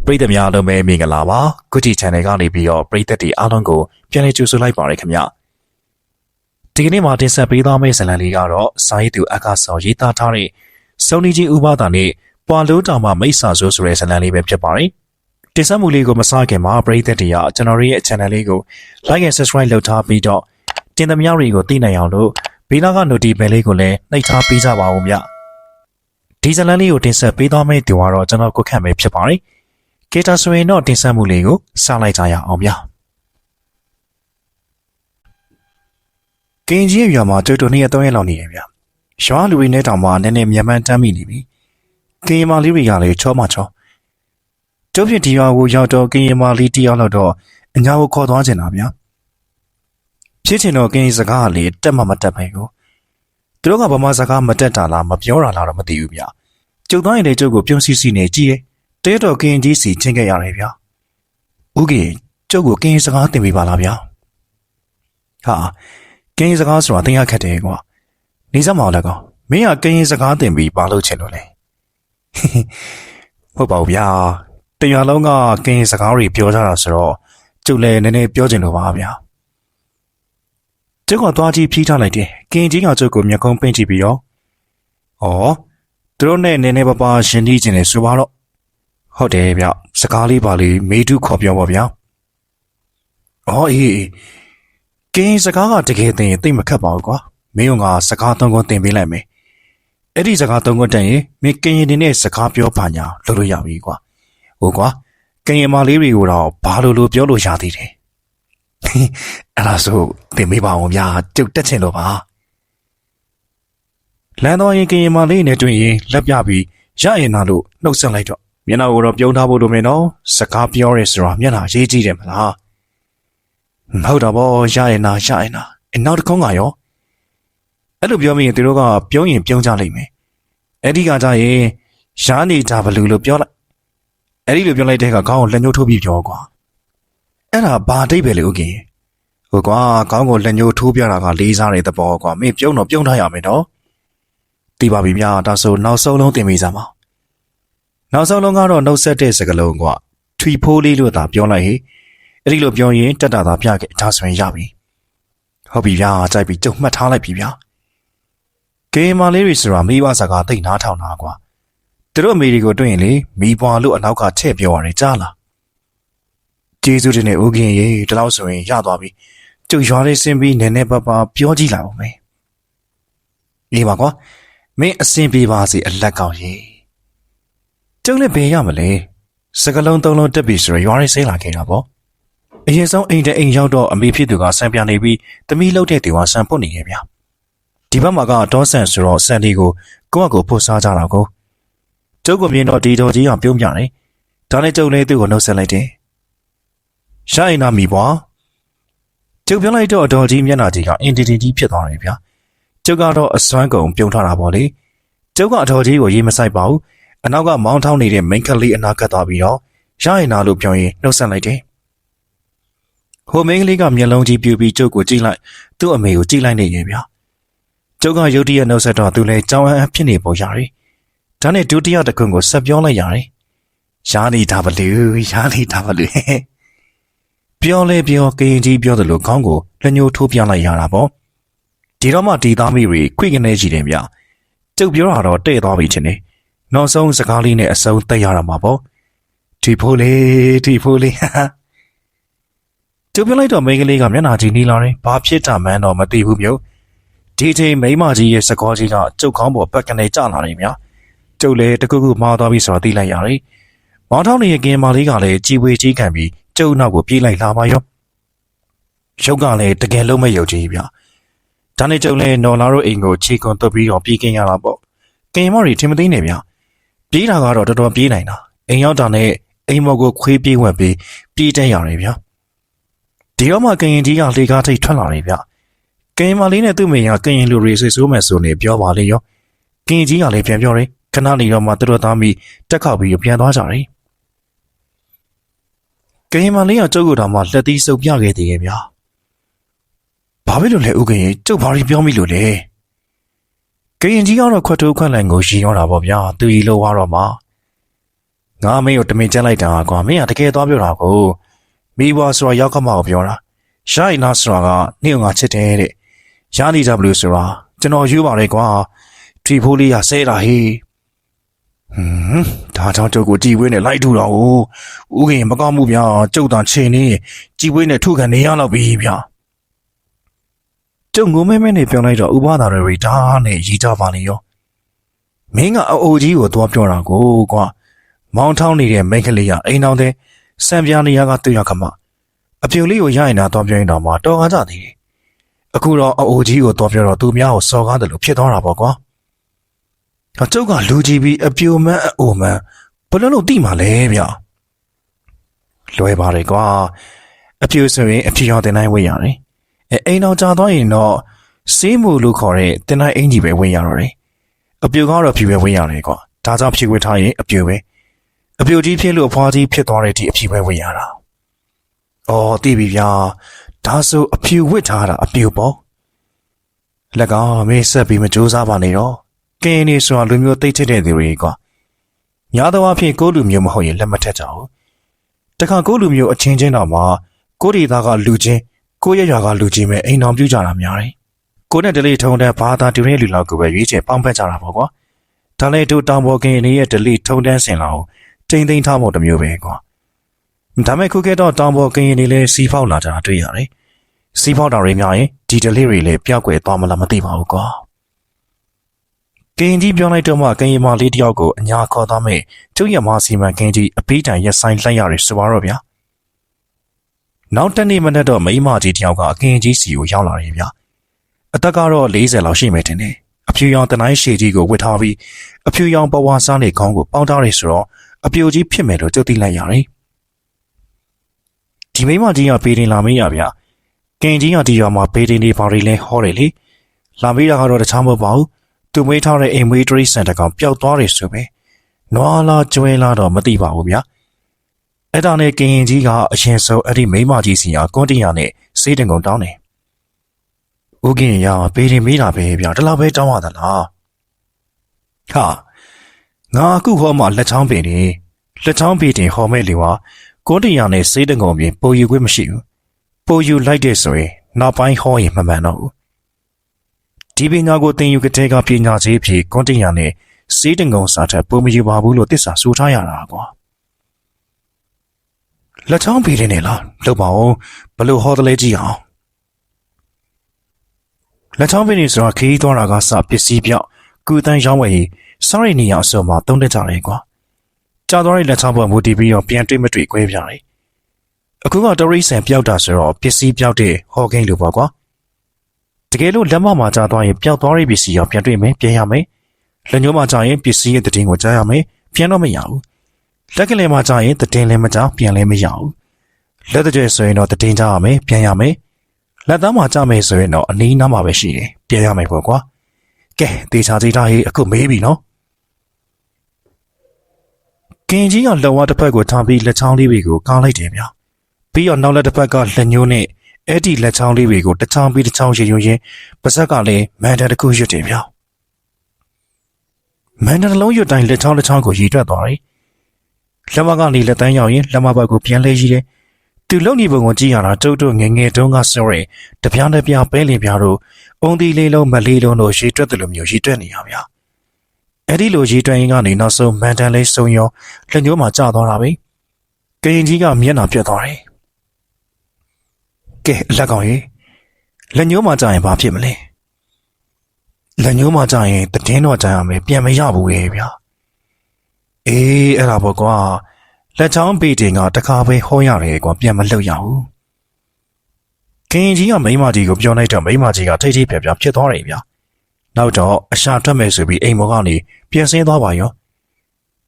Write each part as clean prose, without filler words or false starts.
ပရိသတ်များအားလုံးပဲမင်္ဂလာပါကုတီ channel ကနေပြီးတော့ပရိသတ်တွေအားလုံးကိုပြန်လည်ကြိုဆိုလိုက်ပါရခင်ဗျဒီကနေ့မှာတင်ဆက်ပေးသွားမယ့်ဇာတ်လမ်းလေးကတော့စာရေးသူအက္ခဆောရေးသားထားတဲ့စုံနီကြီးဥပဒါနဲ့ပွာလို့တောင်မှမိတ်ဆာဆိုးဆိုတဲ့ဇာတ်လမ်းလေးပဲဖြစ်ပါတယ်တင်ဆက်မှုလေးကိုမစခင်မှာပရိသတ်တွေကကျွန်တော်ရဲ့ channel လေးကို like and subscribe လုပ်ထားပြီးတော့တင်သမျှတွေကိုသိနိုင်အောင်လို့ဘေးနားက notification bell လေးကိုလည်းနှိပ်ထားပေးကြပါဦးဗျဒီဇာတ်လမ်းလေးကိုတင်ဆက်ပေးသွားမယ့်သူကတော့ကျွန်တော်ကိုခန့်ပဲဖြစ်ပါတယ်ကေတာဆိုရင်တော့တင်ဆက်မှုလေးကိုစလိုက်ကြရအောင်ဗျာကင်းကြီးရွာမှာတူတူ2ရက်3ရက်လောက်နေရဗျာရွာလူတွေနဲ့တောင်မှနည်းနည်းမြန်မှန်းတမ်းမိနေပြီကင်းမလေးတွေကလည်းချောမချောကျုပ်ဖြစ်ဒီရွာကိုရောက်တော့ကင်းမလေးတယောက်လောက်တော့အညာကိုခေါ်သွားချင်တာဗျာဖြစ်ချင်တော့ကင်းစကားကလေတက်မှမတက်ပဲကိုသူတို့ကဘာမှစကားမတက်တာလားမပြောတာလားတော့မသိဘူးဗျာကျုပ်သားရင်လေကျုပ်ကိုပြုံးစီစီနေကြည့်ရဲတဲတော်ကင်းကြီးစီချင်းခဲ့ရတယ်ဗျာဦးကင်ကျုပ်ကိုကင်းစကားတင်ပေးပါလားဗျာဟာကင်းစကားဆိုတာတင်ရခက်တယ်ကွာနေစမောင်လည်းကောမင်းကကင်းစကားတင်ပြီးပါလို့ချင်လို့လေဟုတ်ပါဘူးဗျာတရွာလုံးကကင်းစကားတွေပြောကြတာဆိုတော့ကျုပ်လည်းနည်းနည်းပြောချင်လို့ပါဗျာကျုပ်ကသွားကြည့်ဖြီးထားလိုက်တယ်ကင်းကြီးကကျုပ်ကိုမျက်ခုံးပိတ်ကြည့်ပြီးတော့ဩသူတို့နဲ့နည်းနည်းပါးပါးရှင်းနေခြင်းလေဆိုပါတော့ဟုတ်တယ်ဗျစကားလေးပါလေးမေတုခေါ်ပြောပါဗျာအော်အေးကင်းစကားကတကယ်တင်သိမခတ်ပါဘူးကွာမင်းကစကားသုံးခုတင်ပေးလိုက်မယ်အဲ့ဒီစကားသုံးခုတန်ရင်မင်းကင်းရင်တင်နဲ့စကားပြောပါညာလုပ်လို့ရပြီကွာဟုတ်ကွာကင်းရင်မလေးတွေကိုတော့ဘာလို့ပြောလို့ရသေးတယ်အဲ့ဒါဆိုတင်ပေးပါအောင်ဗျာကျုပ်တက်ချင်လို့ပါလမ်းတော်ရင်ကင်းရင်မလေးနဲ့တွေ့ရင်လက်ပြပြီးရရင်နာလို့နှုတ်ဆက်လိုက်တော့မျက်နှာကိုတော့ပြုံးထားဖို့လိုမယ်နော်စကားပြောရဲဆိုတော့မျက်နှာရေးကြည့်တယ်မလားမဟုတ်တော့ဘောရရင်နာနောက်တစ်ခုကရောအဲ့လိုပြောမိရင်သူတို့ကပြုံးရင်ပြုံးကြလိမ့်မယ်အဲ့ဒီကကြရင်ရှားနေတာဘလူလို့ပြောလိုက်အဲ့ဒီလိုပြောလိုက်တဲ့ကခေါင်းကိုလက်ညှိုးထိုးပြီးပြောကွာအဲ့ဒါဘာတိတ်ပဲလေဦးကင်ဟိုကွာခေါင်းကိုလက်ညှိုးထိုးပြတာကလေးစားတဲ့သဘောကွာမင်းပြုံးတော့ပြုံးထားရမယ်နော်တီးပါပြီဗျာဒါဆိုနောက်ဆုံးလုံးတင်ပေးစမ်းပါနောက်ဆုံးလုံးကတော့နှုတ်ဆက်တဲ့စကားလုံးကထွီဖိုးလေးလို့သာပြောလိုက်ဟေ့အဲ့ဒီလိုပြောရင်တက်တာသာပြခဲ့ဒါဆိုရင်ရပြီဟုတ်ပြီဗျာကြိုက်ပြီကြုံမှတ်ထားလိုက်ပြီဗျာကဲမလေးတွေဆိုတာမိဘစကားသိနားထောင်တာကွာသူတို့အမေတွေကိုတွေ့ရင်လေမိဘလို့အနောက်ကထည့်ပြောရတယ်ကြားလားကျေးဇူးတင်တဲ့ဦးခင်ရေဒီလောက်ဆိုရင်ရသွားပြီကျုပ်ရွာလေးဆင်းပြီးနည်းနည်းပါးပါးပြောကြည့်လိုက်အောင်မေးအေးပါကွာမင်းအစင်ပြေပါစေအလက်ကောင်းရေကျုပ်လည်းဘယ်ရမလဲစကလုံးသုံးလုံးတက်ပြီဆိုတော့ရွာရေးစိမ့်လာခဲ့တာပေါ့အရင်ဆုံးအိမ်တဲ့အိမ်ရောက်တော့အမေဖြစ်သူကဆန်ပြနေပြီးသမီးလှုပ်တဲ့သူကဆန်ပုတ်နေရဲ့ဗျာဒီဘက်မှာကတော့ဆန်ဆိုတော့ဆန်လေးကိုကိုယ့်အကိုဖို့စားကြတာကိုကျုပ်ကမြင်တော့ဒီတော်ကြီးကပြုံးပြတယ်ဒါနဲ့ကျုပ်လည်းသူ့ကိုနှုတ်ဆက်လိုက်တယ်ရှာရင်နာမီပွားကျုပ်ပြောလိုက်တော့အတော်ကြီးမျက်နှာကြီးကအင်တီတင်ကြီးဖြစ်သွားတယ်ဗျာကျုပ်ကတော့အစွမ်းကုန်ပြုံးထားတာပေါ့လေကျုပ်ကအတော်ကြီးကိုရေးမဆိုင်ပါဘူးအနောက်ကမောင်းထောင်းနေတဲ့မိန်းကလေးအနာကပ်သွားပြီးတော့ရရင်နာလို့ပြောရင်နှုတ်ဆက်လိုက်တယ်ဟိုမိန်းကလေးကမျက်လုံးကြီးပြူပြီးကျုပ်ကိုကြည့်လိုက်သူ့အမေကိုကြည့်လိုက်နေရဲ့ဗျာကျုပ်ကရုတ်တရက်နှုတ်ဆက်တော့သူလည်းကြောင်အံ့ဖြစ်နေပုံရတယ်ဒါနဲ့ဒုတိယတစ်ခွန်းကိုဆက်ပြောလိုက်ရတယ်ရှားနေတာဘလူပြောလဲပြောကရင်ကြီးပြောတယ်လို့ခေါင်းကိုလက်ညှိုးထိုးပြလိုက်ရတာပေါ့ဒီတော့မှဒီသားမိတွေခွေကနေကြည့်တယ်ဗျကျုပ်ပြောတာတော့တဲ့သွားပြီချင်းနေနောက်ဆုံးစကားလေးနဲ့အဆုံးသိရတာမှာပေါ့ဒီဖိုးလေးကျုပ်ပြောလိုက်တော့မိန်းကလေးကမျက်နှာကြီးနီးလာတယ်ဘာဖြစ်တာမှန်းတော့မသိဘူးမျိုးဒီချိန်မိန်းမကြီးရဲ့စကားကြီးကကျုပ်ခေါင်းပေါ်ပတ်ကနေကျလာတယ်ဗျကျုပ်လည်းတကူကူမှားသွားပြီဆိုတော့သိလိုက်ရတယ်မောင်ထောင်းနေရဲ့ကင်မလေးကလည်းကြည်ဝေကြီးခံပြီးကျုပ်နောက်ကိုပြေးလိုက်လာပါရောရုပ်ကလည်းတကယ်လုံးမဲ့ရုပ်ကြီးဗျဒါနဲ့ကျုပ်လည်းနော်လာတို့အိမ်ကိုခြေကွန်သွတ်ပြီးတော့ပြေးကင်းရတာပေါ့ကင်မရီထင်မသိနေဗျပြေးတာကတော့တော်တော်ပြေးနိုင်တာအိမ်ရောက်တာနဲ့အိမ်မော်ကိုခွေးပြေးဝက်ပြီးပြေးတက်ရတယ်ဗျဒီတော့မှကရင်ကြီးကလေကားထိတ်ထွက်လာတယ်ဗျကင်မလေးနဲ့သူ့မိန်ကကရင်လူတွေဆွေးဆိုးမယ်ဆိုနေပြောပါလေရောကရင်ကြီးကလည်းပြန်ပြောတယ်ခဏနေတော့မှသူတို့သားမိတက်ခောက်ပြီးပြန်သွားကြတယ်ကရင်မလေးကကျုပ်ကတော့မှလက်သီးစုပ်ပြခဲ့သေးရဲ့ဗျာဘာဖြစ်လို့လဲဦးကရင်ကျုပ်ဘာတွေပြောမိလို့လဲကရင်ကြီးကတော့ခွတ်ထိုးခွက်လန်ကိုရှင်ရောတာပေါ့ဗျာသူကြီးလိုသွားတော့မှ ငါမင်းကိုတမင်ကျက်လိုက်တာကွာမင်းကတကယ်သွားပြောတာကိုမိဘဆိုတာရောက်ခမကိုပြောတာရရင်နာဆိုတာကနင့်ငါချစ်တယ်တဲ့ရနေကြဘလို့ဆိုတာကျွန်တော်ယူပါတယ်ကွာထီဖိုးလေးရဆဲတာဟေးဒါကြောင့်ကျုပ်ကိုကြည်ဝေးနဲ့လိုက်ထူတာကိုဥခင်မကောင်းမှုဗျာကျုပ်တန်ချိန်နေကြည်ဝေးနဲ့ထုခံနေရတော့ပြီဗျာကျုပ်ငုံမဲမဲနဲ့ပြောလိုက်တော့ဥပဒါတွေဒါနဲ့ရီးကြပါလေရောမင်းကအအိုကြီးကိုသွားပြောတာကိုကွာမောင်းထောင်းနေတဲ့မိန်းကလေးကအိမ်တော်တဲ့စံပြားနေရကတွေ့ရခမအပြူလေးကိုရရင်တော့ပြောရင်တော့မှတော်ကားကြသေးတယ်အခုတော့အိုကြီးကိုသွားပြောတော့သူများကိုစော်ကားတယ်လို့ဖြစ်သွားတာပေါ့ကွာကျုပ်ကလူကြီးပြီးအပြူမန်းအိုမန်းဘယ်လိုတိမှလဲဗျလွယ်ပါတယ်ကွာအပြူဆိုရင်အဖြူရောင်တင်တိုင်းဝေးရတယ်အိမ်တော်ကြာသွားရင်တော့စေးမှုလို့ခေါ်တဲ့တင်တိုင်းအင်ကြီးပဲဝေးရတော့တယ်အပြူကတော့ဖြူပဲဝေးရတယ်ကွာဒါကြောင့်ဖြူဝေးထားရင်အပြူပဲအပြူကြီးဖြစ်လို့အဖွားကြီးဖြစ်သွားတဲ့ဒီအဖြူပဲဝေးရတာအော်သိပြီဗျာဒါဆိုအဖြူဝစ်ထားတာအပြူပေါ့လက်ကောင်မေးဆက်ပြီးမကြိုးစားပါနဲ့တော့ကင်းနေဆိုတာလူမျိုးသိချစ်တဲ့သူတွေကွာညာတော့အဖြစ်ကိုလူမျိုးမဟုတ်ရင်လက်မထက်ကြဘူးတခါကိုလူမျိုးအချင်းချင်းတော့မှကိုဒေသားကလူချင်းကိုရရွာကလူချင်းပဲအိမ်တော်ပြုကြတာများတယ်ကိုနဲ့ဒလိထုံတဲ့ဘာသာတူတဲ့လူလောက်ကိုပဲရွေးချယ်ပေါင်းဖက်ကြတာပေါ့ကွာဒါလည်းတို့တောင်ပေါ်ကင်းနေရဲ့ဒလိထုံတန်းစင်လောက်တိမ်သိမ်းထားဖို့တမျိုးပဲကွာဒါမဲ့ခုခေတ်တော့တောင်ပေါ်ကင်းနေလဲစီးဖောက်လာကြတာတွေ့ရတယ်စီးဖောက်တာတွေများရင်ဒီဒလိတွေလည်းပျောက်ကွယ်သွားမလားမသိပါဘူးကွာကင်းကြီးပြောလိုက်တော့မှကင်းရီမလေးတယောက်ကိုအညာခေါ်သွားမဲ့ကျုပ်ရမစီမံကင်းကြီးအပိတိုင်ရက်ဆိုင်လိုက်ရတယ်ဆိုပါတော့ဗျာနောက်တနေ့မနေ့တော့မိမကြီးတယောက်ကအကင်းကြီးစီကိုရောက်လာတယ်ဗျာအသက်ကတော့40လောက်ရှိမယ်ထင်တယ်အဖြူရောင်တနိုင်းရှည်ကြီးကိုဝတ်ထားပြီးအဖြူရောင်ပဝါစားနေခေါင်းကိုပေါင်းထားတယ်ဆိုတော့အပြိုကြီးဖြစ်မယ်လို့ကြုတ်သိလိုက်ရတယ်ဒီမိမကြီးကပေတင်လာမေးရဗျာကင်းကြီးကဒီရွာမှာပေတင်နေပါရီလဲဟောတယ်လေလာမေးတာကတော့တခြားမဟုတ်ပါဘူးသူမွေးထားတဲ့အိမ်မွေးတရိစံတကောင်ပျောက်သွားတယ်ဆိုပဲနွားလားကျွဲလားတော့မသိပါဘူးဗျာအဲ့ဒါနဲ့ကင်းကြီးကအရင်ဆုံးအဲ့ဒီမိမကြီးစီကကွန်တီယာနဲ့စေးတင်ကုန်တောင်းတယ်ဦးကင်းရပေတင်မေးတာပဲဗျာဒီလောက်ပဲတောင်းရသလားဟာငါအခုဟောမှလက်ချောင်းပေတင်လက်ချောင်းပေတင်ဟောမဲ့လေဝါကွန်တီယာနဲ့စေးတင်ကုန်ပြင်ပိုယူခွင့်မရှိဘူးပိုယူလိုက်တဲ့ဆိုရင်နောက်ပိုင်းဟောရင်မမှန်တော့ဘူးဒီပညာကိုသင်ယူကြတဲ့ကပညာကြီးဖြစ်ကွန်တီယာနဲ့စေးတင်ကုန်စာထက်ပိုမယူပါဘူးလို့တစ္ဆာဆိုထားရတာကွာလက်ချောင်းပေတင်နေလားလုပ်ပါဦးဘလို့ဟောတယ်လဲကြည့်အောင်လက်ချောင်းပေတင်ဆိုတာခီးသွားတာကစပစ္စည်းပြောက်ကုသန်းရောင်းဝယ်ရေးစောရိနေရအစုံမှာသုံးတက်ကြတယ်ကွာကြာသွားတဲ့လက်ချောင်းပေါ်မူတည်ပြီးတော့ပြန်တွေ့မတွေ့꿰ပြတယ်အခုကတရိစံပြောက်တာဆိုတော့ပစ္စည်းပြောက်တဲ့ဟော်ကိန်းလိုပေါ့ကွာတကယ်လို့လက်မမှာကြာသွားရင်ပျောက်သွားတဲ့ပစ္စည်းရောပြန်တွေ့မယ်ပြန်ရမယ်လက်ညှိုးမှာကြာရင်ပစ္စည်းရဲ့တည်င်းကိုကြားရမယ်ပြန်တော့မရဘူးလက်ကလေးမှာကြာရင်တည်င်းလည်းမကြောက်ပြန်လည်းမရဘူးလက်တကျဆိုရင်တော့တည်င်းကြားရမယ်ပြန်ရမယ်လက်သားမှာကြာမယ်ဆိုရင်တော့အနီးနားမှာပဲရှိတယ်ပြန်ရမယ်ပေါ့ကွာကဲတေချာသေးတာဟေးအခုမေးပြီနော်ကင်ကြီးကလက်ဝါးတစ်ဖက်ကိုထားပြီးလက်ချောင်းလေးတွေကိုကားလိုက်တယ်ဗျာပြီးတော့နောက်လက်တစ်ဖက်ကလက်ညှိုးနဲ့အဲ့ဒီလက်ချောင်းလေးတွေကိုတစ်ချောင်းပြီးတစ်ချောင်းရေရွရင်းပါးစပ်ကလည်းမန်တန်တစ်ခုရွတ်တယ်ဗျာမန်တန်တစ်လုံးရွတ်တိုင်းလက်ချောင်းတစ်ချောင်းကိုရေတွက်သွားတယ်လက်မကနေလက်တန်းရောက်ရင်လက်မဘက်ကိုပြန်လဲရည်တယ်သူလုံနေပုံကိုကြည့်ရတာတုတ်တုတ်ငယ်ငယ်တုန်းကဆိုရဲတပြားတစ်ပြားပဲလင်ပြားတို့အုံဒီလေးလုံးမလေးလုံးတို့ရေတွက်တယ်လို့မျိုးရေတွက်နေရဗျာအဲ့ဒီလိုရေတွက်ရင်ကနေနောက်ဆုံးမန်တန်လေးစုံရောလက်ညှိုးမှာကျသွားတာပဲကရင်ကြီးကမျက်နှာပြတ်သွားတယ်ကဲလက်ကောင်ရေလက်ညှိုးမှာကျရင်ဘာဖြစ်မလဲလက်ညှိုးမှာကျရင်တည်င်းတော့ကျရမယ်ပြန်မရဘူးလေဗျာအေးအဲ့ဒါပေါ့ကွာလက်ချောင်းပေတင်ကတခါပဲဟောရတယ်ကွာပြန်မလှုပ်ရဘူးကရင်ကြီးကမိမကြီးကိုပြောလိုက်တော့မိမကြီးကထိတ်ထိတ်ပြပြဖြစ်သွားတယ်ဗျာနောက်တော့အရှာထွက်မယ်ဆိုပြီးအိမ်မော်ကနေပြန်ဆင်းသွားပါရော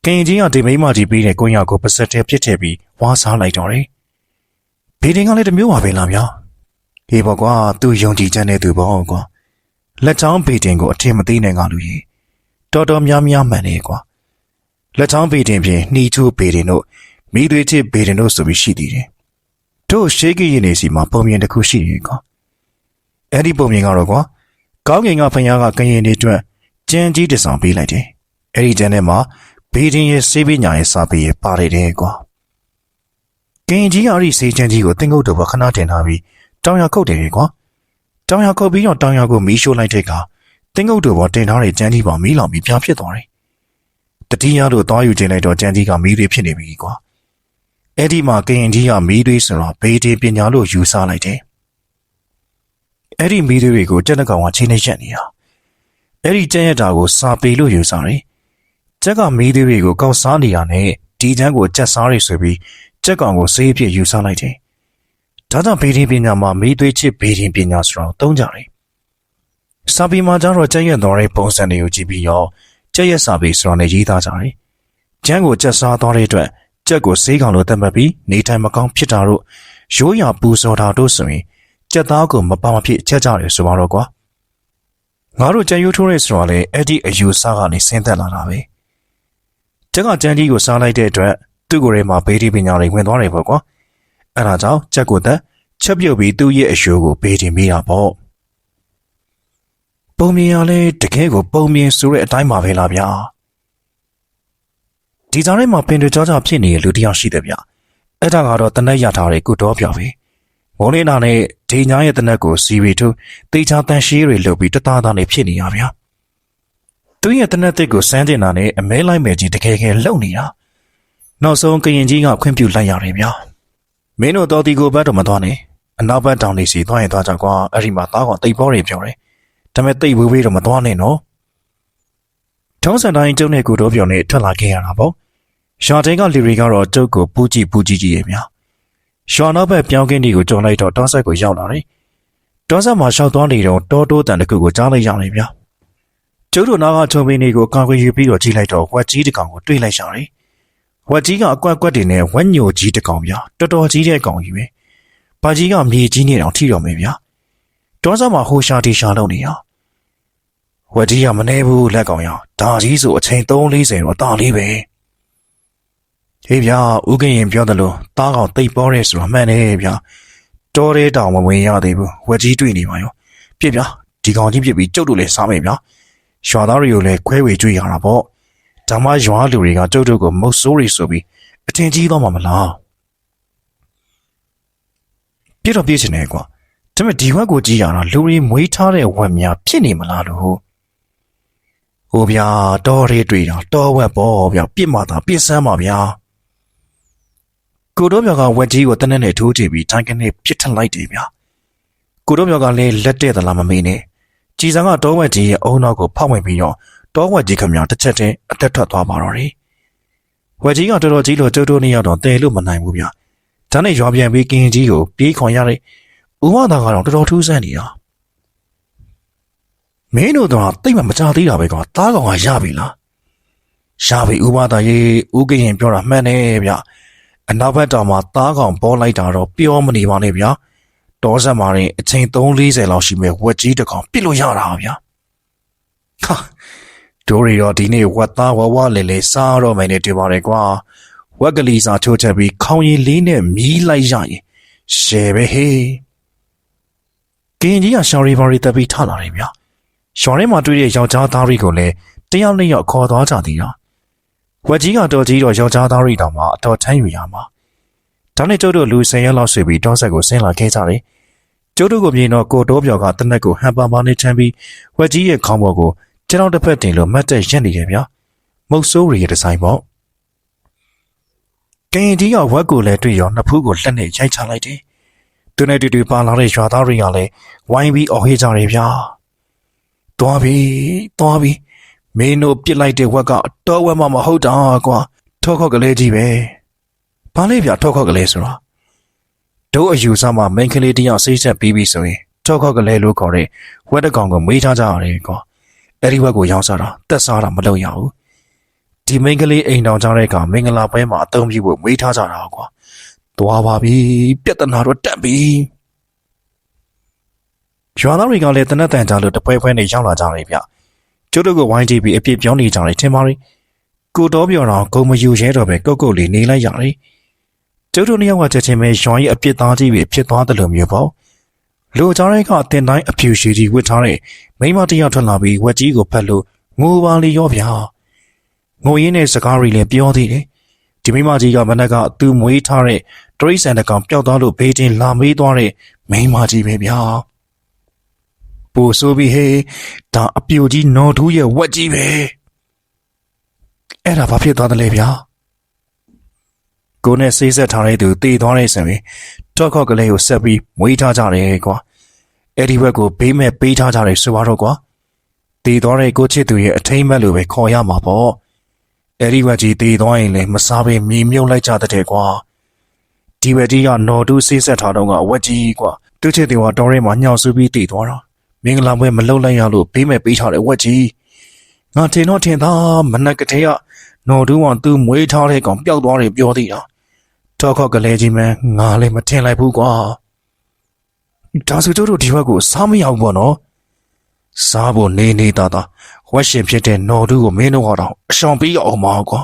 ကရင်ကြီးကဒီမိမကြီးပြီးတဲ့ကိုညကိုပါစက်ထဲပြစ်ထည့်ပြီးဝါးစားလိုက်တော့တယ်ဘေးတင်ကလည်းတမျိုးပါပဲလားဗျာဟေးပေါ့ကွာသူ့ယုံကြည်ချက်နဲ့သူပေါ့ကွာလက်ချောင်းဘေးတင်ကိုအထင်မသေးနိုင်ကလူကြီးတော်တော်များများမှန်တယ်ကွာလက်ချောင်းဘေးတင်ပြင်နှီးထူးဘေးတင်တို့မိသွေးချစ်ဘေးတင်တို့ဆိုပြီးရှိသေးတယ်တို့ရှေးကြီးရင်နေစီမှာပုံမြင်တစ်ခုရှိတယ်ကွာအဲ့ဒီပုံမြင်ကတော့ကွာကောင်းကင်ကဖယားကကရင်တွေအတွက်ကျန်းကြီးတဆောင်ပေးလိုက်တယ်အဲ့ဒီကျန်းထဲမှာ ဘေးဒင်းရဲ့ဆေးပညာရဲ့စာပေရဲ့ပါတယ်တဲ့ကွာကင်ကြီးအရိစေးချမ်းကြီးကိုတင်းကုတ်တော်ဘခဏတင်ထားပြီးတောင်ရခုတ်တယ်ကွာတောင်ရခုတ်ပြီးတော့တောင်ရကိုမီးရှို့လိုက်တဲ့အခါတင်းကုတ်တော်ဘတင်ထားတဲ့ကျန်းကြီးပေါ်မီးလောင်ပြီးပြန်ဖြစ်သွားတယ်တတိယတို့သွားယူခြင်းလိုက်တော့ကျန်းကြီးကမီးတွေဖြစ်နေပြီကွာအဲ့ဒီမှာကင်ကြီးကမီးတွေဆိုတော့ဘေးဒင်းပညာလို့ယူဆလိုက်တယ်အဲ့ဒီမီးတွေကိုကျက်တဲ့ကောင်ကချင်းနေရက်နေတာအဲ့ဒီကျက်ရက်တာကိုစာပေလို့ယူဆတယ်ကျက်ကမီးတွေကိုကောက်စားနေတာနဲ့ဒီချမ်းကိုကျက်စားရဆိုပြီးကျက်ကောင်ကိုဆေးအဖြစ်ယူဆလိုက်တယ်ဒါကြောင့်ဘေးဒင်းပညာမှာမီးသွေးချစ်ဘေးဒင်းပညာဆိုတော့သုံးကြတယ်စာပေမှာကျတော့ကျက်ရက်တော်တဲ့ပုံစံတွေကိုကြည့်ပြီးတော့ကျက်ရက်စာပေဆိုတော့လည်းရေးသားကြတယ်ကျန်းကိုကျက်စားသွားတဲ့အတွက်ကျက်ကိုဆေးကောင်လို့သတ်မှတ်ပြီးနေထိုင်မကောင်းဖြစ်တာတို့ရိုးရာပူဇော်တာတို့ဆိုရင်ကျက်သားကိုမပါမဖြစ်ချက်ကြတယ်ဆိုတော့ကွာငါတို့ကျန်ယူထိုးရဲဆိုတော့လေအဲ့ဒီအယူဆကနေဆင်းသက်လာတာပဲကျက်ကကျန်းကြီးကိုစားလိုက်တဲ့အတွက်သူ့ကိုယ်ထဲမှာဘေးဒီပညာတွေဝင်သွားတယ်ပေါ့ကွာအဲ့ဒါကြောင့်ကျက်ကိုသက်ချက်ပြုတ်ပြီးသူ့ရဲ့အယိုးကိုဘေးဒီမိတာပေါ့ပုံမြင်ရလဲတကယ်ကိုပုံမြင်ဆိုတဲ့အတိုင်းပါပဲလားဗျာဒီကြားထဲမှာပင်တွေကြောဖြစ်နေတဲ့လူတစ်ယောက်ရှိတယ်ဗျအဲ့ဒါကတော့တနက်ရထားတဲ့ကုတော်ပြောပဲမိုးလေးနာနဲ့ဒေညာရဲ့တနက်ကိုစီရီထုတေချာတန်ရှည်တွေလုပ်ပြီးတသားသားနဲ့ဖြစ်နေရဗျာသူရဲ့တနက်တစ်ကိုစမ်းတင်တာနဲ့အမဲလိုက်မယ်ကြီးတကယ်လှုပ်နေတာနောက်ဆုံးကရင်ကြီးကခွင့်ပြုလိုက်ရတယ်ဗျာမင်းတို့တော်တီကိုဘတ်တော့မသွားနဲ့အနောက်ဘက်တောင်နေစီသွားရင်သွားကြကွာအဲ့ဒီမှာသားကောင်တိတ်ပေါ်တွေပြောတယ်ဒါပေမဲ့တိတ်ဝေးဝေးတော့မသွားနဲ့နော်ထုံးစံတိုင်းကျုံနဲ့ကုတော်ပြောနဲ့ထွက်လာခဲ့ရတာပေါ့ရှာတဲကလူတွေကတော့ကျုပ်ကိုပူးကြည့်ရဲ့ဗျာရွာနောက်ဘက်ပြောင်းကင်းဒီကိုကြုံလိုက်တော့တောဆက်ကိုရောက်လာတယ်။တောဆက်မှာရှောက်သွားနေတော့တောတိုးတန်တစ်ခုကိုကြားလိုက်ရတယ်ဗျာ။ကျုပ်တို့နားကချုံပင်တွေကိုကာကွယ်ယူပြီးတော့ကြည့်လိုက်တော့ဝက်ကြီးတစ်ကောင်ကိုတွေ့လိုက်ရတယ်။ဝက်ကြီးကအကွက်တွေနဲ့ဝက်ညိုကြီးတစ်ကောင်ဗျာ။တော်တော်ကြီးတဲ့ကောင်ကြီးပဲ။ဘာကြီးကမြေကြီးနေတော့ထိတော့မယ်ဗျာ။တောဆက်မှာဟိုရှာတီရှာလုပ်နေတာ။ဝက်ကြီးကမနေဘူးလက်ကောင်ရ။ဒါကြီးဆိုအချိန်3-40တော့တာလေးပဲ။ဟေးဗျာဦးကရင်ပြောတယ်လို့တားကောင်တိတ်ပေါ်ရဲဆိုတော့မှန်တယ်ဗျာတောရဲတောင်မဝင်ရသေးဘူးဝက်ကြီးတွေ့နေပါရောပြစ်ဗျာဒီကောင်ကြီးပြစ်ပြီးကျုပ်တို့လည်းစားမယ်ဗျာရွာသားတွေကိုလည်းခွဲဝေကြွေးရတာပေါ့ဒါမှရွာလူတွေကကျုပ်တို့ကိုမုတ်ဆိုးတွေဆိုပြီးအထင်ကြီးတော့မှာမလားပြစ်တော့ပြစ်ချင်တယ်ကွာဒါပေမဲ့ဒီဝက်ကိုကြည့်ရတာလူတွေမွေးထားတဲ့ဝက်များဖြစ်နေမလားလို့ဟိုဗျာတောရဲတွေ့တာတောဝက်ပေါ့ဗျာပြစ်မှသာပြစ်စမ်းပါဗျာကိုတို့မြောက်ကဝက်ကြီးကိုတနက်နဲ့ထိုးကြည့်ပြီးတိုင်းကနေပြစ်ထလိုက်တယ်ဗျာကိုတို့မြောက်ကလည်းလက်တဲ့သလားမမေးနဲ့ကြည်စံကတောဝက်ကြီးရဲ့အုံနောက်ကိုဖောက်ဝင်ပြီးတော့တောဝက်ကြီးခမရတစ်ချက်တည်းအသက်ထွက်သွားပါတော့တယ်ဝက်ကြီးကတော်တော်ကြီးလို့ကျုပ်တို့နေရတော့တဲလို့မနိုင်ဘူးဗျာဒါနဲ့ရွာပြန်ပြီးကင်းကြီးကိုပြေးခွန်ရတဲ့ဥမသားကတော့တော်တော်ထူးဆန်းနေတာမင်းတို့တော့တိတ်မှမကြသေးတာပဲကွာတားကောင်ကရပြီလားရပြီဥမသားရေဦးကရင်ပြောတာမှန်တယ်ဗျာအနောက်ဘက်တောင်မှာတားကောင်ပေါ်လိုက်တာတော့ပြောမနေပါနဲ့ဗျာတောဆက်မှာရင်အချိန်3-40လောက်ရှိမဲ့ဝက်ကြီးတစ်ကောင်ပြစ်လို့ရတာဗျာဟာတို့ရီတော့ဒီနေ့ဝက်သားဝလဲစားတော့မယ်နဲ့တွေ့ပါတယ်ကွာဝက်ကလေးစာချိုးချက်ပြီးခေါင်းရည်လေးနဲ့မီးလိုက်ရရင်ရှယ်ပဲဟေးကင်းကြီးကရှော်ရီဘာရီတက်ပြီးထလာတယ်ဗျာရှော်ထဲမှာတွေ့တဲ့ယောက်ျားသားတွေကိုလည်းတယောက်နဲ့ယောက်ခေါ်သွားကြသေးတာဝက်ကြီးကတော်ကြီးတော့ယောက်ျားသားတွေတောင်မှအတော်ထမ်းယူရမှာဒါနဲ့ကျုပ်တို့လူ10ရက်လောက်ဆွေပြီးတောဆက်ကိုဆင်းလာခဲ့ကြတယ်ကျုပ်တို့ကိုမြင်တော့ကိုတိုးပြော်ကတနက်ကိုဟန်ပါပါနဲ့ချမ်းပြီးဝက်ကြီးရဲ့ခေါင်းပေါ်ကိုကျွန်တော်တစ်ဖက်တင်လို့မတ်တက်ရက်နေတယ်ဗျာမုတ်ဆိုးရီရဲ့ဒီဇိုင်းပေါ့ကင်ကြီးကဝက်ကိုလည်းတွေ့ရောနှစ်ဖူးကိုလက်နဲ့ရိုက်ချလိုက်တယ်သူနဲ့တူပါလာတဲ့ရွာသားတွေကလည်းဝိုင်းပြီးအော်ဟစ်ကြတယ်ဗျာသွားပြီမင်းတို့ပြစ်လိုက်တဲ့ဝက်ကအတော်ဝက်မှမဟုတ်တာကွာထောက်ခေါက်ကလေးကြီးပဲဘာလဲဗျာထောက်ခေါက်ကလေးဆိုတာတို့အယူဆမှာမိန်းကလေးတယောက်စိတ်ဆက်ပြီးပြီဆိုရင်ထောက်ခေါက်ကလေးလို့ခေါ်တဲ့ဝက်တကောင်ကိုမေးထားကြရတယ်ကွာအဲ့ဒီဝက်ကိုရောင်းစားတာတက်စားတာမလုပ်ရဘူးဒီမိန်းကလေးအိမ်တော်ကြတဲ့ကမင်္ဂလာပွဲမှာအသုံးပြုဖို့မေးထားကြတာကွာသွားပါပြီပြဿနာတော့တက်ပြီရွာသားတွေကလည်းတနက်တန်ကြလို့တပွဲနဲ့ရောက်လာကြတယ်ဗျကျုပ်တို့ကဝိုင်းကြည့်ပြီးအပြစ်ပြောနေကြတယ်ထင်ပါလေကိုတော်ပြောတော့ဂုံမယူရဲတော့ပဲကုတ်လေးနေလိုက်ရတယ်ကျုပ်တို့နှစ်ယောက်ကချက်ချင်းပဲရွာကြီးအပြစ်သားကြီးပဲဖြစ်သွားတယ်လို့မျိုးပေါ့လူကြားရဲကအတင်တိုင်းအဖြူရှိကြီးဝစ်ထားတဲ့မိမတယောက်ထွက်လာပြီးဝက်ကြီးကိုဖက်လို့ငိုပါလေရောဗျာ ငိုရင်းနဲ့စကားတွေလည်းပြောသေးတယ်ဒီမိမကြီးကမနက်ကသူ့မွေးထားတဲ့တရိษံတကောင်ပျောက်သွားလို့ဘေးချင်းလာမေးသွားတဲ့မိမကြီးပဲဗျာပို့ဆိုပြီးဟေးဒါအပြိုကြီးနော်ထူးရဲ့ဝက်ကြီးပဲအဲ့ဒါဘာဖြစ်သွားတယ်လဲဗျာကိုနဲ့ဆေးဆက်ထားတဲ့သူတည်သွားတဲ့ဆံပဲတော့ခော့ကလေးကိုဆက်ပြီးမွေးထားကြတယ်ကွာအဲ့ဒီဘက်ကိုဘေးမဲ့ပေးထားကြတယ်ဆိုတော့ကွာတည်သွားတဲ့ကိုချစ်သူရဲ့အထိမ့်မဲ့လိုပဲခေါ်ရမှာပေါ့အဲ့ဒီဝက်ကြီးတည်သွားရင်လည်းမစားဘဲမြေမြုပ်လိုက်ကြတဲ့ကွာဒီဝက်ကြီးကနော်တူးဆေးဆက်ထားတော့ကဝက်ကြီးကွာသူချစ်သူကတော်ရဲမှာညှောက်ဆူပြီးတည်သွားတာမင်္ဂလာပွဲမလုပ်လိုက်ရလို့ဘေးမဲ့ပေးထားတဲ့ဝက်ကြီးငါထင်တော့ထင်သားမနက်ကတည်းကနော်တူးကသူ့မွေးထားတဲ့ကောင်ပျောက်သွားတယ်ပြောသေးတာတော့ခော့ကလေးကြီးမန်းငါလည်းမထင်လိုက်ဘူးကွာဒါဆိုတို့ဒီဘက်ကိုစားမရဘူးပေါ့နော်စားဖို့နေနေတာဝက်ရှင်ဖြစ်တဲ့နော်တူးကိုမင်းတို့ကတော့အရှောင်ပေးရအောင်ပါကွာ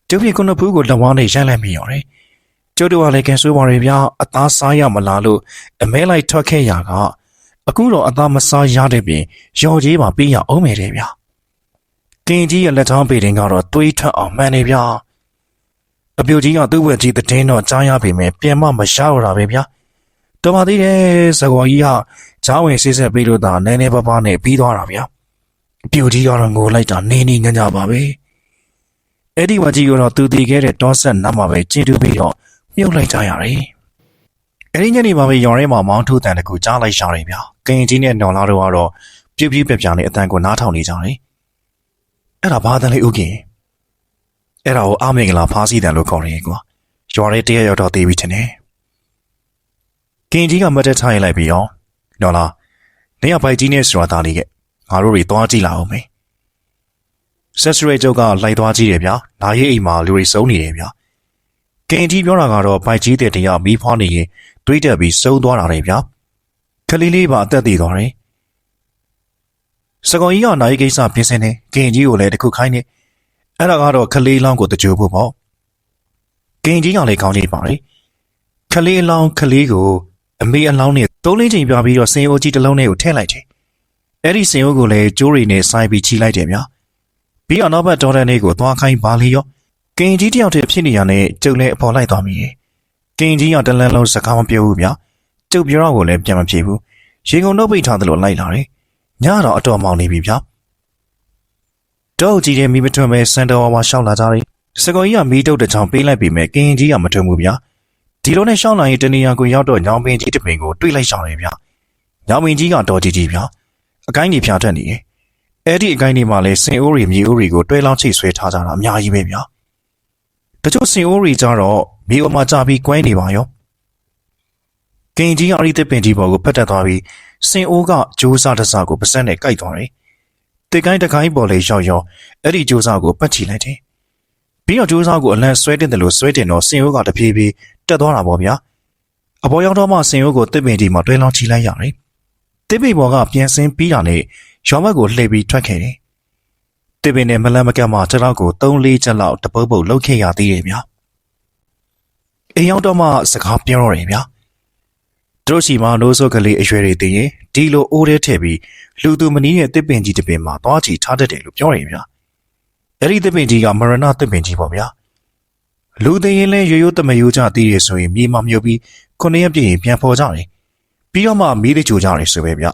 ကျုပ်ပြကုနဖူးကိုလက်ဝါးနဲ့ရိုက်လိုက်မိရတယ်ကျုပ်တို့ကလည်းကန်ဆိုးပါရဗျာအသားစားရမလားလို့အမဲလိုက်ထွက်ခဲ့ရကအခုတော့အသားမစားရတဲ့ပြင်ရော်ကြီးပါပေးရအောင်မယ်တဲ့ဗျာကင်ကြီးရဲ့လက်ထောင်းပေတင်ကတော့တွေးထွက်အောင်မှန်နေဗျာအပြိုကြီးကသူ့ဝက်ကြီးတဲ့င်းတော့ကြားရပေမဲ့ပြန်မမရတော့တာပဲဗျာတော်ပါသေးတယ်ဇကော်ကြီးကဂျားဝင်ဆေးဆက်ပြီးလို့သာနဲနဲပါးပါးနဲ့ပြီးသွားတာဗျာအပြိုကြီးကတော့ငိုလိုက်တာနေနေငညပါပဲအဲ့ဒီဝက်ကြီးကတော့သူတည်ခဲ့တဲ့တောဆက်နားမှာပဲကျင်းတူပြီးတော့မြုပ်လိုက်ကြရတယ်အဲ့ဒီညနေမှာပဲရော်ရဲမှာမောင်းထိုးတန်တကူကြားလိုက်ရတယ်ဗျာကင်ကြီးနဲ့နော်လာတို့ကတော့ပြပြပြပြနဲ့အတန်ကိုနားထောင်နေကြတယ်အဲ့ဒါဘာတန်လေးဥကင်အဲ့ဒါကိုအမင်္ဂလာဖားစီတန်လို့ခေါ်တယ်ကွာရွာရဲတရရောက်တော့တေးပြီးထင်တယ်ကင်ကြီးကမတ်တက်ထားလိုက်ပြီးရောနော်လားနေရပိုက်ကြီးနဲ့ဆိုတာသားလေးကငါတို့တွေသွားကြည့်လာအောင်မေဆက်စရဲကျုပ်ကလိုက်သွားကြည့်တယ်ဗျာလာရေးအိမ်မှာလူတွေစုံနေတယ်ဗျာကင်ကြီးပြောတာကတော့ပိုက်ကြီးတဲ့တရားမီးဖွားနေရင်တွေးတက်ပြီးစုံသွားတာလေဗျာခလေးလေးပါအသက်သေးသွားတယ်စကောင်ကြီးကနိုင်ကိစ္စပြင်ဆင်နေကင်ကြီးကိုလည်းတခုခိုင်းနေအဲ့ဒါကတော့ခလေးလောင်းကိုတကြိုဖို့ပေါ့ကင်ကြီးကလည်းကောင်းကြည့်ပါလေခလေးအလောင်းခလေးကိုအမေအလောင်းနဲ့သုံးလေးချိန်ပြပြီးတော့စင်အိုကြီးတစ်လုံးနဲ့ကိုထည့်လိုက်တယ်အဲ့ဒီစင်အိုကိုလည်းကျိုးရီနဲ့စိုင်းပြီးချီလိုက်တယ်ဗျာပြီးတော့နောက်ဘက်ဒေါ်လာလေးကိုသွားခိုင်းပါလေရောကင်ကြီးတယောက်တည်းဖြစ်နေရတဲ့ကျုပ်လည်းအပေါ်လိုက်သွားမိတယ်ကင်ကြီးကတလန်းလုံးစကားမပြောဘူးဗျာကျုပ်ပြောတော့ကိုလည်းပြန်မပြေဘူးရေကုန်တော့ပိတ်ထားသလိုလိုက်လာတယ်ညတော့အတော်မောင်နေပြီဗျာတော့ကြည့်တယ်မိမထွန်းပဲစန်တော်ဝါရှောက်လာကြတယ်စကောကြီးကမီးတုတ်တဲ့ချောင်းပေးလိုက်ပြီမဲ့ကင်ကြီးကမထွန်းဘူးဗျာဒီလိုနဲ့ရှောက်လာရင်တနေရာကိုရောက်တော့ညောင်ပင်ကြီးတစ်ပင်ကိုတွေးလိုက်ရှောင်တယ်ဗျာညောင်ပင်ကြီးကတော့ကြီးဗျာအကိုင်းကြီးဖြာထွက်နေတယ်အဲ့ဒီအကိုင်းကြီးမှာလဲစင်အိုးရီမြေအိုးရီကိုတွဲလောင်းချိတ်ဆွဲထားကြတာအများကြီးပဲဗျာတချို့စင်အိုးရီကြတော့မြေအမကြပြီးကွဲနေပါရောကင်ကြီးကအဲ့ဒီတစ်ပင်ကြီးပေါ်ကိုဖက်တက်သွားပြီးစင်အိုးကဂျိုးစားတစားကိုပါစက်နဲ့ကိုက်သွားတယ်တစ်ကိုင်းတစ်ကိုင်းပေါ်လေရောက်ရောအဲ့ဒီဂျိုးစားကိုပတ်ချီလိုက်တယ်ပြီးတော့ဂျိုးစားကိုအလန့်ဆွဲတင်တယ်လို့ဆွဲတင်တော့စင်အိုးကတပြေးပြေးတက်သွားတာပေါ့ဗျာအပေါ်ရောက်တော့မှစင်အိုးကိုတစ်ပင်ကြီးမှာတွဲလောင်းချီလိုက်ရတယ်တစ်ပင်ပေါ်ကပြန်ဆင်းပြီးတာနဲ့ရွာဘက်ကိုလှည့်ပြီးထွက်ခဲ့တယ်တစ်ပင်နဲ့မလန့်မကန့်မှတလောက်ကို3-4ချက်လောက်တပုတ်ပုတ်လှုပ်ခဲ့ရသေးတယ်ဗျာအိမ်ရောက်တော့မှစကားပြောတော့တယ်ဗျာတို့စီမှာနိုးစောကလေးအရွယ်တွေတည်ရင်ဒီလိုအိုးထဲထည့်ပြီးလူသူမနီးရဲ့တစ်ပင်ကြီးတစ်ပင်မှာသွားချီထားတတ်တယ်လို့ပြောတယ်ဗျာအဲ့ဒီတစ်ပင်ကြီးကမရဏတစ်ပင်ကြီးပေါ့ဗျာလူသိရင်လဲရိုးရိုးတမယိုးကြသေးတယ်ဆိုရင်မြေမမြုပ်ပြီး9ရက်ပြည့်ရင်ပြန်ဖော်ကြတယ်ပြီးတော့မှမီးလေးကြိုကြတယ်ဆိုပဲဗျ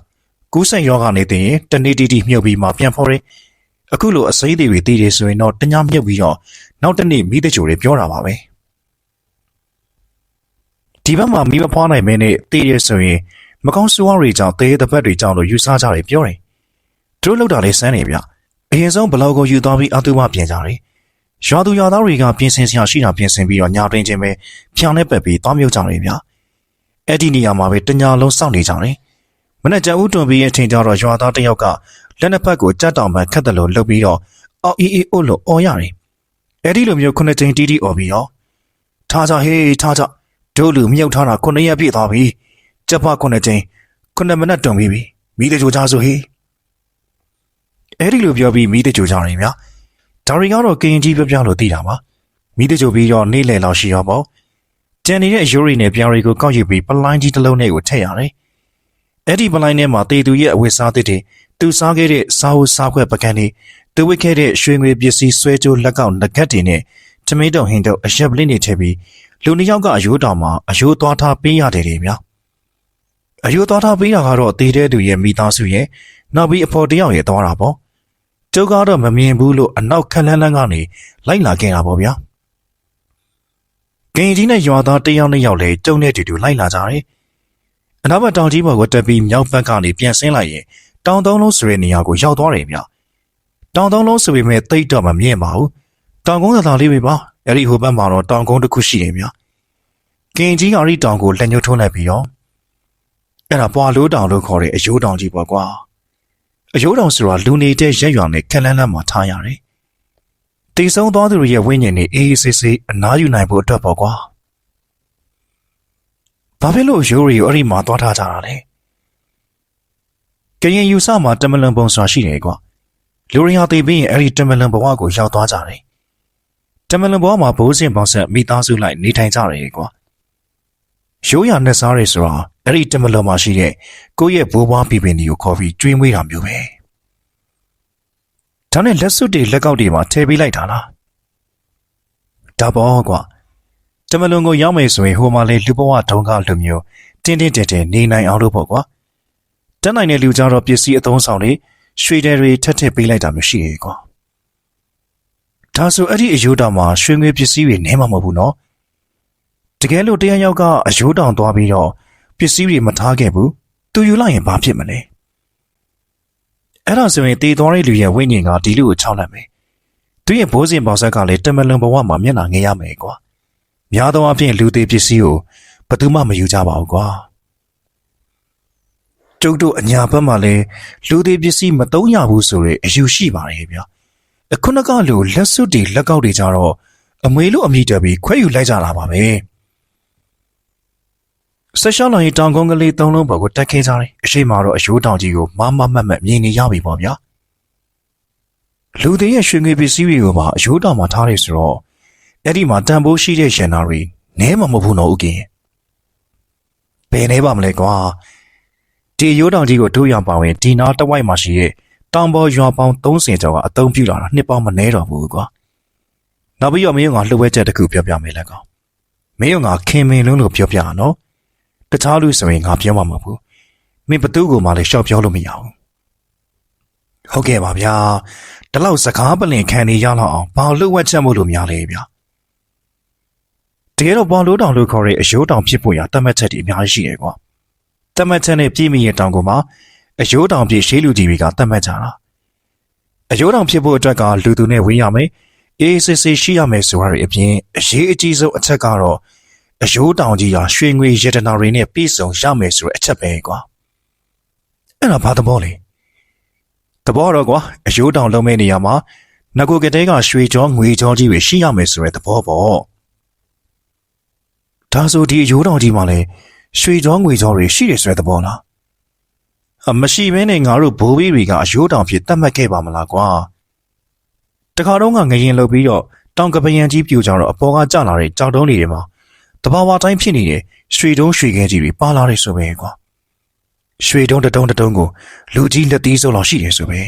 ကူးဆက်ယောဂနေသိရင်တနေ့တီတီမြုပ်ပြီးမှပြန်ဖော်တယ်အခုလိုအစိမ့်တွေတည်တယ်ဆိုရင်တော့တညမြုပ်ပြီးတော့နောက်တနေ့မီးလေးကြိုတွေပြောတာပါပဲဒီဘက်မှာမီးမဖွားနိုင်မင်းနဲ့တည်ရဆိုရင်မကောင်းဆိုးဝါးတွေကြောင့်တဲတဲ့ဘက်တွေကြောင့်လို့ယူဆကြတယ်ပြောတယ်သူတို့လောက်တာလေးစမ်းနေဗျအရင်ဆုံးဘလောက်ကိုယူသွားပြီးအတူမပြင်ကြတယ်ရွာသူရွာသားတွေကပြင်ဆင်စရာရှိတာပြင်ဆင်ပြီးတော့ညာတွင်ချင်းပဲဖြောင်းနဲ့ပက်ပြီးသွားမြုပ်ကြတယ်ဗျအဲ့ဒီနေရာမှာပဲတညာလုံးစောင့်နေကြတယ်မနေ့ကျဦးတွန်ပြီးအထင်ကြတော့ရွာသားတယောက်ကလက်နှစ်ဖက်ကိုကြက်တောင်ပန်ခတ်တယ်လို့လှုပ်ပြီးတော့အော်အေးအို့လို့အော်ရတယ်အဲ့ဒီလိုမျိုးခုနှစ်ကြိမ်တီးတီးအော်ပြီးရောထားကြဟေးထားကြတို့လူမြုပ်ထားတာ9ရက်ပြည့်သွားပြီကျက်ဖ9ကြိမ်9မိနစ်တွန်ပြီးပြီမိတကြိုကြဆိုဟေးအဲ့ဒီလိုပြောပြီးမိတကြိုကြတယ်ဗျာဒါရီကတော့ကင်ကြီးပြလို့သိတာပါမိတကြိုပြီးတော့နေလေလောက်ရှိရောပေါ့ကျန်နေတဲ့အရိုးရီနဲ့ပြားရီကိုကောက်ယူပြီးပလိုင်းကြီးတစ်လုံးနဲ့ကိုထည့်ရတယ်အဲ့ဒီပလိုင်းထဲမှာတေသူရဲ့အဝတ်စားသစ်တွေသူစားခဲ့တဲ့စားဝတ်စားခွက်ပကံတွေ သူဝစ်ခဲ့တဲ့ရွှေငွေပစ္စည်းဆွဲကြိုးလက်ကောက်လက်ခတ်တွေနဲ့ထမင်းတုံဟင်းတုံအရက်ပလင်းတွေထည့်ပြီးလူနှစ်ယောက်ကအယိုးတောင်မှာအယိုးသွားထားပေးရတယ်လေဗျာအယိုးသွားထားပေးတာကတော့တေးတဲ့သူရဲ့မိသားစုရဲ့နောက်ပြီးအဖော်တယောက်ရဲ့သွားတာပေါ့ကျုပ်ကတော့မမြင်ဘူးလို့အနောက်ခက်လန်းလန်းကနေလိုက်လာခဲ့တာပေါ့ဗျာကင်ကြီးနဲ့ရွာသားတယောက်နဲ့ယောက်လဲကျုံနဲ့တူတူလိုက်လာကြတယ်အနောက်ဘက်တောင်ကြီးပေါ်ကိုတက်ပြီးမြောက်ဘက်ကနေပြန်ဆင်းလိုက်ရင်တောင်သုံးလုံးဆိုတဲ့နေရာကိုရောက်သွားတယ်ဗျတောင်သုံးလုံးဆိုပေမဲ့တိတ်တော့မမြင်ပါဘူးတောင်ကုန်းသာသာလေးပဲပါအဲ့ဒီဟိုဘက်မှာတော့တောင်ကုန်းတစ်ခုရှိတယ်ဗျကင်ကြီးကအဲ့ဒီတောင်ကိုလက်ညှိုးထိုးလိုက်ပြီးတော့အဲ့ဒါပွာလို့တောင်လို့ခေါ်တဲ့အယိုးတောင်ကြီးပေါ့ကွာအယိုးတောင်ဆိုတာလူနေတဲ့ရက်ရွာနဲ့ခက်လန်းလန်းမှာထားရတယ်တည်ဆုံးသွားသူတွေရဲ့ဝိညာဉ်တွေအေးအေးဆေးဆေးအနားယူနိုင်ဖို့အတွက်ပေါ့ကွာဘာဖြစ်လို့ရိုးရီကိုအဲ့ဒီမှာသွားထားကြတာလဲကရင်ယူဆမှာတမလန်ပုံဆိုတာရှိတယ်ကွာလူရင်းဟာသိပြီးရင်အဲ့ဒီတမလန်ဘဝကိုရောက်သွားကြတယ်တမလန်ဘဝမှာဘိုးစင်ပေါင်းဆက်မိသားစုလိုက်နေထိုင်ကြတယ်ကွာရိုးရနှစ်စားရဲဆိုတာအဲ့ဒီတမလန်မှာရှိတဲ့ကိုယ့်ရဲ့ဘိုးဘွားပြည်ပင်တွေကိုခေါ်ပြီးကျွေးမွေးတာမျိုးပဲဒါနဲ့လက်စွပ်တွေလက်ကောက်တွေမှာထည့်ပေးလိုက်တာလားဒါပေါ့ကွာတမလွန်ကိုရောက်မယ်ဆိုရင်ဟိုမှာလေလူဘဝဒုံကလူမျိုးတင်းတင်းတဲတဲနေနိုင်အောင်လို့ပေါ့ကွာတက်နိုင်တဲ့လူကြတော့ပစ္စည်းအသုံးဆောင်တွေရွှေတွေထက်ထည့်ပေးလိုက်တာမျိုးရှိရဲ့ကွာဒါဆိုအဲ့ဒီအယိုးတောင်မှာရွှေငွေပစ္စည်းတွေနည်းမှာမဟုတ်ဘူးနော်တကယ်လို့တရားရောက်ကအယိုးတောင်သွားပြီးတော့ပစ္စည်းတွေမထားခဲ့ဘူးသူယူလိုက်ရင်ဘာဖြစ်မလဲအဲ့ဒါဆိုရင်တေးသွားတဲ့လူရဲ့ဝိညာဉ်ကဒီလူကိုချောက်လိုက်မယ်သူရဲ့ဘိုးစဉ်ပေါဆက်ကလည်းတမလွန်ဘဝမှာမျက်နှာငယ်ရမယ်ကွာများသောအားဖြင့်လူသေးပစ္စည်းကိုဘယ်သူမှမယူကြပါဘူးကွာကျုပ်တို့အညာဘက်မှာလည်းလူသေးပစ္စည်းမသုံးရဘူးဆိုတဲ့အယူရှိပါတယ်ဗျာအခုနကလိုလက်စွပ်တွေလက်ကောက်တွေကြတော့အမွေလို့အမိတက်ပြီးခွဲယူလိုက်ကြတာပါပဲဆက်ရှောင်းလောင်ရီတောင်ကုန်းကလေးသုံးလုံးပေါ်ကိုတက်ခဲကြတယ်အရှိမတော့အယိုးတောင်ကြီးကိုမမမတ်မြင်နေရပြီပေါ့ဗျာလူသေးရဲ့ရွှေငွေပစ္စည်းတွေကိုပါအယိုးတောင်မှာထားတယ်ဆိုတော့အဲ့ဒီမှာတန်ဖိုးရှိတဲ့ရန်နာတွေနဲမှမဟုတ်ဘူးနော်ဦးကင်းဘယ်နေပါမလဲကွာဒီရိုးတောင်ကြီးကိုတို့ရပါဝင်ဒီနာတဝိုက်မှာရှိတဲ့တောင်ပေါ်ရွာပေါင်း30ကျော်ကအသုံးပြုလာတာနှစ်ပေါင်းမနှဲတော့ဘူးကွာနောက်ပြီးတော့မင်းကလှုပ်ဝဲချက်တစ်ခုပြောပြမယ်လက်ကောင်မင်းကခင်မင်လုံးလို့ပြောပြရနော်တခြားလူဆိုရင်ငါပြောမှာမဟုတ်ဘူးမင်းဘသူ့ကိုမှလည်းရှော့ပြောလို့မရဘူးဟုတ်ကဲ့ပါဗျာဒီလောက်စကားပလင်ခံနေရတော့အောင်ဘာလှုပ်ဝဲချက်မို့လို့များလဲဗျာတကယ်တော့ဘောင်လိုးတောင်လို့ခေါ်တဲ့အယိုးတောင်ဖြစ်ဖို့ရတတ်မှတ်ချက်တွေအများကြီးရှိတယ်ကွာတတ်မှတ်ချက်နဲ့ပြည်မိရဲ့တောင်ကိုမှအယိုးတောင်ပြည့်ရှေးလူကြီးတွေကတတ်မှတ်ကြတာအယိုးတောင်ဖြစ်ဖို့အတွက်ကလူသူနဲ့ဝေးရမယ်အေးစစ်စစ်ရှိရမယ်ဆိုရတဲ့အပြင်အရေးအကြီးဆုံးအချက်ကတော့အယိုးတောင်ကြီးဟာရွှေငွေရတနာတွေနဲ့ပြည့်စုံရမယ်ဆိုတဲ့အချက်ပဲကွာအဲ့ဒါဘာသဘောလဲသဘောတော့ကွာအယိုးတောင်လုံးမဲ့နေရာမှာငကိုကတဲ့ကရွှေကြောငွေကြောကြီးတွေရှိရမယ်ဆိုတဲ့သဘောပေါ့ဒါဆိုဒီအယိုးတောင်ကြီးမှာလည်းရွှေကြောငွေကြောတွေရှိတယ်ဆိုတဲ့သဘောလားမရှိဘဲနဲ့ငါတို့ဘိုးဘေးတွေကအယိုးတောင်ဖြစ်တတ်မှတ်ခဲ့ပါမလားကွာတခါတော့ငငရင်လှုပ်ပြီးတော့တောင်ကပယံကြီးပြူကြတော့အပေါ်ကကျလာတဲ့ကြောက်တုံးတွေမှာတဘာဝတိုင်းဖြစ်နေတဲ့ရွှေတုံးရွှေခဲကြီးတွေပါလာတယ်ဆိုပဲကွာရွှေတုံးတုံးကိုလူကြီးလက်သီးစုံလောက်ရှိတယ်ဆိုပဲ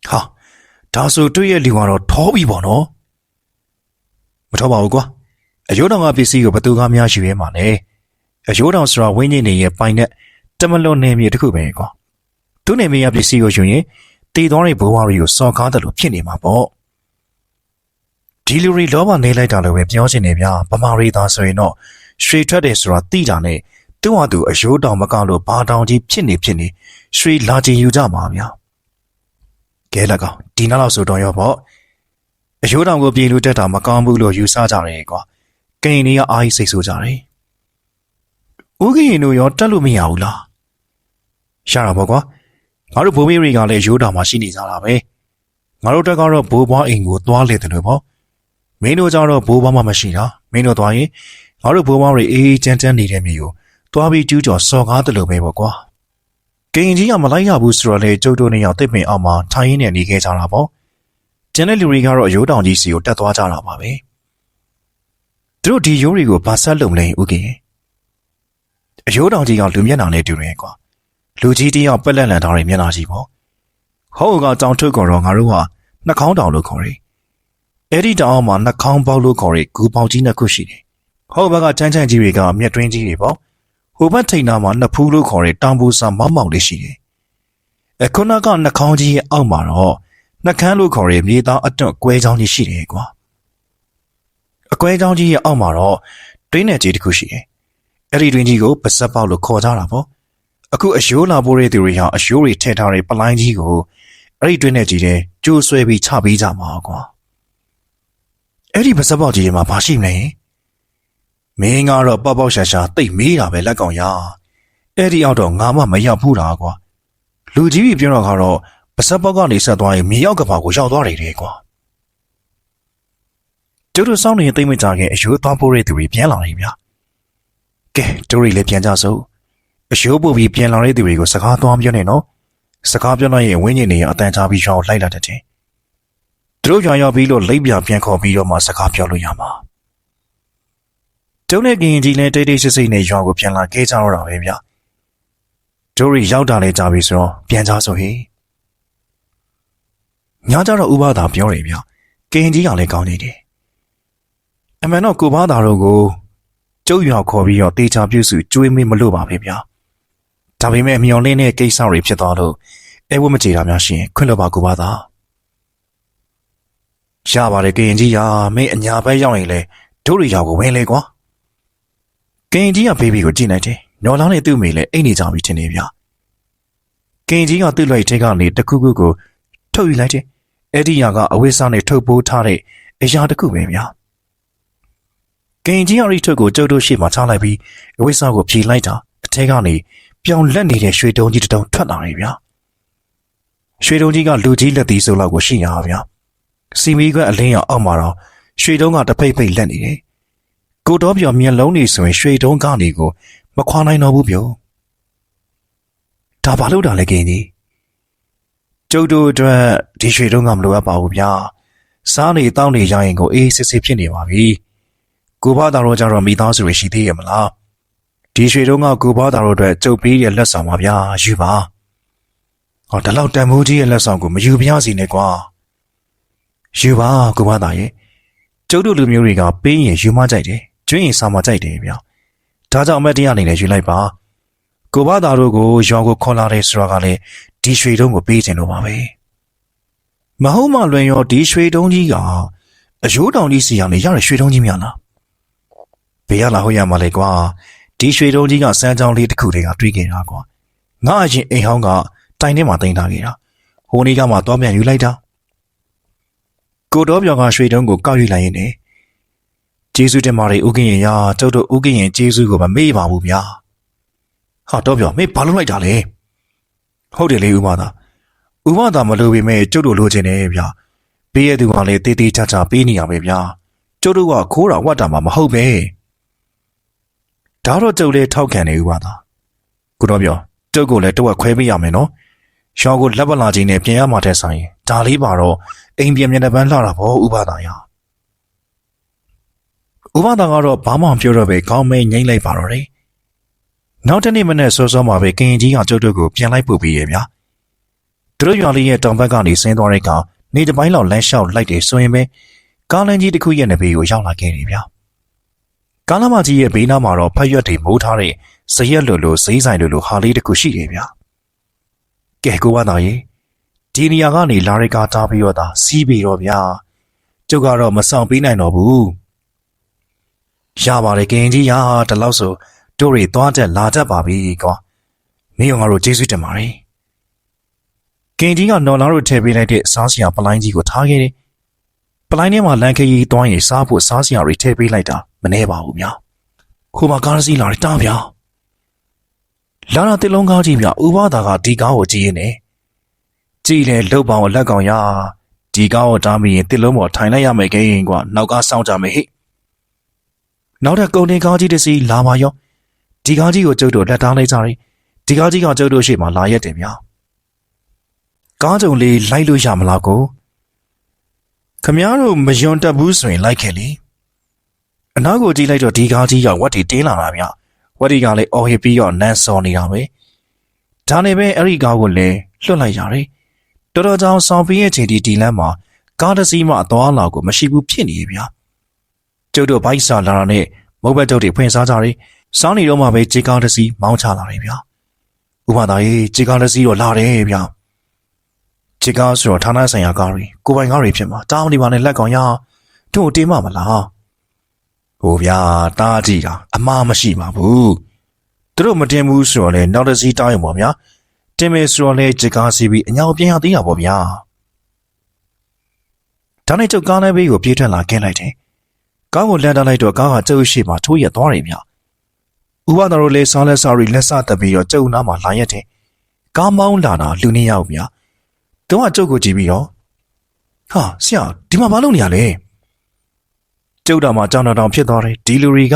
ဟာဒါဆိုတွေ့ရလူကတော့ထောပြီပေါ့နော်မထောပါဘူးကွာအယိုးတောင်ကပစ္စည်းကိုဘသူကများယူရဲမှာလဲအယိုးတောင်ဆိုတာဝင်းကြီးနေရဲ့ပိုင်နဲ့တမလွန်နေမြေတစ်ခုပဲကွာသူ့နေမြေရပစ္စည်းကိုယူရင်တည်သွားတဲ့ဘိုးဘွားတွေကိုစော်ကားတယ်လို့ဖြစ်နေမှာပေါ့ဒီလူတွေလောဘနေလိုက်တာလို့ပဲပြောချင်နေဗျာဗမာရီသားဆိုရင်တော့ရွှေထွက်တယ်ဆိုတာသိတာနဲ့သူ့ဟာသူအယိုးတောင်မကလို့ဘာတောင်ကြီးဖြစ်နေရွှေလာချင်ယူကြမှာဗျာကဲလက်ကောင်ဒီနောက်လောက်ဆိုတော့ရောပေါ့အယိုးတောင်ကိုပြေလူတက်တာမကောင်းဘူးလို့ယူဆကြတယ်ကွာကင်တွေကအားကြီးစိတ်ဆိုးကြတယ်ဦးကရင်တို့ရောတက်လို့မရဘူးလားရတာပေါ့ကွာငါတို့ဘိုးမေးတွေကလည်းရိုးတောင်မှာရှိနေကြတာပဲငါတို့တက်ကတော့ဘိုးဘွားအိမ်ကိုသွားလေတယ်လို့ပေါ့မင်းတို့ကြတော့ဘိုးဘွားမှမရှိတာမင်းတို့သွားရင်ငါတို့ဘိုးဘွားတွေအေးချမ်းချမ်းနေတဲ့မြို့ကိုသွားပြီးကျူးကျော်စော်ကားတယ်လို့ပဲပေါ့ကွာကင်ကြီးကမလိုက်ရဘူးဆိုတော့လေကျုပ်တို့နေရောက်တစ်ပင်အောက်မှာထိုင်ရင်းနေနေခဲ့ကြတာပေါ့ကျန်တဲ့လူတွေကတော့ရိုးတောင်ကြီးစီကိုတက်သွားကြတာပါပဲသူတို့ဒီရိုးတွေကိုဘာဆက်လုပ်မလဲဦးကင်အယိုးတောင်ကြီးကလူမျက်နှာနဲ့တူတယ်ကွာလူကြီးတယောက်ပက်လက်လန်ထားတဲ့မျက်နှာကြီးပေါ့ဟ ဟောကကြောင်ထုတ်ကောတော့ငါတို့ဟာနှာခေါင်းတောင်လို့ခေါ်တယ်အဲ့ဒီတောင်မှာနှာခေါင်းပေါက်လို့ခေါ်တဲ့ဂူပေါက်ကြီးနှစ်ခုရှိတယ်ဟောဘက်ကချမ်းချမ်းကြီးတွေကမြက်တွင်းကြီးတွေပေါ့ဟိုဘက်ထိန်နာမှာနှစ်ဖူးလို့ခေါ်တဲ့တောင်ပူစာမောက်မောက်လေးရှိတယ်အခုနကနှာခေါင်းကြီးရဲ့အောက်မှာတော့နှာခမ်းလို့ခေါ်တဲ့မြေသားအတွန့်ကွဲချောင်းကြီးရှိတယ်ကွာအကွဲချောင်းကြီးရဲ့အောက်မှာတော့တွင်းနယ်ကြီးတစ်ခုရှိတယ်အဲ့ဒီတွင်းကြီးကိုပါဇက်ပေါက်လို့ခေါ်ကြတာပေါ့အခုအယိုးလာပိုးတဲ့သူတွေဟာအယိုးတွေထည့်ထားတဲ့ပလိုင်းကြီးကိုအဲ့ဒီတွင်းနယ်ကြီးတဲ့ကျိုးဆွဲပြီးချပေးကြမှာကွာအဲ့ဒီပါဇက်ပေါက်ကြီးမှာဘာရှိမလဲမင်းကတော့ပေါက်ပေါက်ရှာရှာတိတ်မေးတာပဲလက်ကောင်ရအဲ့ဒီအောက်တော့ငါမှမရောက်ဘူးလားကွာလူကြီးကြီးပြောတော့ကတော့ပါဇက်ပေါက်ကနေဆက်သွားရင်မြေရောက်ကဘာကိုရောက်သွားတယ်တဲ့ကွာကျတို့စောင်းနေသိမ့်မကြခင်အယိုးသွားပိုးတဲ့သူတွေပြန်လာနေဗျာကဲတို့တွေလည်းပြန်ကြစို့အယိုးပို့ပြီးပြန်လာတဲ့သူတွေကိုစကားသွားပြောနေနော်စကားပြောလိုက်ရင်ဝင်းကျင်နေရအတန်ချပြီးရှောင်းလိုက်လာတဲ့ချင်းတို့ကြောင်ရောက်ပြီးလို့လိပ်ပြပြန်ခေါ်ပြီးတော့မှစကားပြောလို့ရမှာတို့နဲ့ကင်ကြီးလည်းတိတ်တိတ်ဆိတ်ဆိတ်နဲ့ရွာကိုပြန်လာခဲ့ကြတော့တာပဲဗျတို့တွေရောက်တာလည်းကြာပြီဆိုတော့ပြန်ကြစို့ဟေးညကြတော့ဥပဒါပြောတယ်ဗျကင်ကြီးကလည်းကောင်းနေတယ်အမှန်တော့ကိုဘာသာတို့ကိုကျုပ်ရွာခေါ်ပြီးတော့တေချာပြုစုကျွေးမေးမလို့ပါပဲဗျာဒါပေမဲ့မျော်လင့်တဲ့ကိစ္စတွေဖြစ်သွားလို့အဲဝတ်မကြေတာများရှင်ခွင့်လို့ပါကိုဘာသာရပါတယ်ကင်ကြီးရာမင်းအညာဘက်ရောက်ရင်လေတို့တွေရောက်ကိုဝင်လေကွာကင်ကြီးကဘေဘီကိုကြည့်လိုက်တယ်ညော်လောင်းနဲ့သူ့မိလည်းအိတ်နေကြပြီထင်နေဗျာကင်ကြီးကသူ့လိုက်ထဲကနေတခုခုကိုထုတ်ယူလိုက်တယ်အဲ့ဒီယာကအဝိစားနဲ့ထုတ်ပိုးထားတဲ့အရာတစ်ခုပဲဗျာကင်ကြီးအရိထုတ်ကိုကျုပ်တို့ရှေ့မှာချလိုက်ပြီးအဝိစားကိုဖြေလိုက်တာအထက်ကနေပြောင်လက်နေတဲ့ရွှေတုံးကြီးတစ်တုံးထွက်လာတယ်ဗျာရွှေတုံးကြီးကလူကြီးလက်သီးစုပ်လောက်ကိုရှိရပါဗျာစီမီကအလင်းရောင်အောက်မှာတော့ရွှေတုံးကတဖိတ်ဖိတ်လက်နေတယ်ကိုတော်ပြောင်မျက်လုံးတွေဆိုရင်ရွှေတုံးကနေကိုမခွာနိုင်တော့ဘူးပြောဒါဘာလို့တာလဲကင်ကြီးကျုပ်တို့အတွက်ဒီရွှေတုံးကမလိုအပ်ပါဘူးဗျာစားနေတောင်းနေရရင်ကိုအေးစစ်စစ်ဖြစ်နေပါပြီကိုဘာသာတော်ကြတော့မိသားစုတွေရှိသေးရဲ့မလားဒီရွှေတုံးကကိုဘာသာတော်အတွက်ကျုပ်ပေးရဲ့လက်ဆောင်ပါဗျာယူပါဟောဒီလောက်တန်မိုးကြီးရဲ့လက်ဆောင်ကိုမယူပြရစီနဲ့ကွာယူပါကိုဘာသာရဲ့ကျုပ်တို့လူမျိုးတွေကပေးရင်ယူမကြိုက်တယ်ကျွင်းရင်စားမကြိုက်တယ်ဗျာဒါကြောင့်အမတ်တရားအနေနဲ့ယူလိုက်ပါကိုဘာသာတို့ကိုရောင်ကိုခေါ်လာတဲ့ဆိုတာကလည်းဒီရွှေတုံးကိုပေးခြင်းလို့ပါပဲမဟုတ်မှလွင်ရောဒီရွှေတုံးကြီးကအယိုးတောင်ကြီးစီရနေရတဲ့ရွှေတုံးကြီးများလားဘေးရလာဟုတ်ရမှာလေကွာဒီရွှေတုံးကြီးကစမ်းချောင်းလေးတစ်ခုတည်းကတွေးခဲ့တာကွာငါအရင်အိမ်ဟောင်းကတိုင်ထဲမှာတင်ထားခဲ့တာဟိုနေ့ကမှသွားပြန်ယူလိုက်တာကိုတော်ပြောင်ကရွှေတုံးကိုကောက်ယူလိုက်ရင်လေကျေးဇူးတင်ပါတယ်ဦးကင်းရင်ရာကျုပ်တို့ဦးကင်းရင်ကျေးဇူးကိုမမေ့ပါဘူးဗျာဟာတော့ပြောမင်းဘာလုပ်လိုက်တာလဲဟုတ်တယ်လေဦးမသားမလိုပေမဲ့ကျုပ်တို့လိုချင်တယ်ဗျာပေးရသူကလည်းတေးသေးချာချာပေးနေရပဲဗျာကျုပ်တို့ကခိုးတာဝတ်တာမှမဟုတ်ပဲဒါတော့ကျုပ်လည်းထောက်ခံနေဦးပါသားကိုတော့ပြောကျုပ်ကိုလည်းတဝက်ခွဲပေးရမယ်နော်ရှောင်းကိုလက်ပလာချင်းနဲ့ပြင်ရမှာတဲ့ဆိုင်ဒါလေးပါတော့အိမ်ပြန်မျက်နှာပန်းလှတာပေါ့ဥပဒါရဥပဒါကတော့ဘာမှမပြောတော့ပဲခေါင်းမဲငိမ့်လိုက်ပါတော့တယ်နောက်တနေ့မနေ့စောစောမှာပဲကင်ကြီးကကျုပ်တို့ကိုပြန်လိုက်ပို့ပြီးရဲ့ဗျာတို့ရွာလေးရဲ့တောင်ဘက်ကနေဆင်းသွားတဲ့ကောင်နေတပိုင်းလောက်လမ်းလျှောက်လိုက်တယ်ဆိုရင်ပဲကားလမ်းကြီးတစ်ခုရဲ့နဘေးကိုရောက်လာခဲ့တယ်ဗျာကားလမ်းမကြီးရဲ့ဘေးနားမှာတော့ဖက်ရွက်တွေမိုးထားတဲ့ဇရက်လိုဈေးဆိုင်လိုဟာလေးတစ်ခုရှိတယ်ဗျာကဲကိုဝါသားရေဒီနေရာကနေလာရိကားတားပြီးတော့သာစီးပြီးတော့ဗျာကျုပ်ကတော့မဆောင်ပေးနိုင်တော့ဘူးရပါတယ်ကင်ကြီးရာတလောက်ဆိုတို့တွေသွားတက်လာတတ်ပါပြီကွာမင်းတို့ငါတို့ကျေးဇူးတင်ပါတယ်ကင်ကြီးကနော်လာတို့ထည့်ပေးလိုက်တဲ့စားစရာပလိုင်းကြီးကိုထားခဲ့တယ်ပလိုင်းထဲမှာလန်ခရီးသွားရင်စားဖို့စားစရာတွေထည့်ပေးလိုက်တာမနှဲပါဘူးဗျာခိုးမှာကားစီးလာတယ်တားဗျာလာတာတစ်လုံးကားကြီးဗျာဥပဒါကဒီကားကိုကြည့်ရင်လည်းကြည့်လေလုတ်ပေါင်းလက်ကောင်ရဒီကားကိုတားမိရင်တစ်လုံးပေါ်ထိုင်လိုက်ရမယ်ကိန်းကွာနောက်ကားစောင့်ကြမယ်ဟိနောက်တဲ့ကုန်တင်ကားကြီးတစ်စီးလာပါရောဒီကားကြီးကိုကျုပ်တို့လက်ထားလိုက်ကြတယ်ဒီကားကြီးကကျုပ်တို့ရှေ့မှာလာရက်တယ်ဗျာကားကြုံလေးလိုက်လို့ရမလားကိုခမည်းတော်မယွန်တက်ဘူးဆိုရင်လိုက်ခဲ့လေအနောက်ကိုကြည့်လိုက်တော့ဒီကားကြီးကဝတ်တီတင်းလာတာဗျဝတ်တီကလည်းအော်ဟစ်ပြီးတော့နန်းစော်နေတာပဲဒါနဲ့ပဲအဲ့ဒီကားကိုလည်းလွတ်လိုက်ရတယ် တော်တော်ကြောင်ဆောင်ပြီးရဲ့ချိန်ဒီလမ်းမှာကားတစ်စီးမှအသွားအလာကိုမရှိဘူးဖြစ်နေရဲ့ဗျာကျုပ်တို့ဘိုက်စာလာတာနဲ့မုတ်ဘက်တုတ်တွေဖွင့်စားကြတယ်စောင်းနေတော့မှပဲကြေကားတစ်စီးမောင်းချလာတယ်ဗျာဥပမာရေးကြေကားတစ်စီးတော့လာတယ်ဗျာကြေကားဆိုတော့ဌာနဆိုင်ရာကားတွေကိုပိုင်ကားတွေဖြစ်မှာတားမနေပါနဲ့လက်ကောင်ရတို့တေးမမလားဟိုဗျာတားကြည့်တာအမှားမရှိပါဘူးသူတို့မတင်ဘူးဆိုတော့လေနောက်တစ်စီးတားရုံပေါ့ဗျာတင်မယ်ဆိုတော့လေကြေကားစီးပြီးအညာပြန်ရသေးတာပေါ့ဗျာဒါနဲ့ကျုပ်ကားလေးဘေးကိုပြေးထွက်လာခဲ့လိုက်တယ်ကားကိုလန်တာလိုက်တော့ကားကကျုပ်ရှိမှထိုးရက်သွားတယ်ဗျဥပဒါတို့လေစားလက်စားရီလက်စတက်ပြီးတော့ကျုပ်နားမှာလာရက်တယ်ကားမောင်းလာတာလူနေရအောင်ဗျသူကကျုပ်ကိုကြည့်ပြီးတော့ဟာဆရာဒီမှာဘာလုပ်နေရလဲကျုပ်တော်မှာကြောင်တောင်ဖြစ်သွားတယ်ဒီလူတွေက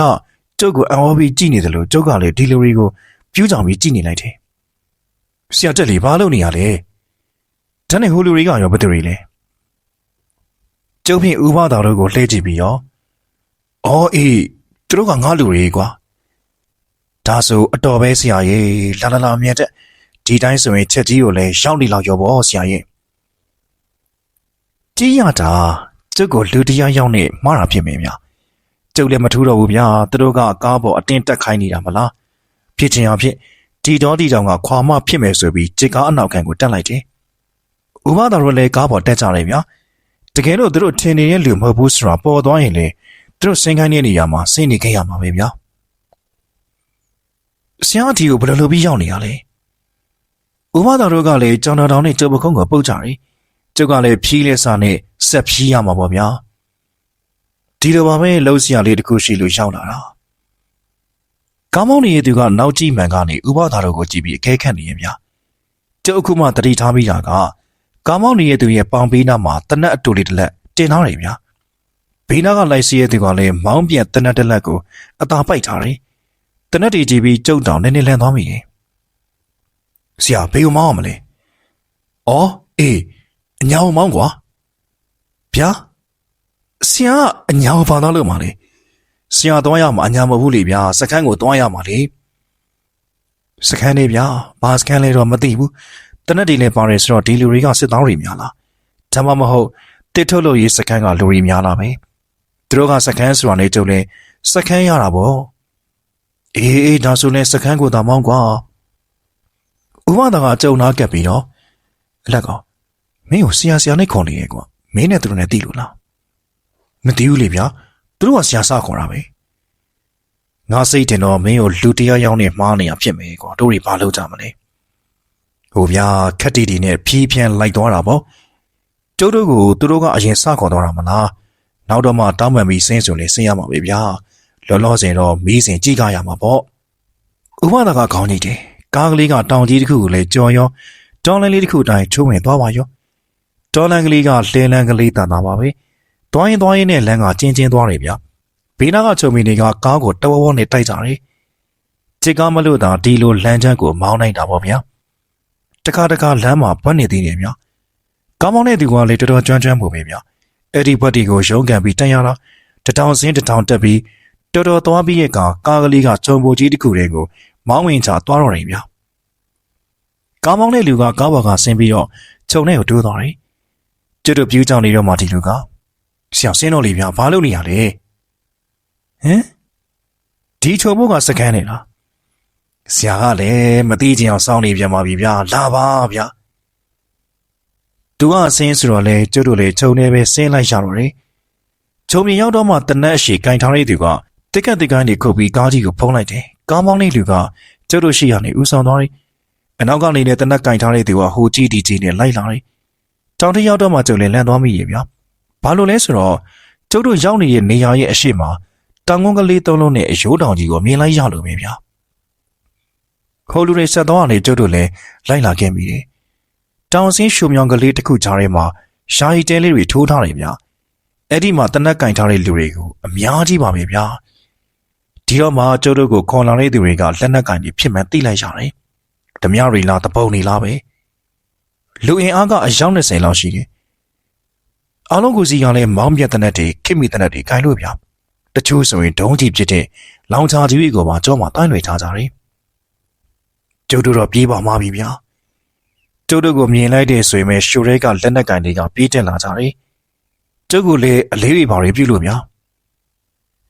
ကျုပ်ကိုအံ့ဩပြီးကြည့်နေတယ်လို့ကျုပ်ကလည်းဒီလူတွေကိုပြူးကြောင်ပြီးကြည့်နေလိုက်တယ်ဆရာတက်လေဘာလုပ်နေရလဲဒါနဲ့ဟိုလူတွေကရောဘယ်သူတွေလဲကျုပ်ဖြင့်ဥပဒါတို့ကိုလှည့်ကြည့်ပြီးရောအော်အေးသူတို့ကငါလူတွေကွာဒါဆိုအတော်ပဲဆရာရဲ့လာမြတ်တဲ့ဒီတိုင်းဆိုရင်ချက်ကြီးကိုလည်းရောက်နေလောက်ရောပေါ့ဆရာရဲ့ကြီးရတာကျုပ်ကိုလူတရားရောက်နေမှားတာဖြစ်မယ်ဗျာကျုပ်လည်းမထူးတော့ဘူးဗျာသူတို့ကကားပေါ်အတင်းတက်ခိုင်းနေတာမလားဖြစ်ချင်အောင်ဖြစ်ဒီတော်ဒီတောင်ကခွာမဖြစ်မယ်ဆိုပြီးကြေကားအနောက်ခံကိုတက်လိုက်တယ်ဥပဒါတို့လည်းကားပေါ်တက်ကြတယ်ဗျာတကယ်လို့သူတို့ထင်နေတဲ့လူမဟုတ်ဘူးဆိုတာပေါ်သွားရင်လေသူတို့စင်ခိုင်းတဲ့နေရာမှာစိတ်နေခဲ့ရမှာပဲဗျာဆရာတီကိုဘယ်လိုလုပ်ပြီးရောက်နေရလဲဥပဒါတို့ကလည်းကြောင်တောင်နဲ့ကျုပ်ပခုံးကိုပုတ်ကြတယ်ကျုပ်ကလည်းဖြီးလက်စာနဲ့ဆက်ဖြီးရမှာပေါ့ဗျာဒီလိုပါပဲလှုပ်ရှားလေးတစ်ခုရှိလို့ရောက်လာတာကားမောင်းနေတဲ့သူကနောက်ကြည့်မှန်ကနေဥပဒါတို့ကိုကြည့်ပြီးအခဲခတ်နေရဲ့ဗျာကျုပ်အခုမှတတိထားမိတာကကားမောင်းနေတဲ့သူရဲ့ပေါင်ပေးနာမှာတနက်အတူလေးတစ်လက်တင်ထားတယ်ဗျာဘေးနားကလိုက်စီးရဲ့သူကလည်းမောင်းပြက်တနက်တစ်လက်ကိုအသာပိုက်ထားတယ်တနက်တီကြည့်ပြီးကျုပ်တောင်နည်းနည်းလန့်သွားမိတယ်ဆရာဘေးကိုမောင်းအောင်မလဲအော်အေးအညာကိုမောင်းကွာဗျာဆရာအညာကိုဘာသာလို့မှလဲဆရာသွားရမှာအညာမဟုတ်ဘူးလေဗျာစခန်းကိုသွားရမှာလေစခန်းနေဗျာဘာစခန်းလဲတော့မသိဘူးတနက်တီလည်းပါတယ်ဆိုတော့ဒီလူတွေကစစ်သားတွေများလားဒါမှမဟုတ်တစ်ထုတ်လို့ရေးစခန်းကလူတွေများလားပဲသူတို့ကစခန်းဆိုတာနေကြုံလဲစခန်းရတာပေါ့အေးဒါဆိုလဲစခန်းကိုသာမောင်းကွာဥပဒါကကြုံနာကပ်ပြီးတော့အလက်ကောင်မင်းကိုဆရာနဲ့ခေါ်နေရဲ့ကွာမင်းနဲ့သူတို့နဲ့တိလို့လားမသိဘူးလေဗျာသူတို့ကဆရာစခေါ်တာပဲငါစိတ်တင်တော့မင်းကိုလူတရားရောက်နေမှားနေရဖြစ်မယ်ကွာတို့တွေဘာလုပ်ကြမလဲဟိုဗျာခက်တီတီနဲ့ဖြီးဖြန်းလိုက်သွားတာပေါ့ကျုပ်တို့ကိုသူတို့ကအရင်စခေါ်သွားတာမလားနောက်တော့မှတောင်းပန်ပြီးစင်းစုံလေးဆင်းရမှာပဲဗျာလောလောဆယ်တော့မီးစင်ကြည့်ကြရမှာပေါ့ဥပဒါကခေါင်းကြီးတယ်ကားကလေးကတောင်ကြီးတစ်ခုကိုလည်းကြော်ရောတောလန်လေးတစ်ခုတိုင်းချိုးဝင်သွားပါရောတောလန်ကလေးကလှဲလန်းကလေးတန်တာပါပဲသွားရင်နဲ့လမ်းကကျင်းသွားတယ်ဗျဘေးနားကချုံမီတွေကကားကိုတဝဝနဲ့တိုက်ကြတယ်ချစ်ကားမလို့သာဒီလိုလမ်းချမ်းကိုမောင်းနိုင်တာပေါ့ဗျာတခါလမ်းမှာပတ်နေသေးတယ်ဗျာကားမောင်းတဲ့သူကလည်းတော်တော်ကျွမ်းမှုပဲဗျာအဲ့ဒီဘက်ဒီကိုရုံးကန်ပြီးတန်ရတာတထောင်စင်းတထောင်တက်ပြီးတော်သွားပြီးရဲ့ကားကလေးကချုံပိုကြီးတစ်ခုတည်းကိုမောင်းဝင်ချသွားတော့တယ်ဗျာကားမောင်းတဲ့လူကကားပေါ်ကဆင်းပြီးတော့ခြုံထဲကိုတိုးသွားတယ်ကျွတ်တို့ပြူးကြောင်နေတော့မှဒီလူကဆရာဆင်းတော့လေဗျာဘာလုပ်နေရလဲဟမ်ဒီချုံဖို့ကစကန်နေလားဆရာကလည်းမသိချင်အောင်စောင်းနေပြန်ပါပြီဗျာလာပါဗျာသူကဆင်းဆိုတော့လေကျွတ်တို့လေခြုံထဲပဲဆင်းလိုက်ရတော့တယ်ခြုံပြင်ရောက်တော့မှတနက်အရှိကင်ထားတဲ့သူကတစ်ကန်းနေခုတ်ပြီးကားကြီးကိုဖုံးလိုက်တယ်ကားမောင်းတဲ့လူကကျွတ်တို့ရှိရနေဦးဆောင်သွားတယ်အနောက်ကနေနဲ့တနက်ကင်ထားတဲ့သူကဟိုကြည့်ဒီကြည့်နဲ့လိုက်လာတယ်တောင်ထရောက်တော့မှကျုပ်လည်းလန့်သွားမိရဲ့ဗျာဘာလို့လဲဆိုတော့ကျုပ်တို့ရောက်နေတဲ့နေရာရဲ့အရှိမတောင်ကုန်းကလေးသုံးလုံးနဲ့အယိုးတောင်ကြီးကိုမြင်လိုက်ရလို့ပဲဗျာခိုးလူတွေဆက်သွားနေကျုပ်တို့လည်းလိုက်လာခဲ့မိတယ်တောင်စင်းရှုံမြောင်ကလေးတစ်ခုကြားထဲမှာရှားရီတဲလေးတွေထိုးထားတယ်ဗျာအဲ့ဒီမှာတနက်ကင်ထားတဲ့လူတွေကိုအများကြီးပါပဲဗျာဒီတော့မှကျုပ်တို့ကိုခေါ်လာတဲ့သူတွေကလက်နက်ကင်ကြီးဖြစ်မှန်းသိလိုက်ရတယ်ဓမြရီလားတပုံနေလားပဲလူအင်အားကအယောက်20လောက်ရှိတယ်အားလုံးကိုစီကလည်းမောင်းပြတ်တဲ့နဲ့တွေခိမိတဲ့နဲ့တွေခိုင်းလို့ဗျာတချို့ဆိုရင်ဒုံးကြီးဖြစ်တဲ့လောင်ချာကြီးကိုပါကြောမှာတိုင်းလွယ်ထားကြတယ်ကျုပ်တို့တော့ပြေးပါမှာပြီဗျာ ကျုပ်တို့ကိုမြင်လိုက်တဲ့ဆိုရင်ပဲရှူရဲကလက်နက်ကင်တွေကပြေးတက်လာကြတယ်ကျုပ်ကလည်းအလေးတွေပါတွေပြုလို့များ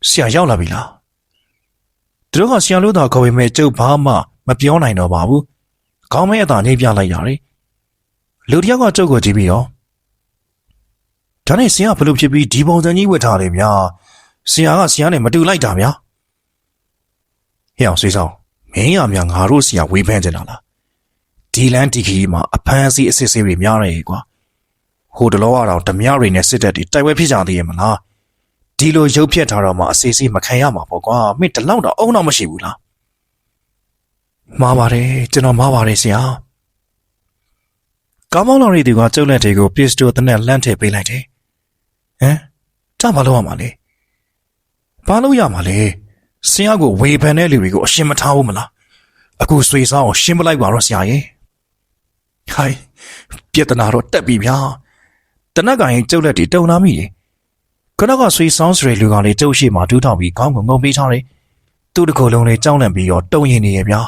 ဆရာရောက်လာပြီလားသူတို့ကဆရာလို့သာခေါ်ပေမဲ့ကျုပ်ဘာမှမပြောနိုင်တော့ပါဘူးခေါင်းမဲအသာနေပြလိုက်ရတယ်လူတယောက်ကကျုပ်ကိုကြည့်ပြီးတော့ဒါနဲ့ဆရာဘလို့ဖြစ်ပြီးဒီပုံစံကြီးဝတ်ထားတယ်ဗျာဆရာကဆရာနဲ့မတူလိုက်တာဗျာဟဲ့အောင်ဆွေးဆောင်မင်းရမြငါတို့ဆရာဝေးဖမ်းကြတာလားဒီလန်တီခီမှာအဖမ်းအဆီးအစစ်ဆေးတွေများနေကွာဟိုတလောကတော့ဓမြတွေနဲ့စစ်တပ်တွေတိုက်ပွဲဖြစ်ကြသေးရဲ့မလားဒီလိုရုပ်ဖြတ်ထားတော့မှအစီအစီမခံရမှာပေါ့ကွာမင်းတလောက်တော့အုံတော့မရှိဘူးလားမှားပါတယ်ကျွန်တော်မှားပါတယ်ဆရာကားမောင်းတော်ရီသူကကျုပ်လက်တွေကိုပစ္စတိုတနက်လန့်ထည့်ပေးလိုက်တယ်ဟမ်ဒါဘာလို့ရမှာလဲဘာလို့ရမှာလဲဆရာကိုဝေဖန်တဲ့လူတွေကိုအရှင်းမထားဘူးမလားအခုဆွေဆောင်ကိုရှင်းပလိုက်ပါတော့ဆရာရဲ့ဟိုင်ပြဿနာတော့တက်ပြီဗျာတနက်ကရင်ကျုပ်လက်တွေတုံလာမိတယ်ခဏကဆွေဆောင်ဆိုတဲ့လူကလေးကျုပ်ရှိမှဒူးထောင်ပြီးခေါင်းကိုငုံပေးထားတယ်သူ့တကူလုံးလေးကြောင်းလန့်ပြီးတော့တုံရင်နေရဲ့ဗျာ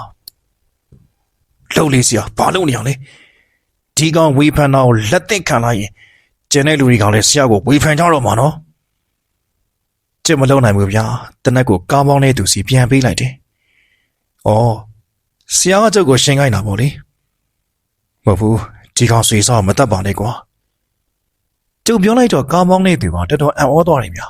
လှုပ်လေးဆရာဘာလုပ်နေအောင်လဲဒီကောင်ဝေဖန်တာကိုလက်သက်ခံလိုက်ရင်ကျန်တဲ့လူတွေကလည်းဆရာကိုဝေဖန်ကြတော့မှာနော်ကျမလုံးနိုင်ဘူးဗျာတနက်ကိုကားပေါင်းတဲ့သူစီပြန်ပေးလိုက်တယ်။အော်ဆရာကကျုပ်ကိုရှင်းခိုင်းတာပေါ့လေ။မဟုတ်ဘူးဒီကောင်ဆွေဆောင်မတတ်ပါနဲ့ကွာ။ကျုပ်ပြောလိုက်တော့ကားပေါင်းတဲ့သူကတော်တော်အံ့ဩသွားတယ်ဗျာ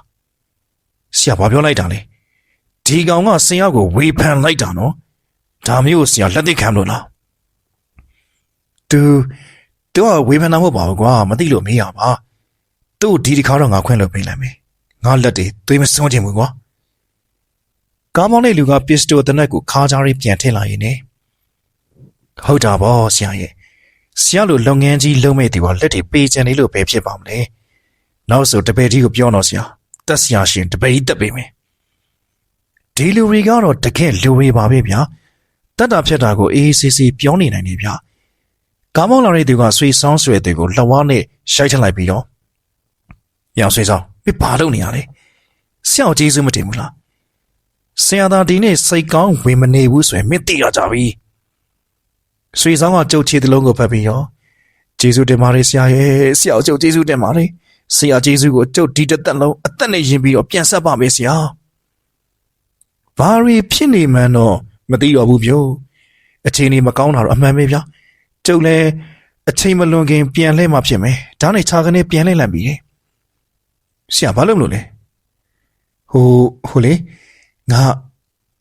။ဆရာဘာပြောလိုက်တာလဲ။ဒီကောင်ကဆရာကိုဝေဖန်လိုက်တာနော်။ဒါမျိုးဆရာလက်သက်ခံလို့လား။သူကဝေဖန်တာမဟုတ်ပါဘူးကွာမသိလို့မေးရပါ။သူ့ဒီတစ်ခါတော့ငါခွင့်လို့ပေးလိုက်မယ်။ငါလက်တွေသွေးမစွန်းချင်ဘူးကွာကားမောင်းတဲ့လူကပစ္စတိုတနက်ကိုခါးကြားရေးပြန်ထည့်လာရင်ねဟုတ်တာပေါ့ဆရာရဲ့ဆရာလိုလုပ်ငန်းကြီးလုံးမဲ့သူကလက်တွေပေးချင်နေလို့ပဲဖြစ်ပါမလဲနောက်ဆိုတပည့်ကြီးကိုပြောတော့ဆရာတက်ဆရာရှင်တပည့်ကြီးတက်ပေးမယ်ဒီလူတွေကတော့တကယ်လူတွေပါပဲဗျာတက်တာဖြတ်တာကိုအေးအေးဆေးဆေးပြောနေနိုင်နေဗျာကားမောင်းလာတဲ့သူကဆွေဆောင်ဆွဲတဲ့ကိုလက်ဝါးနဲ့ရှိုက်ထလိုက်ပြီးတော့ရောင်ဆွေဆောင်ပြဘာလုပ်နေရလဲဆရာကျေးဇူးမတင်ဘူးလားဆရာသားဒီနေ့စိတ်ကောင်းဝင်မနေဘူးဆိုရင်မင်းသိရကြပြီဆွေဆောင်ကကြုတ်ချေတလုံးကိုဖတ်ပြီးရောကျေးဇူးတင်ပါတယ်ဆရာရဲ့ဆရာကျုပ်ကျေးဇူးတင်ပါတယ်ဆရာကျေးဇူးကိုကျုပ်ဒီတစ်သက်လုံးအသက်နဲ့ယဉ်ပြီးတော့ပြန်ဆက်ပါမယ်ဆရာဘာရီဖြစ်နေမှန်းတော့မသိတော့ဘူးဗျို့အချိန်ကြီးမကောင်းတာတော့အမှန်ပဲဗျာကျုပ်လည်းအချိန်မလွန်ခင်ပြန်လှည့်မှဖြစ်မယ်ဒါနဲ့ခြာကနေပြန်လှည့်လိုက်ပြီဆရာဘာလုပ်လို့လဲဟိုလေငါ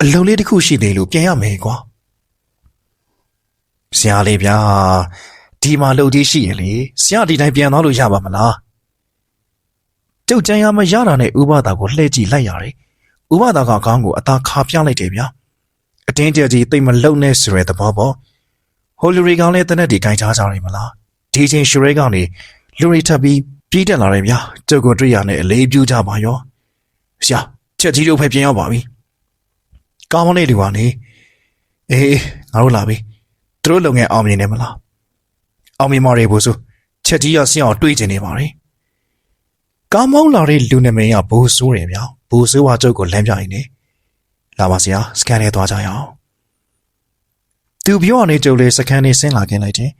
အလုံးလေးတစ်ခုရှိသေးလို့ပြန်ရမယ်ကွာဆရာလေးဗျာဒီမှာလှုပ်ကြီးရှိရင်လေဆရာဒီတိုင်းပြန်သွားလို့ရပါမလားကျုပ်ကြံရမရတာနဲ့ဥပဒါကိုလှည့်ကြည့်လိုက်ရတယ်ဥပဒါကခေါင်းကိုအသာခါပြလိုက်တယ်ဗျာအတင်းကြပ်ကြီးတိတ်မလုံနဲ့ဆိုရဲသဘောပေါ့ဟိုလူရီကောင်လည်းတနက်ဒီခိုင်းချကြတယ်မလားဒီချင်းရှူရဲကောင်နေလူရီထပ်ပြီးပြေးတက်လာတယ်ဗျာကျုပ်ကိုတွေ့ရနဲ့အလေးပြုကြပါရောဆရာချက်ကြီးတို့ဖက်ပြန်ရောက်ပါပြီကောင်းမလေးလူကနေအေးငါတို့လာပြီသူတို့လုပ်ငန်းအောင်မြင်နေမလားအောင်မြင်ပါလေဘိုးစုချက်ကြီးရဆရာကိုတွေးချင်နေပါလေကောင်းမောင်းလာတဲ့လူနာမည်ကဘိုးဆိုးတယ်ဗျာဘိုးဆိုးကကျုပ်ကိုလမ်းပြရင်းနေလာပါဆရာစကန်လေးသွားကြရအောင်သူပြောရနေကျုပ်လေးစကန်လေးဆင်းလာခင်လိုက်တယ်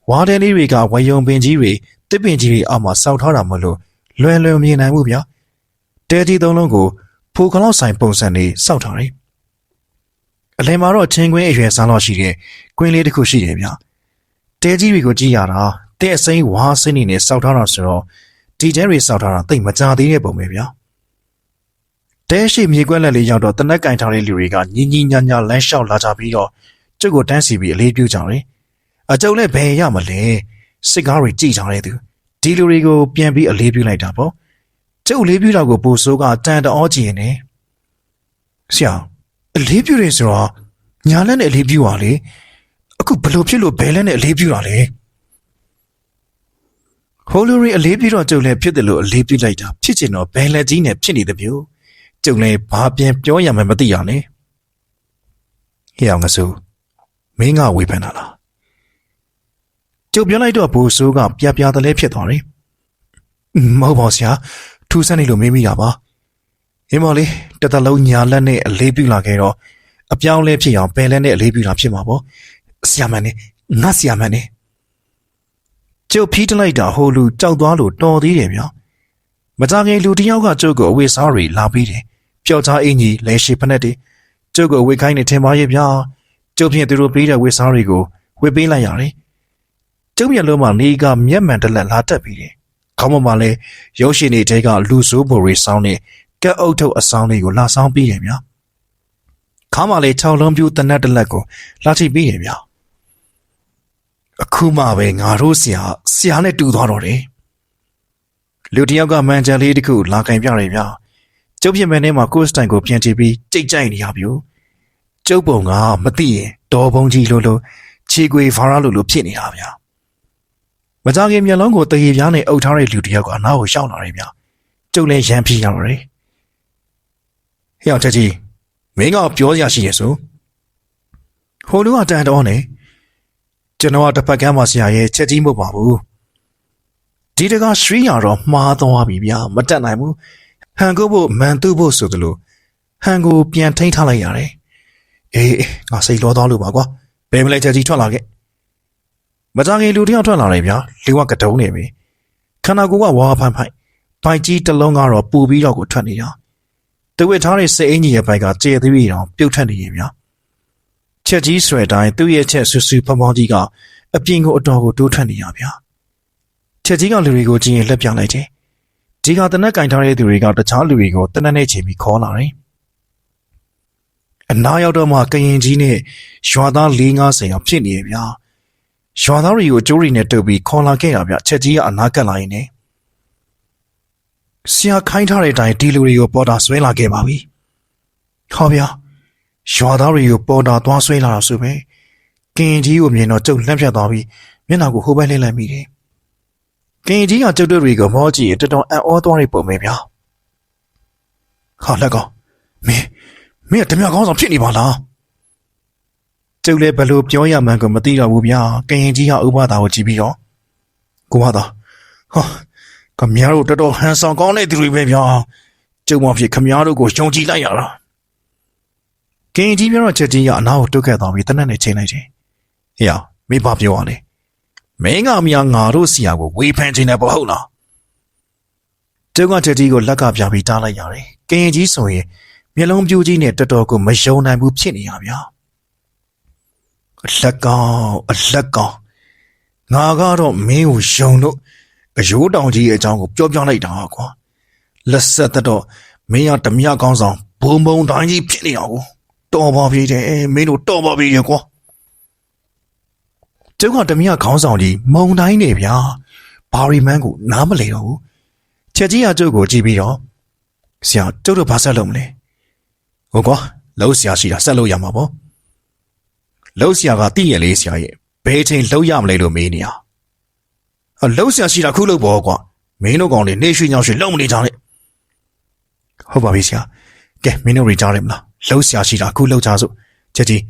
ဝါတဲ့လေးတွေကဝယုံပင်ကြီးတွေတစ်ပင်ကြီးတွေအောက်မှာစောက်ထားတာမလို့လွယ်လွယ်မြင်နိုင်မှုဗျာတဲကြီးသုံးလုံးကိုဖိုကလောက်ဆိုင်ပုံစံလေးစောက်ထားတယ်အလယ်မှာတော့ချင်းကွင်းအရွယ်စားလို့ရှိတဲ့ကွင်းလေးတစ်ခုရှိတယ်ဗျတဲကြီးတွေကိုကြည့်ရတာတဲ့အစိမ်းဝါစိမ့်နေနဲ့စောက်ထားတာဆိုတော့ဒီတဲတွေစောက်ထားတာသိပ်မကြသေးတဲ့ပုံပဲဗျာတဲရှိမြေကွက်လက်လေးရောက်တော့တနက်ကင်ထားတဲ့လူတွေကညင်ညင်ညာညာလမ်းလျှောက်လာကြပြီးတော့ကျုပ်ကိုတန်းစီပြီးအလေးပြုကြတယ်အကျုပ်လည်းဘယ်ရမလဲစစ်ကားတွေကြည့်ကြတဲ့သူဒီလူတွေကိုပြန်ပြီးအလေးပြုလိုက်တာပေါ့ကျုပ်အလေးပြုတာကိုပိုဆိုးကတန်တော်ကြည့်နေဆရာအလေးပြုတယ်ဆိုတော့ညာလက်နဲ့အလေးပြုပါလေအခုဘလို့ဖြစ်လို့ဘဲလက်နဲ့အလေးပြုတာလဲဟိုလူတွေအလေးပြုတော့ကျုပ်လည်းဖြစ်တယ်လို့အလေးပြုလိုက်တာဖြစ်ချင်တော့ဘဲလက်ကြီးနဲ့ဖြစ်နေတယ်ဗျို့ကျုပ်လည်းဘာပြန်ပြောရမှမသိရနဲ့ဟေ့အောင်ငါဆိုမင်းကဝေဖန်တာလားကျုပ်ပြောလိုက်တော့ဘိုးဆိုးကပြပြတလဲဖြစ်သွားတယ်မဟုတ်ပါဆရာထူးဆန်းနေလို့မေးမိတာပါဟင်းမလေးတတလုံးညာလက်နဲ့အလေးပြုလာခဲ့တော့အပြောင်းလဲဖြစ်အောင်ပယ်လက်နဲ့အလေးပြုတာဖြစ်မှာပေါ့ဆရာမနဲ့ငါဆရာမနဲ့ ကျုပ်ဖီးတလိုက်တာဟိုလူကြောက်သွားလို့တော်သေးတယ်ဗျာမကြခင်လူတယောက်ကကျုပ်ကိုအဝေးစားတွေလာပြီးတယ်ပျောက်သားအင်ကြီးလဲရှိဖက်နဲ့တည်းကျုပ်ကိုဝေခိုင်းနေထင်ပါရဲ့ဗျာကျုပ်ဖြင့်သူတို့ပေးတဲ့ဝေစားတွေကိုဝေပေးလိုက်ရတယ်ကျုပ်မျက်လုံးမှာနေကမျက်မှန်တလက်လာတက်ပြီးတယ်ခေါင်းပေါ်မှာလည်းရုပ်ရှင်တွေတဲကလူဆိုးပေါ်တွေစောင်းနေကက်အုပ်ထုတ်အဆောင်တွေကိုလာဆောင်ပြီးတယ်ဗျာခါမှလည်း6လုံးပြူတနက်တလက်ကိုလာချိပြီးတယ်ဗျာအခုမှပဲငါတို့ဆရာနဲ့တူသွားတော့တယ်လူတယောက်ကမန်ဂျာလေးတစ်ခုလာကင်ပြတယ်ဗျာကျုပ်ပြင်မဲ့ထဲမှာကိုစတိုင်ကိုပြန်ကြည့်ပြီးကြိတ်ကြိုက်နေရပြီကျုပ်ပုံကမသိရင်တော်ပုံကြီးလို့ခြေကွေဖာရလို့ဖြစ်နေတာဗျာမကြခင်မျက်လုံးကိုတရေပြားနဲ့အုပ်ထားတဲ့လူတယောက်ကနားကိုရှောက်လာတယ်ဗျာကျုပ်လည်းရမ်းဖြီးရတော့တယ်ဟဲ့အောင်ချက်ကြီးမင်းကပြောရရှိရဲ့ဆိုဟိုလူကတန်တော်နေကျွန်တော်ကတစ်ဖက်ကမ်းမှာဆရာရဲ့ချက်ကြီးမဟုတ်ပါဘူးဒီတကရွှေရတော့မှားသွားပြီဗျာမတက်နိုင်ဘူးဟန်ကိုဖို့မန်သူ့ဖို့ဆိုသလိုဟန်ကိုပြန်ထိန်းထားလိုက်ရတယ်အေးငါစိတ်လောသွားလို့ပါကွာဘယ်မလဲချက်ကြီးထွက်လာခဲ့မကြခင်လူတယောက်ထွက်လာတယ်ဗျာလူကကတုံးနေပြီခန္ဓာကိုယ်ကဝါဖန်ဖိုက်ဘိုက်ကြီးတစ်လုံးကတော့ပူပြီးတော့ကိုထွက်နေတာသူဝစ်ထားတဲ့စိတ်အင်းကြီးရဲ့ဘိုက်ကကျေသေးပြီးတော့ပြုတ်ထွက်နေရင်ဗျာချက်ကြီးဆွဲတိုင်းသူ့ရဲ့ချက်ဆူဆူဖမောင်းကြီးကအပြင်ကိုအတော်ကိုတိုးထွက်နေရဗျာချက်ကြီးကလူတွေကိုကြည့်ရင်လက်ပြလိုက်တယ်ဒီကတနက်ကင်ထားတဲ့သူတွေကတခြားလူတွေကိုတနက်နဲ့ချိန်ပြီးခေါ်လာတယ်အနာရောက်တော့မှကရင်ကြီးနဲ့ရွာသား4-50ရောက်ဖြစ်နေရဗျာရွာသားတွေကိုကျိုးရီနဲ့တုပ်ပြီးခေါ်လာခဲ့တာဗျချက်ကြီးကအနာကပ်လာရင်ねဆရာခိုင်းထားတဲ့အတိုင်းဒီလူတွေကိုပေါ်တာဆွဲလာခဲ့ပါပြီဟောဗျာရွာသားတွေကိုပေါ်တာသွားဆွဲလာတာဆိုပဲကင်ကြီးကိုမြင်တော့ကျုပ်လက်ဖြတ်သွားပြီးမျက်နှာကိုဟိုဘက်လှည့်လိုက်မိတယ်ကင်ကြီးကကျုပ်တို့တွေကိုမောကြည့်ရင်တော်တော်အံ့ဩသွားတဲ့ပုံပဲဗျာဟာလက်ကောင်မင်းကဓမြကောင်းဆောင်ဖြစ်နေပါလားကျုပ်လည်းဘယ်လိုပြောရမှန်းကိုမသိတော့ဘူးဗျာကင်ကြီးကဥပဒါကိုကြည့်ပြီးတော့ကိုမသာဟာခမရတို့တော်တော်ဟန်ဆောင်ကောင်းတဲ့သူတွေပဲဗျာကျုံမဖြစ်ခမရတို့ကိုယုံကြည်လိုက်ရတာကင်ကြီးပြောတော့ချက်ကြီးကအနားကိုတုတ်ခတ်သွားပြီးတနက်နဲ့ချိန်လိုက်တယ်ဟေ့မင်းဘာပြောရလဲမင်းကမယားငါတို့ဆရာကိုဝေဖန်ခြင်းနဲ့ပေါ့ဟုတ်လားကျုံကချက်ကြီးကိုလက်ကပြပြီးတားလိုက်ရတယ်ကင်ကြီးဆိုရင်မျက်လုံးပြူးကြီးနဲ့တော်တော်ကိုမယုံနိုင်ဘူးဖြစ်နေရဗျာအလက်ကောင်ငါကတော့မင်းကိုယုံလို့အယိုးတောင်ကြီးရဲ့အကြောင်းကိုပြောပြလိုက်တာကွာလက်ဆက်တော့မင်းကဓမြကောင်းဆောင်ဘုံတိုင်းကြီးဖြစ်နေတာကိုတော်ပါပြီတဲ့မင်းတို့တော်ပါပြီကွာကျုပ်ကဓမြခေါင်းဆောင်ကြီးမုံတိုင်းနေဗျာဘာရီမန်းကိုနားမလဲတော့ဘူးချက်ကြီးကကျုပ်ကိုကြည့်ပြီးတော့ဆရာကျုပ်တို့ဘာဆက်လုပ်မလဲဟုတ်ကွာလှုပ်ဆရာရှိတာဆက်လုပ်ရမှာပေါ့လှုပ်ဆရာကတည့်ရလေဆရာရဲ့ဘယ်ချိန်လှုပ်ရမလဲလို့မေးနေတာလှုပ်ဆရာရှိတာခုလှုပ်ပေါ့ကွာမင်းတို့ကောင်တွေနေရွှေညောင်ရွှေလှုပ်မနေကြနဲ့ဟုတ်ပါပြီဆရာကဲမင်းတို့တွေကြားတယ်မလားလှုပ်ဆရာရှိတာခုလှုပ်ကြစို့ချက်ကြီး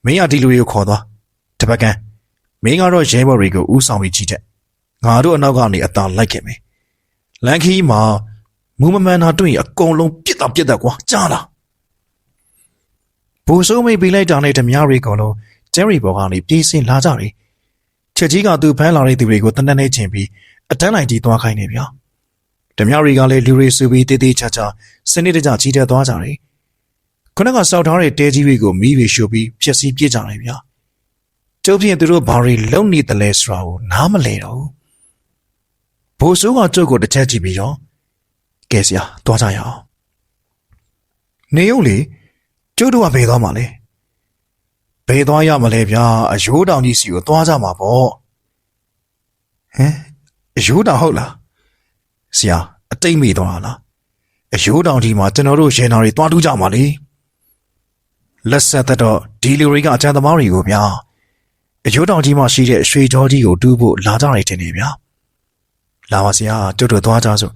မင်းကဒီလူတွေကိုခေါ်သွားတပတ်ကန်မင်းကတော့ရဲဘော်တွေကိုဥဆောင်ပြီးကြည့်တဲ့ငါတို့အနောက်ကနေအသာလိုက်ခဲ့မယ်လန်ခီမှာမူမမှန်တာတွေ့ရင်အကုန်လုံးပြစ်တာကွာကြားလားဘူဆိုးမိတ်ပေးလိုက်တာနဲ့ဓမြရီကောင်လုံးဂျယ်ရီဘော်ကနေပြေးစင်လာကြတယ်ချက်ကြီးကသူ့ဖမ်းလာတဲ့သူတွေကိုတနက်နေ့ချင်းပြီးအတန်းလိုက်ကြီးသွားခိုင်းနေဗျာဓမြရီကလည်းလူတွေစုပြီးတေးသေးချာချာစနစ်တကျကြီးတက်သွားကြတယ်ခုနကစောက်ထားတဲ့တဲကြီးတွေကိုမီးတွေရှို့ပြီးဖျက်ဆီးပြစ်ကြတယ်ဗျာကျုပ်ဖြင့်သူတို့ဘာတွေလုံနေတယ်လဲဆိုတာကိုနားမလဲတော့ဘူဆိုးကကျုပ်ကိုတစ်ချက်ကြည့်ပြီးတော့ကဲဆရာသွားကြရအောင်နေုံလေကျုပ်တို့ကဘယ်သွားမှာလဲဘယ်သွားရမလဲဗျာအယိုးတောင်ကြီးစီကိုသွားကြမှာပေါ့ဟမ်အယိုးတောင်ဟုတ်လားဆရာအတိတ်မေ့သွားလားအယိုးတောင်ကြီးမှာကျွန်တော်တို့ရင်နာတွေသွားတူးကြမှာလေလက်ဆက်သက်တော့ဒီလူတွေကအကြံသမားတွေကိုဗျာအယိုးတောင်ကြီးမှာရှိတဲ့ရွှေကြောကြီးကိုတူးဖို့လာကြနေတယ်ဗျာလာပါဆရာကျုပ်တို့သွားကြစို့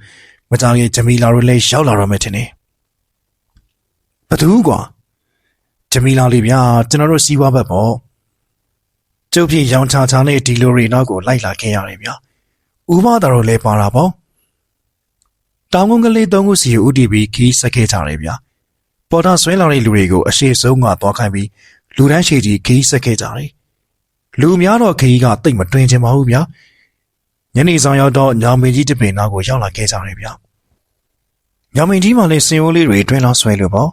မကြောင်ရင်ဂျမီလာတို့လည်းရောက်လာတော့မယ်ထင်တယ်ဘသူကွာဂျမီလာလေးဗျာကျွန်တော်တို့စီးပွားဘက်ပေါ့ကျုပ်ဖြစ်ရောင်ချာချာနဲ့ဒီလိုရီနောက်ကိုလိုက်လာခဲ့ရတယ်ဗျာဥပဒါတို့လည်းပါတာပေါ့တောင်ကုန်းကလေး3ခုစီကိုဥတီပြီးခီးဆက်ခဲ့ကြတယ်ဗျာပေါ်တာဆွဲလာတဲ့လူတွေကိုအရှိဆုံးကသွားခိုင်းပြီးလူတန်းရှည်ကြီးခီးဆက်ခဲ့ကြတယ်လူများတော့ခီးကတိတ်မတွင်ချင်ပါဘူးဗျာ ညနေဆောင်ရောက်တော့ညောင်မင်းကြီးတပင်နာကိုရောက်လာခဲ့ကြတယ်ဗျညောင်မင်းကြီးမှလည်းစင်အိုးလေးတွေတွင်းလောက်ဆွဲလို့ပေါ့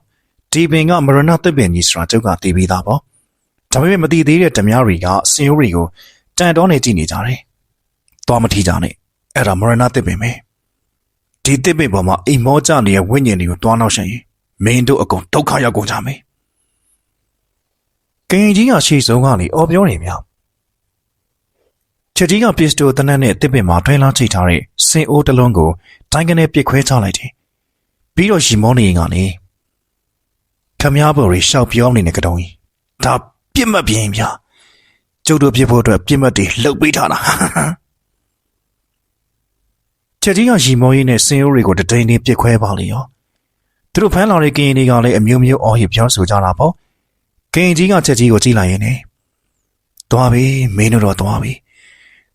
ဒီပင်ကမရဏသစ်ပင်ကြီးဆိုတာကျုပ်ကသိပြီးသားပေါ့ဒါပေမဲ့မသိသေးတဲ့ဓမြတွေကစင်အိုးတွေကိုတန်တော်နေကြည့်နေကြတယ်သွားမထီကြနဲ့အဲ့ဒါမရဏသစ်ပင်ပဲဒီသစ်ပင်ပေါ်မှာအိမ်မောကြနေတဲ့ဝိညာဉ်တွေကိုတွားနောက်ရှင်မင်းတို့အကုန်ဒုက္ခရောက်ကုန်ကြမယ်ကင်ကြီးကရှေ့ဆုံးကနေအော်ပြောနေမြချက်ကြီးကပစ္စတိုတနက်နဲ့တစ်ပင်မှာထွင်းလောင်းချိတ်ထားတဲ့စင်အိုးတစ်လုံးကိုတိုင်းကနေပစ်ခွဲချလိုက်တယ်ပြီးတော့ရီမောနေကနေခမည်းပေါ်ရီရှောက်ပြောနေတဲ့ကတုံးကြီးဒါပြစ်မှတ်ပြင်းပြကျုပ်တို့ပြစ်ဖို့အတွက်ပြစ်မှတ်တွေလှုပ်ပေးထားတာချက်ကြီးကရီမောကြီးနဲ့စင်အိုးတွေကိုတတိန်နဲ့ပစ်ခွဲပါလေရောသူတို့ဖမ်းလာတဲ့ကင်တွေကလည်းအမျိုးမျိုးအော်ဟစ်ပြောဆိုကြတာပေါ့ကင်ကြီးကချက်ကြီးကိုကြည့်လိုက်ရင်သွားပြီမင်းတို့တော့သွားပြီ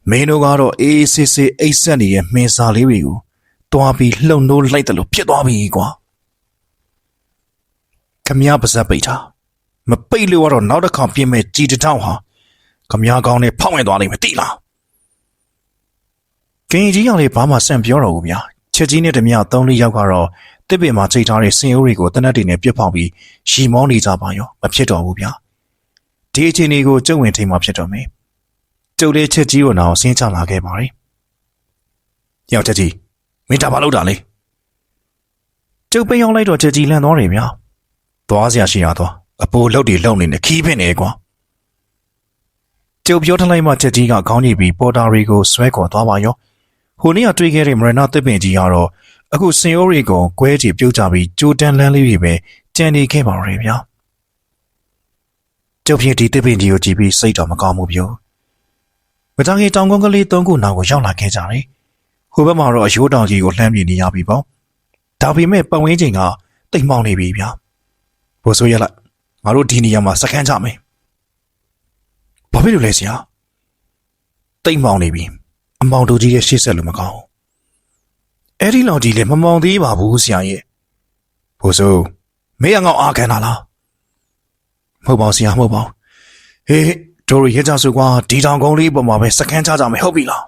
မင်းတို့ကတော့အေးစစ်စစ်အိတ်ဆက်နေတဲ့မင်းစာလေးတွေကိုတွားပြီးလှုံ့နိုးလိုက်တယ်လို့ဖြစ်သွားပြီကွာခမည်းပါဇက်ပိတ်တာမပိတ်လို့ကတော့နောက်တစ်ခါပြင်မဲ့ကြီးတောင်ဟာခမည်းကောင်းနဲ့ဖောက်ဝင်သွားလိမ့်မယ်တိလားကင်ကြီးကလည်းဘာမှစံပြောတော့ဘူးဗျာချက်ကြီးနဲ့ဓမြ3-4ယောက်ကတော့တစ်ပင်မှာချိန်ထားတဲ့စင်အိုးတွေကိုတနက်တွေနဲ့ပြစ်ဖောက်ပြီးရီမောနေကြပါရောမဖြစ်တော့ဘူးဗျာဒီအချိန်တွေကိုကျုံဝင်ထိန်မှာဖြစ်တော့မယ်ကျုပ်လေးချက်ကြီးကိုတော့ဆင်းချလာခဲ့ပါရီယောက်ချက်ကြီးမင်းတာဘာလုပ်တာလဲကျုပ်ပိန်ရောက်လိုက်တော့ချက်ကြီးလန့်သွားတယ်ဗျာသွားစရာရှိရသွားအပိုးလှုပ်တွေလှုပ်နေနဲ့ခီးပင်နေကွာကျုပ်ပြောထလိုက်မှချက်ကြီးကခေါင်းညိပြီးပေါ်တာရီကိုဆွဲခေါ်သွားပါရောဟိုနေ့ကတွေ့ခဲ့တဲ့မရဏသစ်ပင်ကြီးကတော့အခုစင်အိုးရီကိုကွဲချီပြုတ်ကြပြီးကြိုးတန်းလန်းလေးတွေပဲကြံနေခဲ့ပါတော့ဗျာကျုပ်ဖြစ်ဒီသစ်ပင်ကြီးကိုကြည့်ပြီးစိတ်တော်မကောင်းဘူးပြောမကြခင်တောင်ကုန်းကလေး3ခုနာကိုရောက်လာခဲ့ကြတယ်ဟိုဘက်မှာတော့အရိုးတောင်ကြီးကိုလှမ်းပြနေရပြီပေါ့ဒါပေမဲ့ပတ်ဝန်းကျင်ကတိတ်မောင်းနေပြီဗျာဘိုးဆိုရလိုက်ငါတို့ဒီနေရာမှာစခန်းကြမယ်ဘာဖြစ်လို့လဲဆရာတိတ်မောင်းနေပြီအမောင်တို့ကြီးရဲ့ရှေ့ဆက်လို့မကောင်းအဲ့ဒီလောက်ကြီးလည်းမမောင်သေးပါဘူးဆရာရဲ့ဘိုးဆိုမင်းကငေါ့အားခံတာလားမဟုတ်ပါဘူးဆရာမဟုတ်ပါဘူးဟေးတို့ရကြဆိုကွာဒီတောင်ကုန်းလေးပေါ်မှာပဲစခန်းချကြမယ်ဟုတ်ပြီလား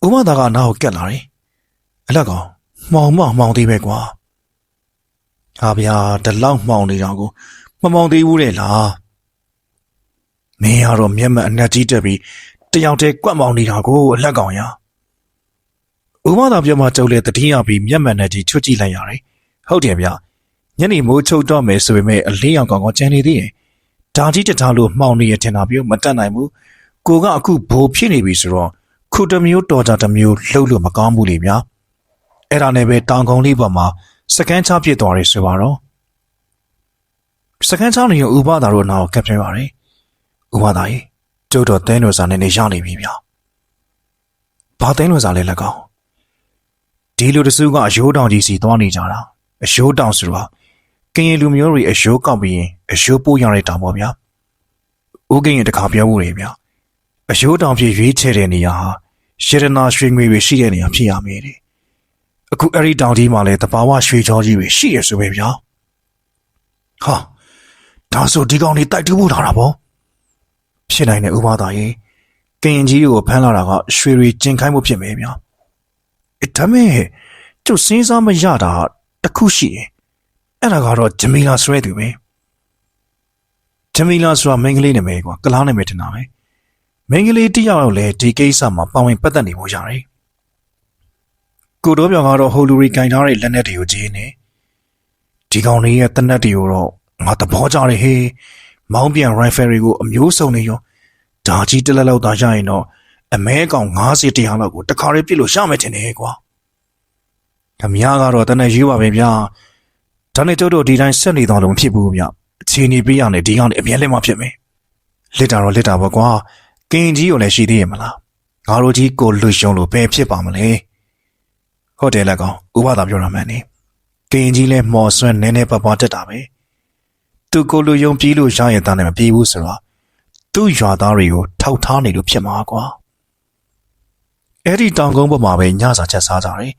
ဥမသားကနားကိုကက်လာတယ်အလက်ကောင်မှောင်သေးပဲကွာဟာဗျာဒီလောက်မှောင်နေတာကိုမမောင်သေးဘူးလေလားမင်းကတော့မျက်မှန်အနက်ကြီးတက်ပြီးတယောက်တည်းကွက်မောင်နေတာကိုအလက်ကောင်ရဥမသားပြောမှကျုပ်လည်းတတိယပြီးမျက်မှန်နဲ့ကြီးချွတ်ကြည့်လိုက်ရတယ်ဟုတ်တယ်ဗျညနေမိုးချုပ်တော့မယ်ဆိုပေမဲ့အလင်းရောင်ကောင်ကကျန်နေသေးတယ်ဒါကြီးတထားလို့မှောင်နေရထင်တာပြောမတတ်နိုင်ဘူးကိုကအခုဘိုးဖြစ်နေပြီဆိုတော့ခုတစ်မျိုးတော်ကြတစ်မျိုးလှုပ်လို့မကောင်းဘူးလေဗျာအဲ့ဒါနဲ့ပဲတောင်ကုန်းလေးပေါ်မှာစကန်းချပြစ်သွားတယ်ဆိုပါတော့စကန်းချနေရဥပဒါတို့နောက်ကပ်ပြပါရတယ်ဥပဒါကြီးကျုပ်တော့တင်းတော်စာနဲ့နေရနေပြီဗျာဘာတင်းတော်စာလဲလက်ကောင်ဒီလိုတစုကအရိုးတောင်ကြီးစီသွားနေကြတာအရိုးတောင်ဆိုတော့ကင်ရလူမျိုးတွေအရိုးကောက်ပြီးရင်အရိုးပိုးရတဲ့တောင်ပေါ့ဗျာဦးကင်ရတခါပြောမှုတွေဗျာအရိုးတောင်ဖြစ်ရွေးချယ်တဲ့နေရာဟာရတနာရွှေငွေတွေရှိတဲ့နေရာဖြစ်ရမယ်တဲ့အခုအဲ့ဒီတောင်ကြီးမှာလည်းတဘာဝရွှေချောကြီးတွေရှိရဆိုပဲဗျာဟာဒါဆိုဒီကောင်တွေတိုက်တူးဖို့လာတာပေါ့ဖြစ်နိုင်တဲ့ဥပဒါကြီးကင်ကြီးကိုဖမ်းလာတာကရွှေတွေကျင်ခိုင်းမှုဖြစ်မယ်ဗျာဒါမဲ့ကျုပ်စဉ်းစားမရတာတခုရှိတယ်အဲ့ဒါကတော့ဂျမီလာဆွဲသူပဲဂျမီလာဆိုတာမင်္ဂလေးနာမည်ကွာကလားနာမည်ထင်တာပဲမင်္ဂလေးတယောက်လည်းဒီကိစ္စမှာပါဝင်ပတ်သက်နေဖို့ရတယ်ကိုတော်ပြောင်ကတော့ဟိုလူရီကင်ထားတဲ့လက်နက်တွေကိုကြီးနေဒီကောင်လေးရဲ့တနက်တွေကိုတော့ငါသဘောကျတယ်ဟေးမောင်းပြန်ရိုင်ဖယ်တွေကိုအမျိုးစုံနေရောဒါကြီးတလက်လောက်သာရရင်တော့အမဲကောင်90တရားလောက်ကိုတခါလေးပြစ်လို့ရမယ်ထင်တယ်ကွာခမည်းကတော့တနက်ရေးပါပဲဗျာဒါနဲ့ကျတို့ဒီတိုင်းဆက်နေတော့လို့မဖြစ်ဘူးဗျအခြေအနေပေးရနေဒီကောင်နေအမြဲလက်မဖြစ်မယ်လစ်တာတော့လစ်တာပေါ့ကွာကင်ကြီးကိုလည်းရှိသေးရဲ့မလားငါတို့ကြီးကိုလွတ်ရှုံလို့ပဲဖြစ်ပါမလဲဟုတ်တယ်လက်ကောင်ဥပဒါပြောတာမှန်နေကင်ကြီးလည်းမော်ဆွဲနည်းနည်းပတက်တာပဲသူကိုလူယုံပြေးလို့ရရင်တန်းနဲ့မပြေးဘူးဆိုတော့သူ့ရွာသားတွေကိုထောက်ထားနေလို့ဖြစ်မှာကွာအဲ့ဒီတောင်ကုန်းပေါ်မှာပဲညစာချက်စားကြတယ်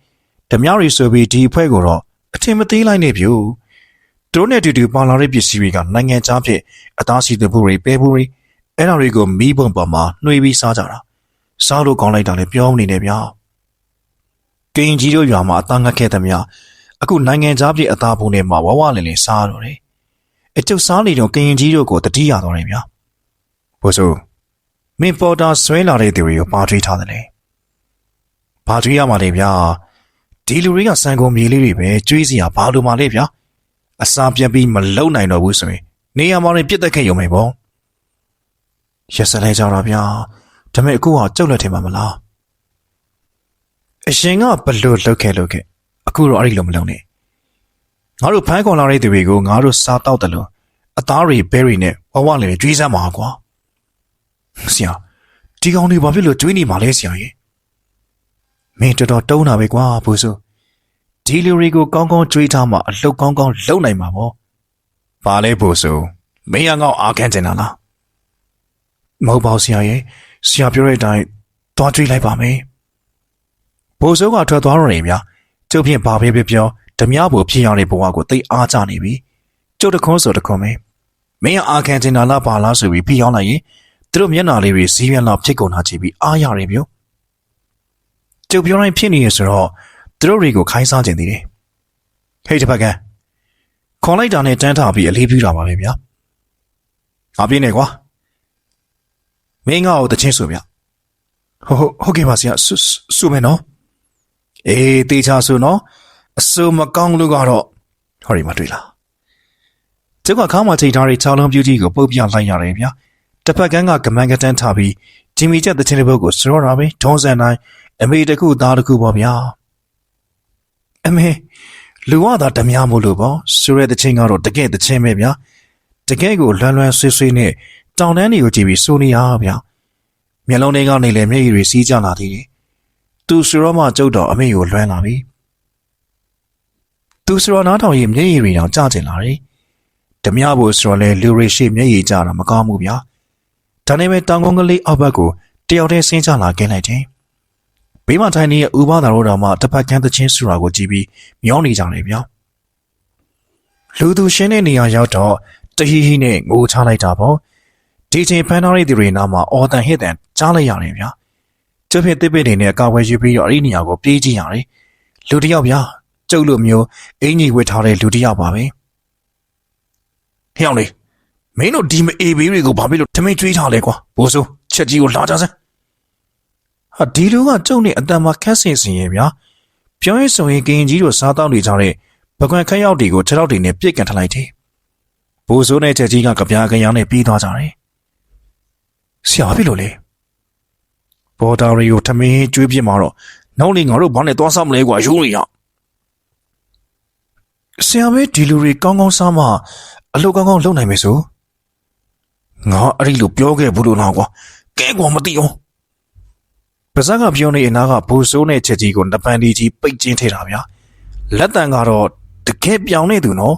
ဓမြရီဆိုပြီးဒီအဖွဲ့ကိုတော့အထင်မသေးလိုက်နေပြီတို့နဲ့တူတူပါလာတဲ့ပစ္စည်းတွေကနိုင်ငံခြားဖြစ်အသားစီတပူတွေပဲပူတွေအဲ့ဒါတွေကိုမီးပုံပေါ်မှာနှွေးပြီးစားကြတာ စားလို့ကောင်းလိုက်တာလည်းပြောနေတယ်ဗျာကင်ကြီးတို့ရွာမှာအသားငတ်ခဲ့သည်များအခုနိုင်ငံသားပြည်အသားပုံထဲမှာဝဝလင်လင်စားတော့တယ်အကျုပ်စားနေတော့ကင်ကြီးတို့ကိုတတိရတော့တယ်ဗျာဘိုးဆိုမင်းပေါ်တာဆွဲလာတဲ့သူတွေကိုပါထွေးထားတယ်လေပါထွေးရမှာလေဗျာဒီလူတွေကစံကုန်မြေလေးတွေပဲကျွေးစီရဘာလို့မှလဲဗျာအစာပြတ်ပြီးမလုံနိုင်တော့ဘူးဆိုရင်နေရာမှာနေပြစ်တက်ခဲ့ရုံပဲပေါ့ရက်စလိုက်ကြတော့ဗျာဒါပေမဲ့အခုကကြောက်လက်ထင်မှာမလားအရှင်ကဘလို့လှုပ်ခဲ့အခုတော့အဲ့ဒီလိုမလုပ်နဲ့ငါတို့ဖမ်းခေါ်လာတဲ့သူတွေကိုငါတို့စားတောက်တယ်လို့အသားတွေဘဲတွေနဲ့ဝဝလေးတွေကျွေးစမ်းပါကွာဆရာဒီကောင်တွေဘာဖြစ်လို့ကျွေးနေမှာလဲဆရာကြီးမင်းတော်တော်တုံးတာပဲကွာဘိုးဆိုဒီလူတွေကိုကောင်းကောင်းကျွေးထားမှအလုတ်ကောင်းကောင်းလုပ်နိုင်မှာပေါ့ဘာလဲဘိုးဆိုမင်းကငေါ့အားခံတင်တာလားမဟုတ်ပါဘူးဆရာကြီးဆရာပြောတဲ့အတိုင်းသွားကျွေးလိုက်ပါမယ်ဘိုးဆိုးကထွက်သွားတော့နေမြကျုပ်ဖြင့်ဘာပဲပြောဓမြဘို့ဖြစ်ရတဲ့ဘဝကိုသိအားကြနေပြီကျုပ်တခွန်းဆိုတခွန်းပဲမင်းအားခံတင်တာလားပါလားဆိုပြီးဖိအောင်လိုက်ရင်သူတို့မျက်နှာလေးတွေစီးပြန်လောက်ဖြစ်ကုန်တာကြည့်ပြီးအားရတယ်မျိုးကျုပ်ပြောတိုင်းဖြစ်နေရဆိုတော့သူတို့တွေကိုခိုင်းစားခြင်းသေးတယ်ဟေးတပတ်ကန်ခေါ်လိုက်တာနဲ့တန်းထားပြီးအလေးပြုတာပါပဲဗျာငါပြင်းနေကွာမင်းငါ့ကိုတချင်းဆိုဗျဟုတ်ကဲ့ပါဆရာဆိုမယ်နော်အေးတေချာဆိုနော်အစိုးမကောင်းလို့ကတော့ဟောဒီမှာတွေ့လားကျုပ်ကခါမှချိန်ထားတဲ့6လုံးပြူကြီးကိုပုတ်ပြလိုက်ရတယ်ဗျာတစ်ဖက်ကန်းကကမန်ကတန်းထားပြီးဂျင်မီချက်တချင်းတစ်ပုတ်ကိုစရောတာပဲထုံးစံတိုင်းအမေတခုသားတခုပေါ့ဗျာအမေလူဝသာဓမြမို့လို့ပေါ့ဆိုရဲတချင်းကတော့တကယ်တချင်းပဲဗျာတကယ်ကိုလွမ်းလွမ်းဆွေးဆွေးနဲ့တောင်တန်းတွေကိုကြည့်ပြီးစိုးနေရဗျာမျက်လုံးတွေကနေလည်းမျက်ရည်တွေစီးကျလာသေးတယ်သူစရောမှကျုပ်တော့အမေကိုလွမ်းလာပြီသူစရောနားထောင်ရင်မျက်ရည်တွေတောင်ကျကျင်လာတယ်ဓမြဖို့စရောလဲလူရိရှိမျက်ရည်ကျတာမကောင်းဘူးဗျာဒါနဲ့ပဲတောင်ကုန်းကလေးအောက်ဘက်ကိုတယောက်တည်းဆင်းချလာခဲ့လိုက်တယ်ဘေးမှာထိုင်နေတဲ့ဥပဒါတော်တော်မှတစ်ဖက်ကန်းသချင်းဆူတာကိုကြည့်ပြီးမျောနေကြတယ်ဗျာလူသူရှင်းတဲ့နေရာရောက်တော့တဟီဟီနဲ့ငိုချလိုက်တာပေါ့ဒီချိန်ဖမ်းထားတဲ့သူတွေနားမှာအော်တန်ဟစ်တန်ကြားလိုက်ရတယ်ဗျာကျုပ်ဖြစ်တစ်ပစ်တွေနဲ့ကာဝယ်ယူပြီးတော့အဲ့ဒီနေရာကိုပြေးကြည့်ရတယ်လူတယောက်ဗျာကျုပ်လိုမျိုးအင်ကြီးဝတ်ထားတဲ့လူတယောက်ပါပဲဟဲ့အောင်လေမင်းတို့ဒီမအေးဘေးတွေကိုဘာဖြစ်လို့ထမင်းကျွေးထားလဲကွာဘိုးစိုးချက်ကြီးကိုလာကြစမ်းဟာဒီလူကကျုပ်နဲ့အတန်မှာခက်ဆင်စင်ရဲ့ဗျာပြောရင်ဆိုရင်ကင်ကြီးတို့စားတောက်နေကြတဲ့ပကွန်ခက်ရောက်တွေကိုခြေထောက်တွေနဲ့ပြစ်ကန်ထလိုက်တယ်ဘိုးစိုးနဲ့ချက်ကြီးကကြပြားကြမ်းနဲ့ပြေးသွားကြတယ်ဆရာဖြစ်လို့လေဘော်ဒါရီကိုထမင်းကျွေးပြစ်မှာတော့နောက်နေငါတို့ဘာနဲ့သွားစားမလဲကွာယူနေရဆရာပဲဒီလူတွေကောင်းကောင်းစားမှအလုပ်ကောင်းကောင်းလုပ်နိုင်မယ်ဆိုငါအဲ့ဒီလိုပြောခဲ့ဘူးလို့လားကွာကဲကွာမသိအောင်ပါဇက်ကပြောနေအနာကဘိုးစိုးနဲ့ချက်ကြီးကိုနပန်ဒီကြီးပိတ်ကျင်းထည့်တာဗျာလက်တန်ကတော့တကယ်ပြောင်းနေသူနော်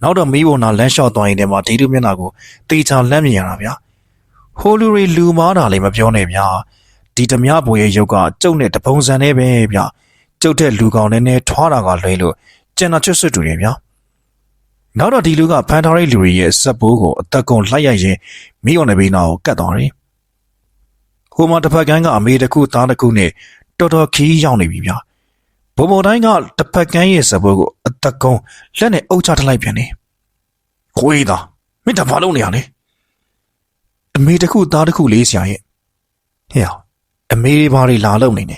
နောက်တော့မီးဘုံနာလမ်းလျှောက်သွားရင်တည်းမှာဒီလူမျက်နှာကိုတေချာလမ်းမြင်ရတာဗျာဟိုလူတွေလူမားတာလည်းမပြောနဲ့ဗျာဒီဓမြဘုံရဲ့ရုပ်ကကျုပ်နဲ့တပုံစံနဲ့ပဲဗျာကျုပ်တဲ့လူကောင်နဲ့နဲ့ထွားတာကလွဲလို့ကျန်တာချွတ်ဆွတ်တူတယ်ဗျာနောက်တော့ဒီလူကဖန်ထားတဲ့လူတွေရဲ့စက်ပိုးကိုအသက်ကုန်လိုက်ရိုက်ရင်မိအောင်တဲ့ဘေးနာကိုကတ်သွားတယ်ဟိုမှာတစ်ဖက်ကန်းကအမေတစ်ခုသားတစ်ခုနဲ့တော်တော်ခီးရောက်နေပြီဗျာဘုံဘုံတိုင်းကတစ်ဖက်ကန်းရဲ့စက်ပိုးကိုအသက်ကုန်လက်နဲ့အုပ်ချထလိုက်ပြန်တယ်ခွေးသားမင်းတဘာလုံးနေရလဲအမေတစ်ခုသားတစ်ခုလေးဆရာရဲ့ဟဲ့အမေဘာတွေလာလုံနေနေ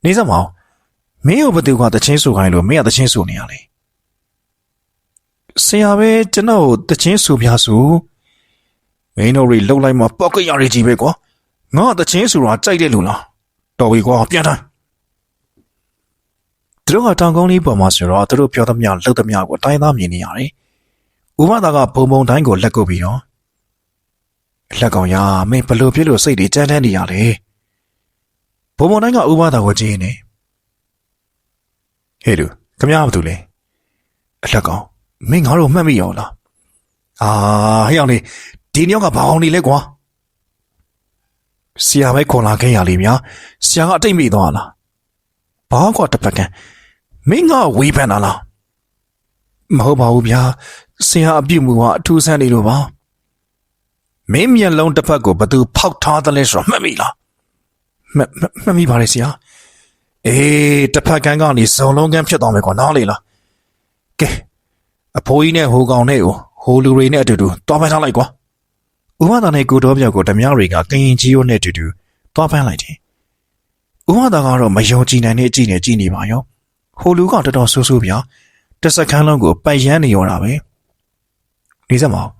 နေစမအောင်မင်းတို့ဘသူကတချင်းဆိုခိုင်းလို့မင်းကတချင်းဆိုနေရလေဆရာပဲကျွန်တော်တချင်းဆိုပြဆိုမင်းတို့တွေလှုပ်လိုက်မှပောက်ကရရကြီးပဲကွာငါတချင်းဆိုတာကြိုက်တဲ့လူလားတော်ပြီကွာပြန်တိုင်းသူတို့ကတောင်ကုန်းလေးပေါ်မှာဆိုတော့သူတို့ပြောသမျှလှုပ်သမျှကိုအတိုင်းသားမြင်နေရတယ်ဥပမာကဘုံဘုံတိုင်းကိုလက်ကုပ်ပြီးတော့လက်ကောင်ရမင်းဘလို့ဖြစ်လို့စိတ်တွေကြမ်းတမ်းနေရလဲဘုံဘုံတိုင်းကဥပမာကိုကြည့်နေဟဲ့လူခမရဘာတူလဲအလက်ကောင်မင်းငါတို့မှတ်မိရောလားဟဲ့အောင်လေဒီညောက်ကဘာအောင်နေလဲကွာဆရာပဲခေါ်လာခဲ့ရလေမြာဆရာကအတိတ်မိသွားလားဘာကွာတပတ်ကန်မင်းကဝေးဖန်တာလားမဟုတ်ပါဘူးဗျာဆရာအပြုတ်မှုကအထူးဆန်းနေလို့ပါမင်းမျက်လုံးတစ်ဖက်ကိုဘသူဖောက်ထားသလဲဆိုတော့မှတ်မိလား မှတ်မိပါတယ်ဆရာအေးတစ်ဖက်ကန်းကနေစုံလုံးကန်းဖြစ်သွားမယ်ကွာနားလေလားကဲအဖိုးကြီးနဲ့ဟိုကောင်နဲ့ကိုဟိုလူတွေနဲ့အတူတူတွားဖမ်းထားလိုက်ကွာဥမသာနဲ့ကိုတော်ပြောက်ကိုဓမြတွေကကရင်ကြီးရိုးနဲ့အတူတူတွားဖမ်းလိုက်တယ်ဥမသာကတော့မယုံကြည်နိုင်တဲ့အကြည့်နဲ့ကြည်နေပါရောဟိုလူကတော်တော်ဆိုးဆိုးပြတစ်စက္ကန့်လုံးကိုပတ်ရမ်းနေရောတာပဲနေစမ်းမအောင်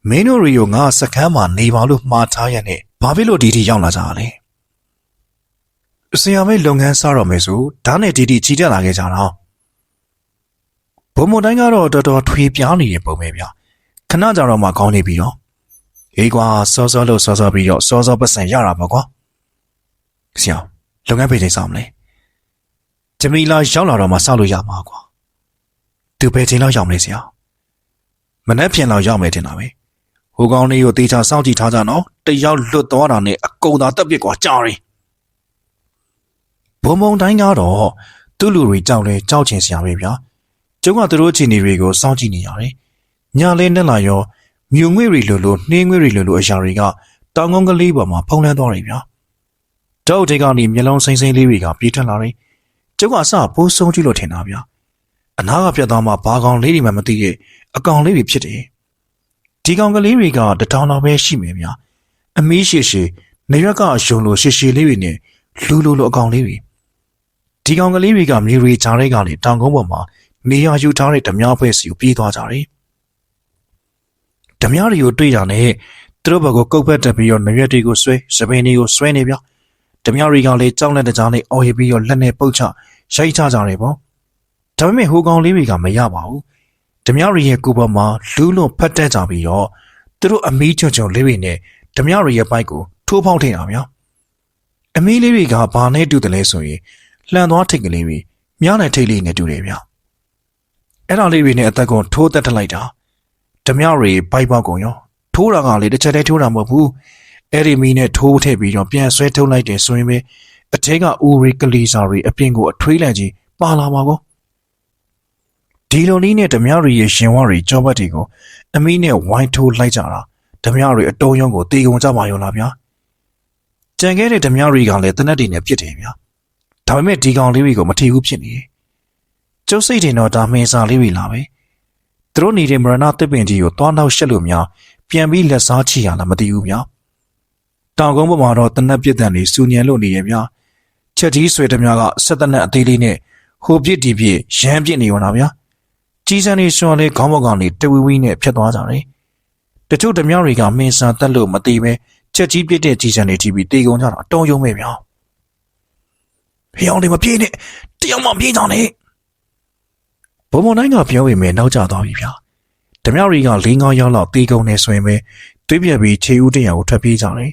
မင်းတို့ရီယိုငါစက္ကန့်မှာနေပါလို့မှားထားရတဲ့ဘာဖြစ်လို့ဒီထိရောက်လာကြတာလဲဆရာမေလုပ်ငန်းစားတော့မယ်ဆိုဓာတ်နဲ့ဒီချီတက်လာခဲ့ကြတာဘုံမတိုင်းကတော့တော်တော်ထွေပြားနေတဲ့ပုံပဲဗျခဏကြာတော့မှကောင်းနေပြီတော့အေးကွာစောစောလို့စောစောပြီးတော့စောစောပတ်စံရတာပေါ့ကွာဆရာလုပ်ငန်းပေးနေစားမလဲဂျမီလာရောက်လာတော့မှစောက်လို့ရမှာကွာသူပဲချိန်လောက်ရောက်မလဲဆရာမနေ့ပြန်လောက်ရောက်မယ်တင်တာပဲဟိုကောင်လေးကိုတေချာစောင့်ကြည့်ထားကြနော်တယောက်လွတ်သွားတာနဲ့အကုန်သာတက်ပြစ်ကွာကြားရင်ဘုံဘုံတိုင်းကတော့သူ့လူတွေကြောက်လဲကြောက်ချင်စရာပဲဗျာကျုံကသူတို့အခြေအနေတွေကိုစောင့်ကြည့်နေရတယ်ညာလဲနဲ့လာရောမြူငွေတွေလိုနှင်းငွေတွေလိုအရာတွေကတောင်ကုန်းကလေးပေါ်မှာဖုံးလွှမ်းသွားတယ်ဗျာတောက်ထိပ်ကနေမျက်လုံးစိမ့်စိမ့်လေးတွေကပြေးထွက်လာတယ်ကျုံကအစပိုးဆုံးကြည့်လို့ထင်တာဗျာအနားကပြတ်သွားမှဘာကောင်လေးတွေမှမသိတဲ့အကောင်လေးတွေဖြစ်တယ်ဒီကောင်ကလေးတွေကတထောင်လောက်ပဲရှိမယ်ဗျာအမီးရှည်ရှည်နေရွက်ကယုံလို့ရှည်ရှည်လေးတွေနဲ့လူလိုအကောင်လေးတွေဒီကောင်ကလေးတွေကမြေရီချားတွေကနေတောင်ကုန်းပေါ်မှာနေရာယူထားတဲ့ဓမြဖွဲ့စီကိုပြေးသွားကြတယ်ဓမြတွေကိုတွေ့တာနဲ့သူတို့ဘက်ကကုတ်ပတ်တက်ပြီးတော့နရွက်တွေကိုဆွဲစပင်းတွေကိုဆွဲနေဗျဓမြတွေကလည်းကြောက်လက်တကြားနဲ့အော်ဟစ်ပြီးတော့လက်နဲ့ပုတ်ချရိုက်ချကြတယ်ပေါ့ဒါပေမဲ့ဟိုကောင်လေးတွေကမရပါဘူးဓမြရီရဲ့ကိုယ်ပေါ်မှာလူးလွန်ဖတ်တက်ကြပြီးတော့သူတို့အမီးချုံလေးတွေနဲ့ဓမြရီရဲ့ဘိုက်ကိုထိုးဖောက်ထင်တာဗျာအမီးလေးတွေကဘာနဲ့တူတယ်လဲဆိုရင်လှန်သွားထိတ်ကလေးတွေမြားနဲ့ထိတ်လေးနဲ့တူတယ်ဗျာအဲ့ဒါလေးတွေနဲ့အသက်ကုန်ထိုးတက်ထလိုက်တာဓမြရီဘိုက်ပေါက်ကုန်ရောထိုးတာကလေတစ်ချက်တည်းထိုးတာမဟုတ်ဘူးအဲ့ဒီမီနဲ့ထိုးထည့်ပြီးတော့ပြန်ဆွဲထုတ်လိုက်တယ်ဆိုရင်ပဲအထက်ကဦးရီကလီစာရီအပြင်ကိုအထွေးလန့်ကြီးပါလာပါကောဒီလိုနည်းနဲ့ဓမြရီရဲ့ရှင်ဝရီကြောဘတ်တွေကိုအမီနဲ့ဝိုင်းထိုးလိုက်ကြတာဓမြရီအတုံးယုံကိုတေကုန်ကြပါရောလားဗျာကြံခဲ့တဲ့ဓမြရီကလည်းတနက်တည်းနဲ့ပြစ်တယ်ဗျာဒါပေမဲ့ဒီကောင်လေးတွေကိုမထီဘူးဖြစ်နေတယ်ကျုပ်စိတ်ထင်တော့ဒါမင်းစာလေးတွေလာပဲသူတို့နေတဲ့မရဏသစ်ပင်ကြီးကိုတွားနောက်ရှက်လို့များပြန်ပြီးလက်စားချီရလားမသိဘူးဗျာတောင်ကုန်းပေါ်မှာတော့တနက်ပြစ်တန်လေးစူညံလို့နေရဲ့ဗျာချက်ကြီးဆွေဓမြကဆက်တနက်အသေးလေးနဲ့ဟိုပြစ်ဒီပြစ်ရမ်းပြစ်နေရောလားဗျာကြီးစံနေရှော်လေးခေါင်းပေါ်ကနေတဝီဝီနဲ့ဖြတ်သွားကြတယ်တချို့ဓမြတွေကမင်းစာတက်လို့မသိပဲချက်ကြီးပြစ်တဲ့ကြီးစံတွေကြည့်ပြီးတေကုန်ကြတာအတုံးယုံပဲဗျာဖျောင်းလေးမပြေးနဲ့တယောက်မှပြေးကြနဲ့ဘုံမနိုင်ကပြောပေမဲ့နောက်ကျသွားပြီဗျာဓမြရီက၄-၅ရောက်လောက်တေကုန်နေဆိုရင်ပဲတွေးပြပြီးခြေဦးတင်ရကိုထွက်ပြေးကြတယ်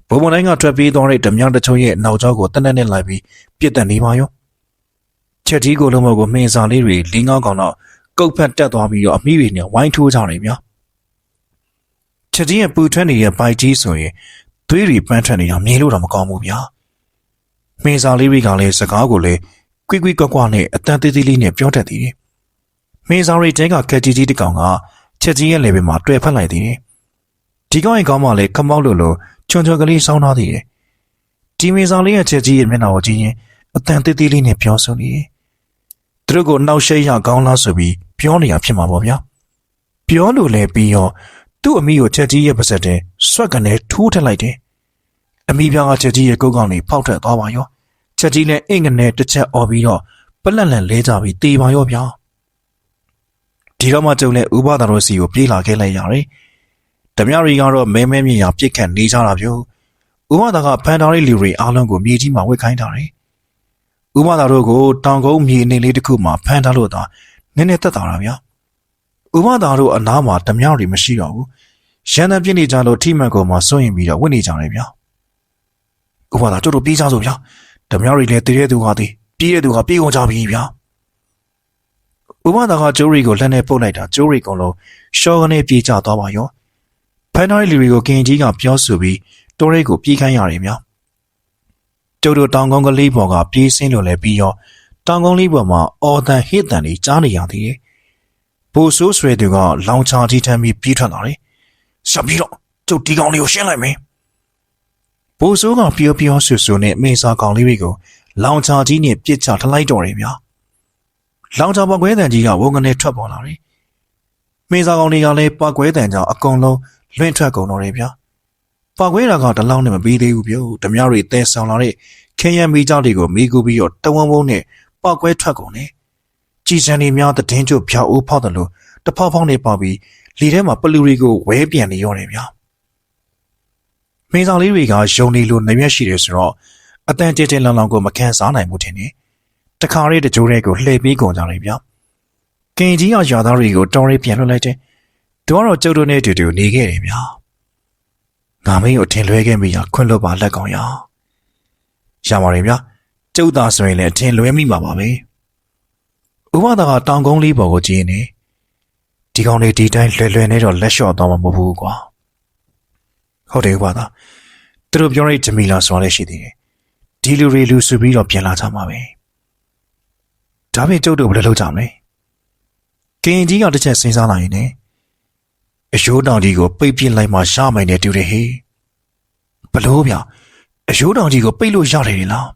ဘုံမနိုင်ကထွက်ပြေးသွားတဲ့ဓမြတချုံရဲ့နောက်ကျောကိုတနက်နဲ့လိုက်ပြီးပြစ်တက်နေပါရောချက်ကြီးကိုလုံးမကိုမှင်စာလေးတွေ၄-၅ကောင်တော့ကုတ်ဖက်တက်သွားပြီးတော့အမိတွေနဲ့ဝိုင်းထိုးကြတယ်ဗျာချက်ကြီးရဲ့ပူထွက်နေတဲ့ဘိုက်ကြီးဆိုရင်သွေးတွေပန်းထွက်နေတာမြင်လို့တော့မကောင်းဘူးဗျာမှင်စာလေးတွေကလည်းစကားကိုလည်းကွိကွိကွက်ကွက်နဲ့အတန်သေးသေးလေးနဲ့ပြောတတ်သေးတယ်မှင်စာရီတဲကကက်ကြီးတစ်ကောင်ကချက်ကြီးရဲ့လေဘယ်မှာတွေ့ဖက်လိုက်သေးတယ်ဒီကောင်ရဲ့ခေါင်းမှာလည်းခမောက်လို့ချွန်ချွန်ကလေးစောင်းထားသေးတယ်ဒီမှင်စာလေးရဲ့ချက်ကြီးရဲ့မျက်နှာကိုကြည့်ရင်အတန်သေးသေးလေးနဲ့ပြောဆိုနေတယ်သူတို့ကိုနှောက်ရှက်ရကောင်းလားဆိုပြီးပြောနေရဖြစ်မှာပေါ့ဗျာပြောလို့လည်းပြီးရောသူ့အမိကိုချက်ကြီးရဲ့ပါစက်တဲ့ဆွက်ကနေထိုးထက်လိုက်တယ်အမိပြားကချက်ကြီးရဲ့ကုတ်ကောင်လေးဖောက်ထွက်သွားပါရောချက်ကြီးလည်းအင်္ဂနဲ့တစ်ချက်អော်ပြီးတော့ပလက်လန်လဲကြပြီးတေးပါရောဗျာဒီတော့မှကျုံနဲ့ဥပဒါတော်စီကိုပြေးလာခဲ့လိုက်ရတယ်ဓမြရီကတော့မဲမြင်ရပြစ်ခတ်နေကြတာပြိုဥပဒါကဖန်တော်လေးလူတွေအားလုံးကိုမြေကြီးမှာဝစ်ခိုင်းထားတယ်ဥပဒါတို့ကိုတောင်ကုန်းမြေအနေလေးတစ်ခုမှာဖန်ထားလို့သာနည်းနည်းတက်တာဗျာဥပဒါတို့အနားမှာဓမြရီမရှိတော့ဘူးရန်တမ်းပြစ်နေကြလို့ထိမှန်ကုန်မှာစွန့်ရင်ပြီးတော့ဝစ်နေကြတယ်ဗျာဥပဒါတို့ပြေးကြစို့ဗျာဓမြရီလည်းတည်တဲ့သူကတည်ပြေးတဲ့သူကပြေးကုန်ကြပြီဗျာဥပဒါကကျိုးရီကိုလက်နဲ့ပုတ်လိုက်တာကျိုးရီကုန်လုံးရှော့ကနေပြေးကျသွားပါရောဖန်တော်လေးလူတွေကိုကင်ကြီးကပြောဆိုပြီးတိုးရိတ်ကိုပြေးခိုင်းရတယ်ဗျာကျုပ်တို့တောင်ကုန်းကလေးပေါ်ကပြေးဆင်းလို့လည်းပြီးရောတောင်ကုန်းလေးပေါ်မှာအော်တန်ဟစ်တန်တွေကြားနေရသေးတယ်ဘိုးဆိုးဆွေသူကလောင်ချာကြီးထမ်းပြီးပြေးထွက်လာတယ်ဆက်ပြီးတော့ကျုပ်ဒီကောင်လေးကိုရှင်းလိုက်မယ် ဘိုးစိုးကပြောပြောဆူဆူနဲ့မေစာကောင်လေးတွေကိုလောင်ချာကြီးနဲ့ပြစ်ချထလိုက်တော်တယ်ဗျာလောင်ချာပေါက်ကွဲတန်ကြီးကဝုန်းကနေထွက်ပေါ်လာတယ်မေစာကောင်တွေကလည်းပေါက်ကွဲတန်ကြောင့်အကုန်လုံးလွင့်ထွက်ကုန်တော့တယ်ဗျာပေါက်ကွဲတာကတလောင်းနဲ့မပြီးသေးဘူးပြောဓမြတွေတဲဆောင်လာတဲ့ခင်ရမီကြောက်တွေကိုမိကူပြီးတော့တဝန်းဝန်းနဲ့ပေါက်ကွဲထွက်ကုန်တယ်ကြည်စံတွေများတည်င်းကျဖြောက်အိုးဖောက်တယ်လို့တဖောက်ဖောက်နဲ့ပေါက်ပြီးလီထဲမှာပလူတွေကိုဝဲပြန်နေရောတယ်ဗျာမေဆောင်လေးတွေကယုံနေလို့နှရွက်ရှိတယ်ဆိုတော့အတန်တဲတဲလောင်လောင်ကိုမခံစားနိုင်ဘူးထင်တယ်တခါလေးတကြိုးတွေကိုလှည့်ပြီးကုန်ကြတယ်ဗျာကင်ကြီးကရွာသားတွေကိုတော်ရီပြန်လွှတ်လိုက်တယ်တို့ကတော့ကျုပ်တို့နဲ့တူတူနေခဲ့တယ်ဗျာငါမင်းကိုထင်လွဲခဲ့မိရခွင့်လွတ်ပါလက်ကောင်ရရပါတယ်ဗျာကျုပ်သားဆိုရင်လည်းထင်လွဲမိမှာပါပဲဥပဒါကတောင်ကုန်းလေးပေါ်ကိုကြည့်နေဒီကောင်လေးဒီတိုင်းလွယ်လွယ်နဲ့တော့လက်လျှော့သွားမှာမဟုတ်ဘူးကွာဟုတ်တယ်ဥပဒါသူတို့ပြောရတဲ့ဂျမီလာဆိုလည်းရှိသေးတယ်ဒီလူတွေလူစုပြီးတော့ပြန်လာကြမှာပဲဒါပေမဲ့ကျုပ်တို့ဘယ်လိုလုပ်ကြမလဲကင်ကြီးကတစ်ချက်စဉ်းစားလိုက်ရင်ねအယိုးတောင်ကြီးကိုပိတ်ပြစ်လိုက်မှရမယ်နဲ့တူတယ်ဟေးဘလို့ဗျအယိုးတောင်ကြီးကိုပိတ်လို့ရတယ်လား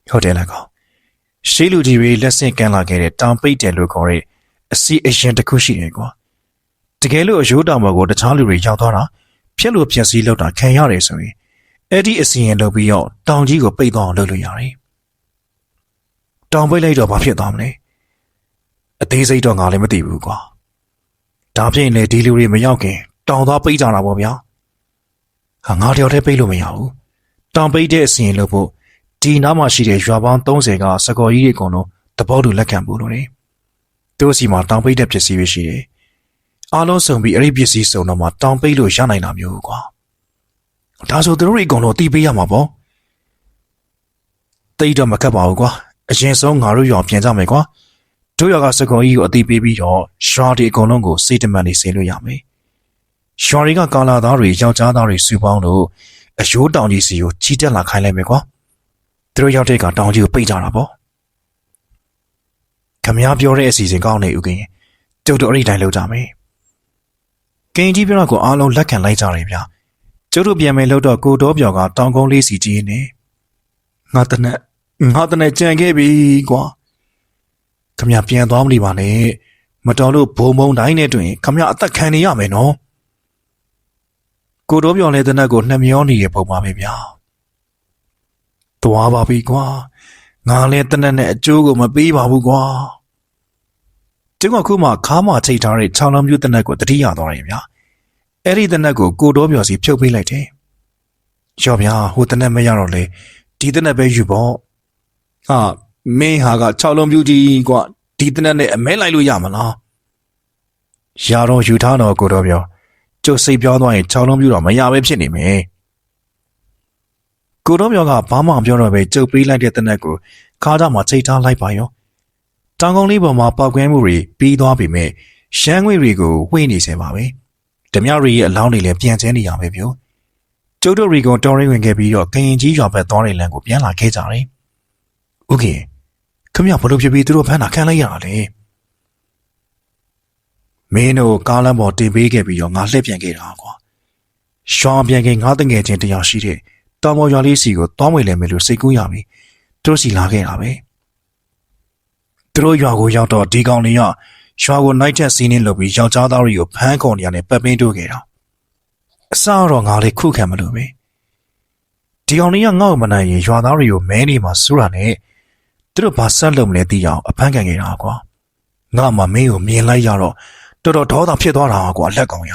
ဟုတ်တယ်လားကောင်ရှေးလူကြီးတွေလက်ဆင့်ကမ်းလာခဲ့တဲ့တောင်ပိတ်တယ်လို့ခေါ်တဲ့အစီအရင်တစ်ခုရှိတယ်ကွာတကယ်လို့အယိုးတောင်ဘော်ကိုတခြားလူတွေရောက်သွားတာဖြက်လို့ဖြက်စီးလောက်တာခံရတယ်ဆိုရင်အဲ့ဒီအစီရင်လုပ်ပြီးတော့တောင်ကြီးကိုပိတ်သွားအောင်လုပ်လို့ရတယ်တောင်ပိတ်လိုက်တော့ဘာဖြစ်သွားမလဲအသေးစိတ်တော့ငါလည်းမသိဘူးကွာဒါဖြင့်လေဒီလူတွေမရောက်ခင်တောင်သားပိတ်ကြတာပေါ့ဗျာဟာငါတယောက်တည်းပိတ်လို့မရဘူးတောင်ပိတ်တဲ့အစီရင်လုပ်ဖို့ဒီနားမှာရှိတဲ့ရွာပေါင်း30ကစကော်ကြီးတွေကုန်တော့တဘောတူလက်ခံဖို့လို့နေတို့စီမှာတောင်ပိတ်တဲ့ပစ္စည်းတွေရှိတယ်အားလုံးစုံပြီးအဲ့ဒီပစ္စည်းစုံတော့မှတောင်ပိတ်လို့ရနိုင်တာမျိုးကွာဒါဆိုတို့တွေအကုန်လုံးတီးပေးရမှာပေါ့တိတ်တော့မကတ်ပါဘူးကွာအရင်ဆုံးငါတို့ရွာပြန်ကြမယ်ကွာတို့ရွာကစကော်ကြီးကိုအတိပေးပြီးတော့ရွာတွေအကုန်လုံးကိုစိတ်တမန်နေဆင်းလို့ရမယ်ရွာတွေကကာလာသားတွေယောက်ျားသားတွေစုပေါင်းလို့အယိုးတောင်ကြီးစီကိုကြီးတက်လာခိုင်းလိုက်မယ်ကွာတို့ရောက်တဲ့ကတောင်ကြီးကိုပိတ်ကြတာပေါ့ခမည်းပြောတဲ့အစီအစဉ်ကောင်းနေဦးကင်းကျုပ်တို့အဲ့ဒီတိုင်းလုပ်ကြမယ်ကင်းကြီးပြောတော့ကိုအားလုံးလက်ခံလိုက်ကြတယ်ဗျာကျုပ်တို့ပြန်မယ်လို့တော့ကိုတော်ပြော်ကတောင်ကုန်းလေးစီကြီးနေငါတနက်ကြံခဲ့ပြီကွာခမည်းပြန်သွားမလို့ပါနဲ့မတော်လို့ဘုံဘုံတိုင်းနဲ့တွင်ခမည်းအသက်ခံနေရမယ်နော်ကိုတော်ပြော်လည်းတနက်ကိုနှမျောနေတဲ့ပုံပါပဲဗျာသွားပါပြီကွာငါလည်းတနက်နဲ့အကျိုးကိုမပေးပါဘူးကွာကျုပ်ကခုမှခါမှချိတ်ထားတဲ့6လုံးပြူတနက်ကိုတတိယသွားတယ်ဗျာအဲ့ဒီတနက်ကိုကိုတော်ပြော်စီဖြုတ်ပေးလိုက်တယ်ရော့ဗျာဟိုတနက်မရတော့လေဒီတနက်ပဲယူပေါ့ဟာမင်းဟာက6လုံးပြူကြီးကွာဒီတနက်နဲ့အမဲလိုက်လို့ရမလားရတော့ယူထားတော့ကိုတော်ပြော်ကျုပ်စိတ်ပြောသွားရင်6လုံးပြူတော့မရပဲဖြစ်နေမယ်ကိုတော်ပြော်ကဘာမှမပြောတော့ပဲကျုပ်ပေးလိုက်တဲ့တနက်ကိုခါးတော့မှချိတ်ထားလိုက်ပါရောတောင်ကုန်းလေးပေါ်မှာပောက်ကွဲမှုတွေပြီးသွားပြီမဲ့ရှမ်းငွေတွေကိုဝှေ့နေစေပါပဲဓမြတွေရဲ့အလောင်းတွေလည်းပြန်ကျဲနေရပဲပြောကျုပ်တို့ရီကိုတော်ရင်းဝင်ခဲ့ပြီးတော့ကရင်ကြီးရွာဘက်သွားတဲ့လမ်းကိုပြန်လာခဲ့ကြတယ်ဥက္ကင်ခမရဘလို့ဖြစ်ပြီးသူတို့ဖမ်းတာခံလိုက်ရတာလေမင်းတို့ကားလမ်းပေါ်တင်ပေးခဲ့ပြီးတော့ငါလှည့်ပြန်ခဲ့တာကွာရှောင်းပြန်ခင်ငါတငယ်ချင်းတရားရှိတဲ့တောင်ပေါ်ရွာလေးစီကိုသွားမွေလဲမယ်လို့စိတ်ကူးရပြီတို့စီလာခဲ့တာပဲသူတို့ရွာကိုရောက်တော့ဒီကောင်လေးကရွာကိုနိုင်ချက်စီးနှင်းလုပ်ပြီးယောက်ျားသားတွေကိုဖမ်းခေါ်နေရတယ်ပတ်ပင်းတိုးခဲ့တာအစတော့ငါလေးခုခံမလို့ပဲဒီကောင်လေးကငေါ့မနိုင်ရင်ရွာသားတွေကိုမဲနေမှာစိုးတာနဲ့သူတို့ဘာဆက်လုပ်မလဲသိအောင်အဖမ်းခံခဲ့တာကွာငါမှမင်းကိုမြင်လိုက်ရတော့တော်တော်ဒေါသဖြစ်သွားတာကွာလက်ကောင်ရ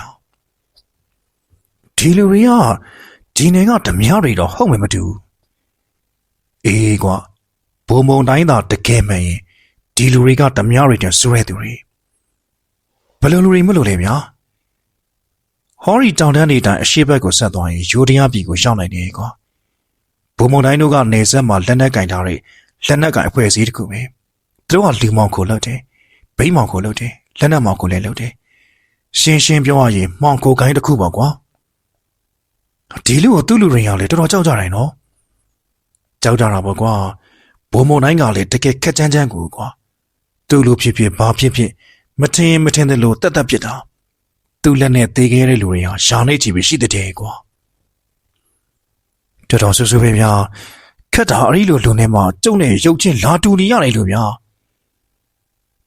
ဒီလူတွေကဒီနေကဓမြတွေတော့ဟုတ်မှမတူအေးကွာဘုံဘုံတိုင်းသာတကယ်မှန်ရင်ဒီလူတွေကဓမြတွေနဲ့စိုးရသူတွေဘယ်လိုလူတွေမလို့လဲဗျာဟော်ရီတောင်တန်းတွေတိုင်းအရှိဘက်ကိုဆက်သွားရင်ယူဒီယာပြည်ကိုရောက်နိုင်တယ်ကွာဘုံဘုံတိုင်းတို့ကနေဆက်မှာလက်နက်ကင်ထားတဲ့လက်နက်ကင်အဖွဲ့အစည်းတစ်ခုပဲသူတို့ကလူမောင်ခိုလုပ်တယ်ဘိမောင်ခိုလုပ်တယ်လက်နက်မောင်ခိုလည်းလုပ်တယ်ရှင်းရှင်းပြောရရင်မောင်ခိုကိုင်းတစ်ခုပေါ့ကွာဒီလူကိုသူ့လူတွေရောလေတော်တော်ကြောက်ကြတယ်နော်ကြောက်ကြတာပေါ့ကွာဘုံဘုံတိုင်းကလည်းတကယ်ခက်ချမ်းချမ်းကိုကွာသူ့လူဖြစ်ဖြစ်ဘာဖြစ်ဖြစ်မထင်တယ်လို့တက်ပစ်တာသူ့လက်နဲ့သေးခဲ့တဲ့လူတွေဟာရှာနေချီပြီးရှိတဲ့ကွာ တော်တော်ဆူဆူပဲဗျာခက်တာအဲ့ဒီလိုလူနဲ့မှကျုံနဲ့ရုပ်ချင်းလာတူနေရတယ်လို့ဗျာ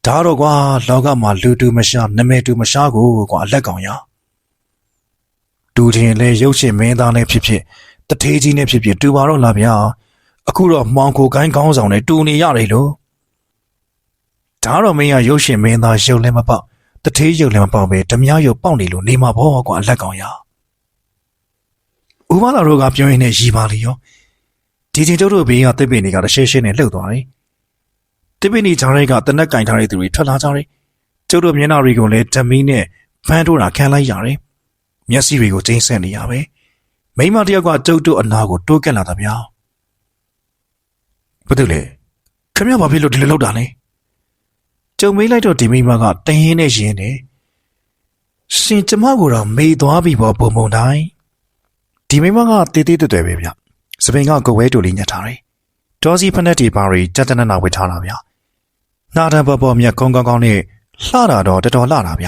ဒါတော့ကွာလောကမှာလူတူမရှာနမဲတူမရှာကိုကွာအလက်ကောင်ရတူတင်လဲရုပ်ရှင်မင်းသားနဲ့ဖြစ်ဖြစ်တထေးကြီးနဲ့ဖြစ်ဖြစ်တူပါတော့လားဗျာအခုတော့မှောင်ခိုကိုင်းကောင်းဆောင်နဲ့တူနေရတယ်လို့ဒါတော့မင်းကရုပ်ရှင်မင်းသားရုပ်လည်းမပေါက်တထေးရုပ်လည်းမပေါက်ပဲဓမြရုပ်ပေါက်နေလို့နေမှာပေါ့ကွာအလက်ကောင်ရဦးမလာတို့ကပြောရင်းနဲ့ရီပါလေရောဒီချင်းတို့ဘေးကတစ်ပင်တွေကတရှင်းရှင်းနဲ့လှုပ်သွားတယ်တစ်ပင်တွေကြားထဲကတနက်ကင်ထားတဲ့သူတွေထွက်လာကြတယ်ကျုပ်တို့မျက်နှာတွေကိုလည်းဓမီနဲ့ဖမ်းထိုးတာခံလိုက်ရတယ်မျက်စိတွေကိုကျိန်းဆက်နေရပဲမိမတယောက်ကကျုပ်တို့အနာကိုတိုးကက်လာတာဗျာဘာလို့လဲခမရဘာဖြစ်လို့ဒီလိုလုပ်တာလဲကျုံမေးလိုက်တော့ဒီမိမကတရင်နဲ့ရင်းနေရှင်ကျမကိုတော့မေးသွားပြီပေါ့ပုံပုံတိုင်းဒီမိမကတေးသေးတွေ့ပဲဗျစပင်ကကိုဝဲတူလေးညက်ထားတယ်ဒေါ်စီဖက်နဲ့ဒီပါရီကြက်တနနာဝစ်ထားတာဗျနှာတန်းပေါ်ပေါ်မြက်ကောင်းကောင်းနဲ့လှတာတော့တော်တော်လှတာဗျ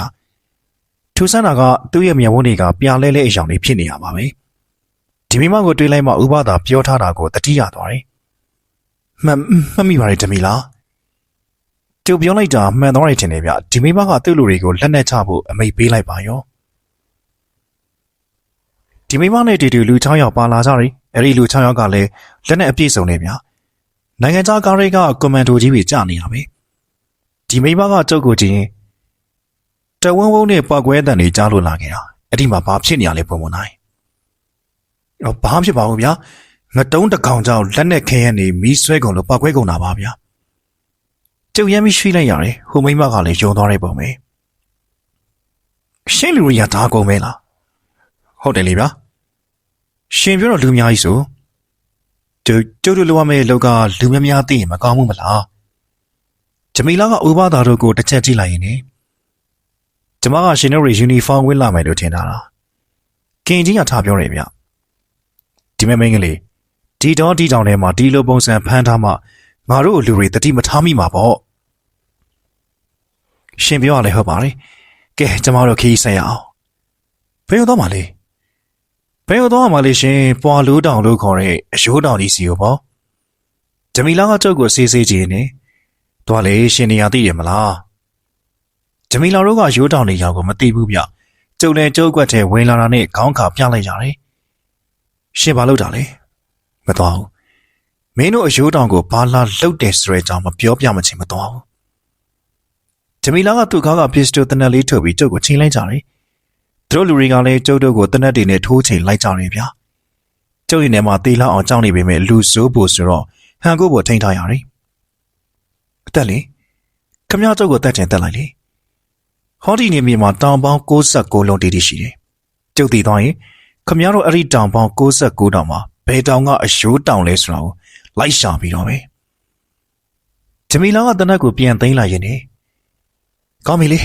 ထူဆန်းတာကသူ့ရဲ့မျက်ဝန်းတွေကပြာလဲလဲအယောင်လေးဖြစ်နေရပါပဲဒီမိမကိုတွေးလိုက်မှဥပဒါပြောထားတာကိုတတိယသွားတယ်မှတ်မိပါတယ်တမီလားကျုပ်ပြောလိုက်တာမှန်သွားတယ်ထင်တယ်ဗျဒီမိမကသူ့လူတွေကိုလက်နဲ့ချဖို့အမိန့်ပေးလိုက်ပါရောဒီမိမနဲ့တူတူလူ6ယောက်ပါလာကြတယ်အဲ့ဒီလူ6ယောက်ကလည်းလက်နဲ့အပြည့်စုံနေဗျနိုင်ငံခြားကားတွေကကွန်မန်ဒိုကြီးတွေကြာနေတာပဲဒီမိမကကျုပ်ကိုကြည့်ရင်တဝန်းဝန်းနဲ့ပောက်ကွဲတန်တွေကြားလို့လာခဲ့တာအဲ့ဒီမှာဘာဖြစ်နေရလဲပုံမနိုင်ဘာဖြစ်ပါဘူးဗျာငတုံးတကောင်ကြောင့်လက်နဲ့ခဲရနေမီးဆွဲကုန်လို့ပောက်ကွဲကုန်တာပါဗျာကျုပ်ရမ်းပြီးရွှေ့လိုက်ရတယ်ဟိုမိမကလည်းယုံသွားတဲ့ပုံပဲရှင်းလူရတာကုန်ပဲလားဟုတ်တယ်လေဗျာရှင်ပြောတော့လူများကြီးဆိုကျုပ်တို့လိုရမယ့်လောက်ကလူများများသိရင်မကောင်းဘူးမလားဂျမီလာကဥပဒါတို့ကိုတစ်ချက်ကြည့်လိုက်ရင်ねကျမကရှင်တို့ရဲ့ယူနီဖောင်းဝတ်လာမယ်လို့ထင်တာလားကင်ကြီးကထားပြောတယ်ဗျဒီမဲ့မင်းကလေးဒီတော့ဒီတောင်ထဲမှာဒီလိုပုံစံဖမ်းထားမှငါတို့လူတွေတတိမထားမိမှာပေါ့ရှင်ပြောရလဲဟုတ်ပါတယ်ကဲကျမတို့ခီးဆက်ရအောင်ဘယ်တော့မှလဲဘယ်တော့မှလဲရှင်ပွာလိုးတောင်လို့ခေါ်တဲ့အရိုးတောင်ကြီးစီကိုပေါ့ဂျမီလာကကျုပ်ကိုစေးစေးကြည့်နေတော့လေရှင်နေရသိတယ်မလားဂျမီလာတို့ကရိုးတောင်နေရောက်ကိုမသိဘူးဗျကျုပ်လည်းကျုပ်ကွက်ထဲဝင်လာတာနဲ့ခေါင်းခါပြလိုက်ရတယ်ရှင်ဘာလုပ်တာလဲမတော်ဘူးမင်းတို့အရိုးတောင်ကိုဘာလာလှုပ်တယ်ဆိုတဲ့အကြောင်းမပြောပြမချင်းမတော်ဘူးဂျမီလာကသူ့ကားကပစ္စတိုတနက်လေးထုတ်ပြီးကျုပ်ကိုချိန်လိုက်ကြတယ်သူတို့လူတွေကလည်းကျုပ်တို့ကိုတနက်တွေနဲ့ထိုးချိန်လိုက်ကြတယ်ဗျာကျုပ်ရင်ထဲမှာတေးလောက်အောင်ကြောက်နေပေမဲ့လူစိုးဖို့ဆိုတော့ဟန်ကိုပေါ်ထိန်းထားရတယ်အသက်လေခမရကျုပ်ကိုတက်ချင်တက်လိုက်လေဟောဒီနေမြေမှာတောင်ပေါင်း69လုံးတီးရှိတယ်ကျုပ်တည်သွားရင်ခမရတို့အဲ့ဒီတောင်ပေါင်း69တောင်မှာဘယ်တောင်ကအရိုးတောင်လဲဆိုတာကိုလိုက်ရှာပြီးတော့ပဲဂျမီလာကတနက်ကိုပြန်သိမ်းလိုက်ရင်ကောင်းပြီလေ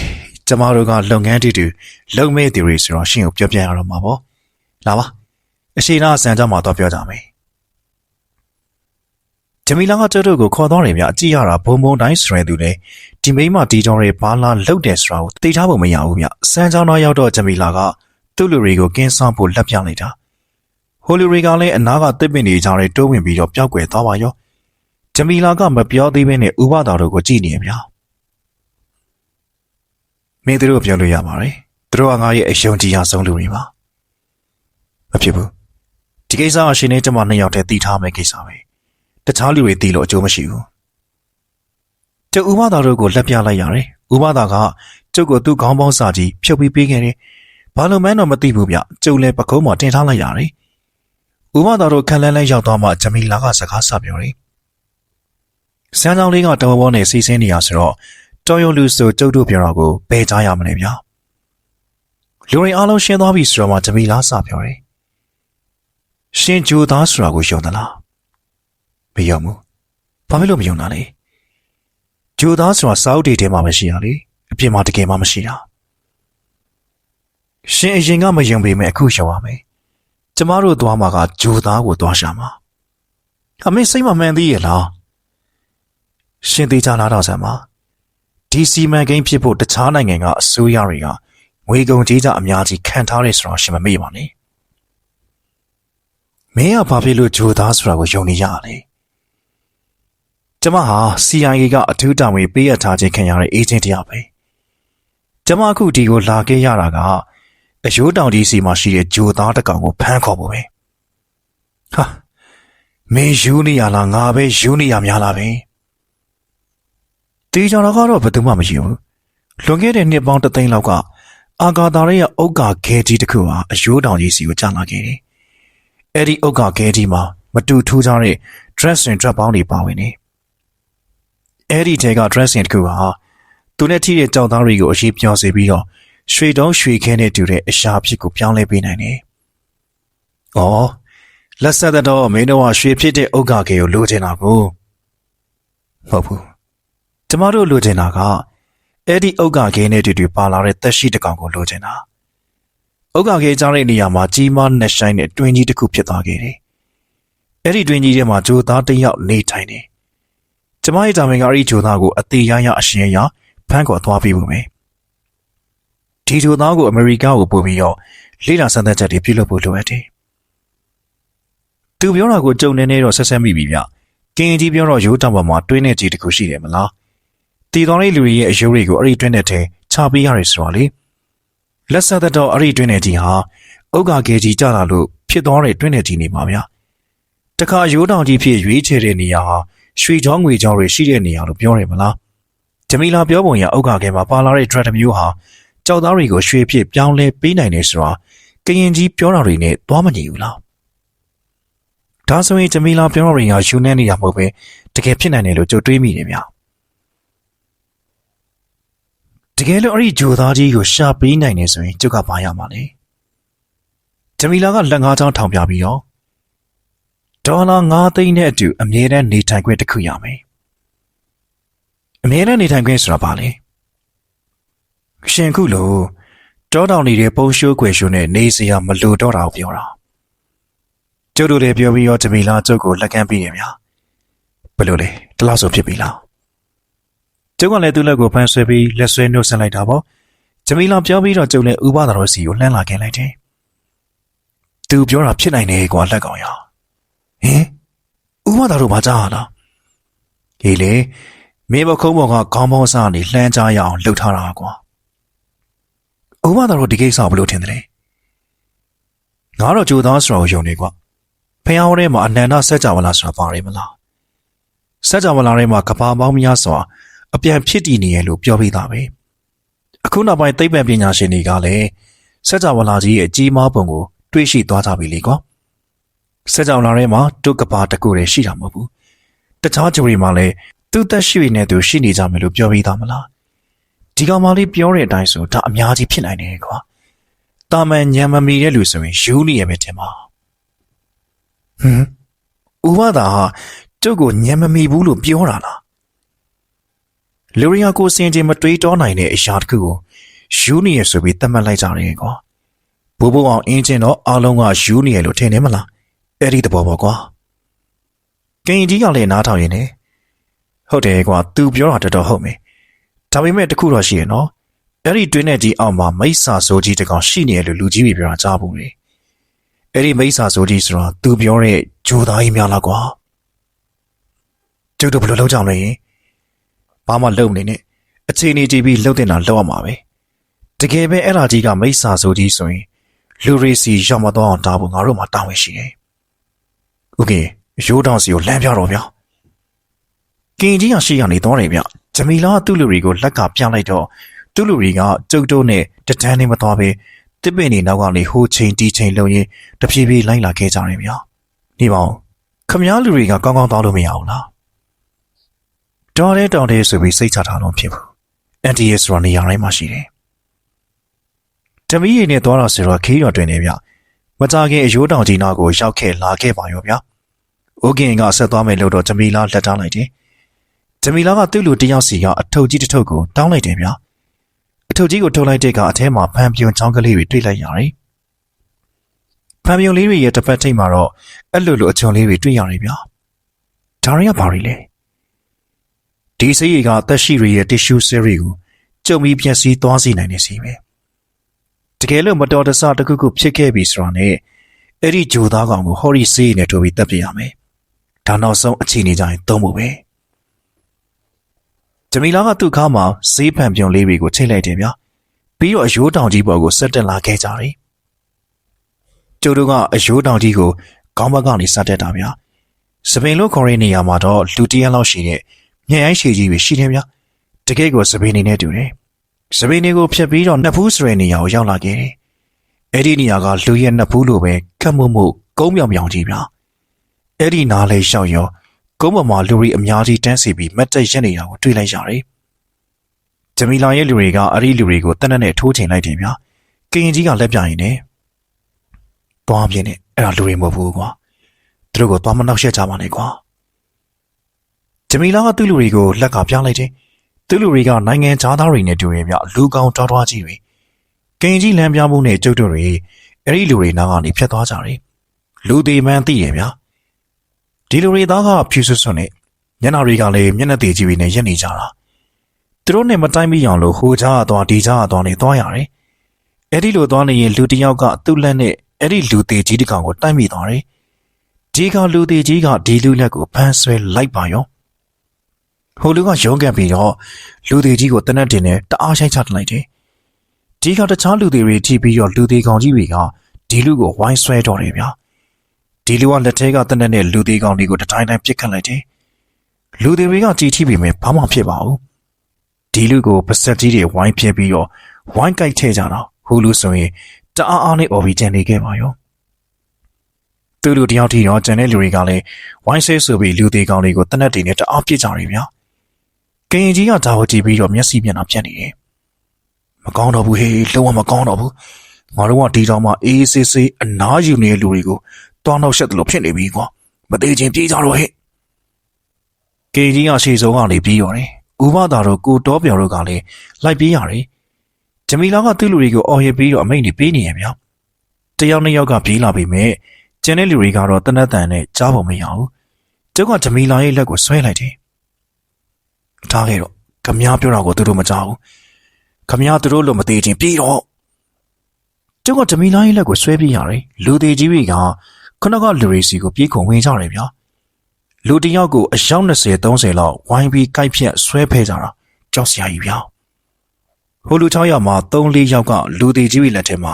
ကျမတို့ကလုပ်ငန်းတူလုံမဲ့သူတွေဆိုတော့ရှင်းကိုပြောပြရတော့မှာပေါ့လာပါအရှိနာဆန်ကြမှာတော့ပြောကြမယ်ဂျမီလာကကျုပ်တို့ကိုခေါ်သွားတယ်ဗျအကြည့်ရတာဘုံဘုံတိုင်းဆိုရင်သူလည်းဒီမိမဒီကြောင်တွေဘာလာလှုပ်တယ်ဆိုတာကိုသိထားဖို့မရဘူးဗျစမ်းချောင်းတော့ရောက်တော့ဂျမီလာကသူ့လူတွေကိုကင်းဆောင်ဖို့လက်ပြလိုက်တာဟိုလူတွေကလည်းအနာကတစ်ပင်တွေကြားတွေတိုးဝင်ပြီးတော့ပျောက်ကွယ်သွားပါရောဂျမီလာကမပြောသေးဘဲနဲ့ဥပဒါတို့ကိုကြည့်နေဗျာမင်းတို့ပြောလို့ရပါတယ်သူတို့ကငါရဲ့အယုံကြည်ရဆုံးလူတွေပါမဖြစ်ဘူးဒီကိစ္စအရှင်နဲ့ကျမနှစ်ယောက်တည်းတည်ထားမယ့်ကိစ္စပဲတခြားလူတွေတည်လို့အကျိုးမရှိဘူးကျုပ်ဥပဒါတို့ကိုလက်ပြလိုက်ရတယ်ဥပဒါကကျုပ်ကိုသူ့ခေါင်းပေါင်းစာကြီးဖြုတ်ပြီးပေးခဲ့တယ်ဘာလို့မှန်းတော့မသိဘူးဗျကျုပ်လည်းပကုံးမှာတင်ထားလိုက်ရတယ်ဥပဒါတို့ခက်လန်းလန်းရောက်သွားမှဂျမီလာကစကားဆပြောတယ်စမ်းချောင်းလေးကတော်ဘောနဲ့စီးဆင်းနေရဆိုတော့တော်ရုံလူဆိုကျုပ်တို့ပြောတော့ကိုဘယ်ကြားရမလဲဗျာလူတွေအားလုံးရှင်းသွားပြီဆိုတော့မှဂျမီလာစပြောတယ်ရှင်ဂျိုသားဆိုတာကိုယုံသလားမယုံဘူးဘာဖြစ်လို့မယုံတာလဲဂျိုသားဆိုတာစာအုပ်တွေထဲမှာမရှိရလေအပြင်မှာတကယ်မှမရှိတာရှင်အရင်ကမယုံပေမဲ့အခုယုံရမယ်ကျမတို့သွားမှာကဂျိုသားကိုသွားရှာမှာအမေစိတ်မမှန်သေးရဲ့လားရှင်သေးချလာတော့ဆံပါဒီစီမံကိန်းဖြစ်ဖို့တခြားနိုင်ငံကအစိုးရတွေကငွေကုန်ကြေးကြအများကြီးခံထားရဲဆိုတော့ရှင်မမေ့ပါနဲ့ မင်းကဘာဖြစ်လို့ဂျိုသားဆိုတာကိုယုံနေရလဲကျမဟာ CIA ကအထူးတာဝန်ပေးအပ်ထားခြင်းခံရတဲ့အေဂျင့်တယောက်ပဲကျမအခုဒီကိုလာခဲ့ရတာကအယိုးတောင်ကြီးစီမှာရှိတဲ့ဂျိုသားတစ်ကောင်ကိုဖမ်းခေါ်ဖို့ပဲဟာမင်းယူနေရလားငါပဲယူနေရများလားပဲတေးကြတော့ကတော့ဘယ်သူမှမရှိဘူးလွန်ခဲ့တဲ့နှစ်ပေါင်း3 သိန်းလောက်ကအာဂါသာရဲ့ဥက္ကာခဲကြီးတစ်ခုဟာအယိုးတောင်ကြီးစီကိုကျလာခဲ့တယ်အဲ့ဒီဥက္ကာခဲကြီးမှာမတူထူးခြားတဲ့ dressing dress ပေါင်းတွေပါဝင်နေအဲ့ဒီထဲက dressing တစ်ခုဟာသူနဲ့ထိတဲ့ကြောက်သားတွေကိုအရေးပြောစေပြီးတော့ရွှေတုံးရွှေခဲနဲ့တူတဲ့အရာဖြစ်ကိုပြောင်းလဲပေးနိုင်တယ်။အော်လက်ဆက်တော့မင်းတို့ကရွှေဖြစ်တဲ့ဥက္ကာခဲကိုလိုချင်တာကိုဟုတ်ဘူး။ကျမတို့လိုချင်တာကအဲ့ဒီဥက္ကာခဲနဲ့တူပါလာတဲ့သက်ရှိတစ်ကောင်ကိုလိုချင်တာ။ဥက္ကာခဲကြားတဲ့နေရာမှာကြီးမားနှက်ဆိုင်တဲ့တွင်းကြီးတစ်ခုဖြစ်သွားခဲ့တယ်။အဲ့ဒီတွင်းကြီးထဲမှာဂျိုသားတစ်ယောက်နေထိုင်တယ်။ကျမရဲ့တာမင်ကအဲ့ဒီဂျိုသားကိုအသေးရအရှင်ရဖမ်းခေါ်သွားပြီးပြီမယ်။ဒီဂျိုသားကိုအမေရိကကိုပို့ပြီးတော့လေ့လာစမ်းသပ်ချက်တွေပြုလုပ်ဖို့လိုအပ်တယ်။သူပြောတာကိုကြုံနေတော့ဆက်ဆက်မိပြီဗျ။ကင်းကြီးပြောတော့ရိုးတောင်ပေါ်မှာတွင်းနေကြီးတခုရှိတယ်မလား။တီတော်လေးလူရဲ့အယိုးတွေကိုအဲ့ဒီတွင်းနဲ့ထဲချပေးရတယ်ဆိုတော့လေ။လက်ဆက်တော့အဲ့ဒီတွင်းနေကြီးဟာဥက္ကာခဲကြီးကြလာလို့ဖြစ်သွားတဲ့တွင်းနေကြီးနေပါဗျ။တခါရိုးတောင်ကြီးဖြစ်ရွေးချယ်တဲ့နေရာဟာရွှေချောင်းငွေချောင်းတွေရှိတဲ့နေရာလို့ပြောတယ်မလား။ဂျမီလာပြောပုံရဥက္ကာခဲမှာပါလာတဲ့ drug မျိုးဟာကြောက်သားတွေကိုရွှေဖြစ်ပြောင်းလဲပေးနိုင်တယ်ဆိုတာကရင်ကြီးပြောတာတွေနဲ့သွားမညီဘူးလားဒါဆိုရင်ဂျမီလာပြောတာတွေကယူနေနေတာမဟုတ်ပဲတကယ်ဖြစ်နိုင်တယ်လို့ကြိုတွေးမိတယ်ဗျတကယ်လို့အဲ့ဒီဂျိုသားကြီးကိုရှာပေးနိုင်တယ်ဆိုရင်ကျုပ်ကပါရမှာလေဂျမီလာကလက်ငါးချောင်းထောင်ပြပြီးတော့ဒေါ်လာ9 သိန်းနဲ့အတူအမြဲတမ်းနေထိုင်ခွင့်တစ်ခုရမယ်အမြဲတမ်းနေထိုင်ခွင့်ဆိုတာပါလေရှင်ခုလိုတောတောင်နေတဲ့ပုံရှိုးခွေရှိုးနဲ့နေစရာမလိုတော့တာကိုပြောတာကျုပ်တို့လည်းပြောပြီးတော့ဂျမီလာကျုပ်ကိုလက်ကမ်းပြီးတယ်ဗျာဘယ်လိုလဲတလားဆိုဖြစ်ပြီလားကျုပ်ကလည်းသူ့လက်ကိုဖမ်းဆွဲပြီးလက်ဆွဲနှုတ်ဆက်လိုက်တာပေါ့ဂျမီလာပြောပြီးတော့ကျုပ်လည်းဥပဒါတော်စီကိုလှမ်းလာခဲ့လိုက်တယ်သူပြောတာဖြစ်နိုင်တယ်ကွာလက်ကောင်ရဟင်ဥပဒါတော်ဘာကြားရလားဟေးလေမင်းဘခုံးပေါ်ကခေါင်းပေါင်းစားနေလှမ်းကြရအောင်လှုပ်ထားတာကွာဥပဒါတော်ဒီကိစ္စဘယ်လိုထင်တယ်ငါတော့ကြိုသားဆိုတော့ယုံနေကွာဖျားဝဲမှာအနန္တစัจ java လာဆိုတာပါတယ်မလားစัจ java လာထဲမှာကဘာပေါင်းများစွာအပြန်ဖြစ်တည်နေရလို့ပြောပြီးသားပဲအခုနောက်ပိုင်းသိပ္ပံပညာရှင်တွေကလည်းစัจ java လာကြီးရဲ့အကြီးမားပုံကိုတွေးရှိသွားကြပြီလေကွာစัจ java လာထဲမှာတုတ်ကဘာတကူတည်းရှိတာမဟုတ်ဘူးတခြားဂျူရီမှာလည်းသူ့သက်ရှိနေသူရှိနေကြမယ်လို့ပြောပြီးသားမလားဒီကောင်မလေးပြောတဲ့အတိုင်းဆိုဒါအများကြီးဖြစ်နိုင်တယ်ကွာတာမန်ညံမမီတဲ့လူဆိုရင်ယူနေရမယ်ထင်ပါဥပဒါဟာကျုပ်ကိုညံမမီဘူးလို့ပြောတာလားလူရီယာကိုစင်ချင်းမတွေးတောနိုင်တဲ့အရာတစ်ခုကိုယူနေရဆိုပြီးသတ်မှတ်လိုက်ကြတယ်ကွာဘိုးဘိုးအောင်အင်းချင်းတော့အားလုံးကယူနေရလို့ထင်နေမလားအဲ့ဒီသဘောပေါ့ကွာကင်ကြီးကလည်းနားထောင်ရင်လည်းဟုတ်တယ်ကွာသူပြောတာတော်တော်ဟုတ်မယ်ဒါပေမဲ့တခုတော့ရှိရနော်အဲ့ဒီတွင်းနဲ့ကြီးအောက်မှာမိစ္ဆာဆိုးကြီးတကောင်ရှိနေတယ်လို့လူကြီးတွေပြောတာကြားဘူးလေအဲ့ဒီမိစ္ဆာဆိုးကြီးဆိုတာသူပြောတဲ့ဂျိုသားကြီးများလားကွာကျုပ်တို့ဘယ်လိုလုပ်ကြမလဲဘာမှလုပ်နေနဲ့အချိန်နေကြည့်ပြီးလှုပ်တင်တာလှုပ်ရမှာပဲတကယ်ပဲအဲ့ဒါကြီးကမိစ္ဆာဆိုးကြီးဆိုရင်လူရီစီရောက်မတော့အောင်တားဖို့ငါတို့မှတာဝန်ရှိတယ်โอเคရိုးတောင်စီကိုလမ်းပြတော့ဗျာကင်ကြီးကရှိရနေတော့တယ်ဗျဂျမီလာသူ့လူတွေကိုလက်ကပြလိုက်တော့သူ့လူတွေကကျုပ်တို့နဲ့တန်းနေမသွားပဲတစ်ပင်နေနောက်ကနေဟိုချိန်တီချိန်လုံရင်တဖြည်းဖြည်းလိုက်လာခဲ့ကြတယ်ဗျာနေပါဦးခမည်းလူတွေကကောင်းကောင်းသွားလို့မရဘူးလားတော်တယ်တော်တယ်ဆိုပြီးစိတ်ချထားလို့ဖြစ်ဘူးအန်တီရဲ့ဆိုတာနေရာတိုင်းမှာရှိတယ်တမီးရည်နဲ့သွားတော့ဆိုတော့ခီးတော်တွင်နေဗျမကြခင်အယိုးတောင်ကြီးနာကိုရောက်ခဲ့လာခဲ့ပါရောဗျာအိုကင်ကဆက်သွားမယ်လို့တော့ဂျမီလာလက်ထားလိုက်တယ်ဂျမီလာကသူ့လူတယောက်စီကအထုပ်ကြီးတစ်ထုပ်ကိုတောင်းလိုက်တယ်ဗျာအထုပ်ကြီးကိုထုတ်လိုက်တဲ့ကအထဲမှာဖန်ပြုံချောင်းကလေးတွေတွေ့လိုက်ရတယ်ဖန်ပြုံလေးတွေရဲ့တစ်ဖက်ထိပ်မှာတော့အဲ့လိုအချုံလေးတွေတွေ့ရတယ်ဗျာဒါတွေကဘာတွေလဲဒီစိတ်ရည်ကသက်ရှိတွေရဲ့ tissue series ကိုကျုံပြီးပြည့်စည်သွားစေနိုင်နေစီပဲတကယ်လို့မတော်တဆတစ်ခုခုဖြစ်ခဲ့ပြီဆိုတာနဲ့ အဲ့ဒီဂျိုသားကောင်ကိုဟော်ရီဆေးနဲ့ထိုးပြီးတပ်ပြရမယ်ဒါနောက်ဆုံးအခြေအနေကြရင်သုံးဖို့ပဲဂျမီလာကသူ့ခါမှာဆေးဖန်ပြုံလေးတွေကိုချိတ်လိုက်တယ်ဗျာပြီးတော့အယိုးတောင်ကြီးပေါ်ကိုဆက်တက်လာခဲ့ကြတယ်ကျိုးတို့ကအယိုးတောင်ကြီးကိုခေါင်းဘက်ကနေစတက်တာဗျာစပင်လို့ခေါ်တဲ့နေရာမှာတော့လူတရက်လောက်ရှိတဲ့ညရိုင်းရှည်ကြီးပဲရှိတယ်ဗျာတကယ်ကိုစပင်နေနဲ့တူတယ်စပင်တွေကိုဖြတ်ပြီးတော့နှစ်ဖူးဆွဲနေရာကိုရောက်လာခဲ့တယ်အဲ့ဒီနေရာကလူရဲ့နှစ်ဖူးလိုပဲခက်မှုမှုကုန်းပြောင်ပြောင်ကြီးဗျာအဲ့ဒီနားလေးရှောက်ရောကုန်းပေါ်မှာလူတွေအများကြီးတန်းစီပြီးမတ်တက်ရက်နေတာကိုတွေ့လိုက်ရတယ်ဂျမီလာရဲ့လူတွေကအဲ့ဒီလူတွေကိုတနက်နဲ့ထိုးချိန်လိုက်တယ်ဗျာကရင်ကြီးကလက်ပြရင်နဲ့သွားပြင်းနဲ့အဲ့ဒါလူတွေမဟုတ်ဘူးကွာသူတို့ကိုသွားမနှောက်ယှက်ကြပါနဲ့ကွာဂျမီလာကသူ့လူတွေကိုလက်ကပြလိုက်တယ်သူ့လူတွေကနိုင်ငံခြားသားတွေနဲ့တူတယ်ဗျလူကောင်တောထွားကြီးတွေကရင်ကြီးလမ်းပြမှုနဲ့ကျုပ်တို့တွေအဲ့ဒီလူတွေနားကနေဖြတ်သွားကြတယ်လူသေးမှန်းသိတယ်ဗျာဒီလူတွေသားကဖြူဆွဆွနဲ့ညနာတွေကလည်းမျက်နှာသေးကြီးတွေနဲ့ရက်နေကြတာသူတို့နဲ့မတိုင်းမိအောင်လို့ဟိုကြားသွားဒီကြားသွားနေသွားရတယ်အဲ့ဒီလိုသွားနေရင်လူတစ်ယောက်ကသူ့လက်နဲ့အဲ့ဒီလူသေးကြီးတစ်ကောင်ကိုတိုက်မိသွားတယ်ဒီကလူသေးကြီးကဒီလူလက်ကိုဖမ်းဆွဲလိုက်ပါရောဟိုလူကရုန်းကန်ပြီးတော့လူသေးကြီးကိုတနက်တင်နဲ့တအားဆိုင်ချတက်လိုက်တယ်ဒီကတခြားလူသေးတွေထိပြီးတော့လူသေးကောင်ကြီးတွေကဒီလူကိုဝိုင်းဆွဲတော့တယ်ဗျာဒီလူကလက်ထဲကတနက်နဲ့လူသေးကောင်တွေကိုတတိုင်းတိုင်းပစ်ခတ်လိုက်တယ်လူသေးတွေကကြည်ထိပြီးမယ်ဘာမှဖြစ်ပါဘူးဒီလူကိုပါဆက်ကြီးတွေဝိုင်းပြဲပြီးတော့ဝိုင်းကြိုက်ထဲကြတာဟိုလူဆိုရင်တအားအားနဲ့အော်ပြီးကြံနေခဲ့ပါရောသူလူတယောက်ထိတော့ကျန်တဲ့လူတွေကလည်းဝိုင်းဆဲဆိုပြီးလူသေးကောင်တွေကိုတနက်တွေနဲ့တအားပစ်ကြတယ်ဗျာကရင်ကြီးကဒါကိုကြည့်ပြီးတော့မျက်စိမျက်နှာပြတ်နေတယ်မကောင်းတော့ဘူးဟေးလုံးဝမကောင်းတော့ဘူးငါတို့ကဒီတောင်မှအေးဆေးဆေးအနားယူနေတဲ့လူတွေကိုတောင်းတော့ရှက်တယ်လို့ဖြစ်နေပြီကွာမသေးချင်းပြေးကြတော့ဟဲ့ကရင်ကြီးကရှေ့ဆုံးကနေပြေးရော်တယ်ဥပဒါတို့ကိုတောပြော်တို့ကလည်းလိုက်ပြေးရတယ်ဂျမီလာကသူ့လူတွေကိုအော်ရပြီးတော့အမိန့်တွေပေးနေရဗျာတယောက်နှစ်ယောက်ကပြေးလာပြီမဲ့ကျန်တဲ့လူတွေကတော့တနက်တန်နဲ့ကြားဖို့မရဘူးကျုပ်ကဂျမီလာရဲ့လက်ကိုဆွဲလိုက်တယ်ထားခဲ့တော့ခမည်းပြောတာကိုသူတို့မကြောက်ဘူးခမည်းသူတို့လို့မသေးချင်းပြေးတော့ကျုပ်ကဂျမီလာရဲ့လက်ကိုဆွဲပြေးရတယ်လူသေးကြီးတွေကခဏကလူတွေစီကိုပြေးခုံဝင်ကြတယ်ဗျာလူတယောက်ကိုအယောက်20-30လောက်ဝိုင်းပြီးကိုက်ဖြတ်ဆွဲဖဲကြတာကြောက်စရာကြီးဗျာဟိုလူ6ယောက်မှာ3-4ယောက်ကလူသေးကြီးတွေလက်ထဲမှာ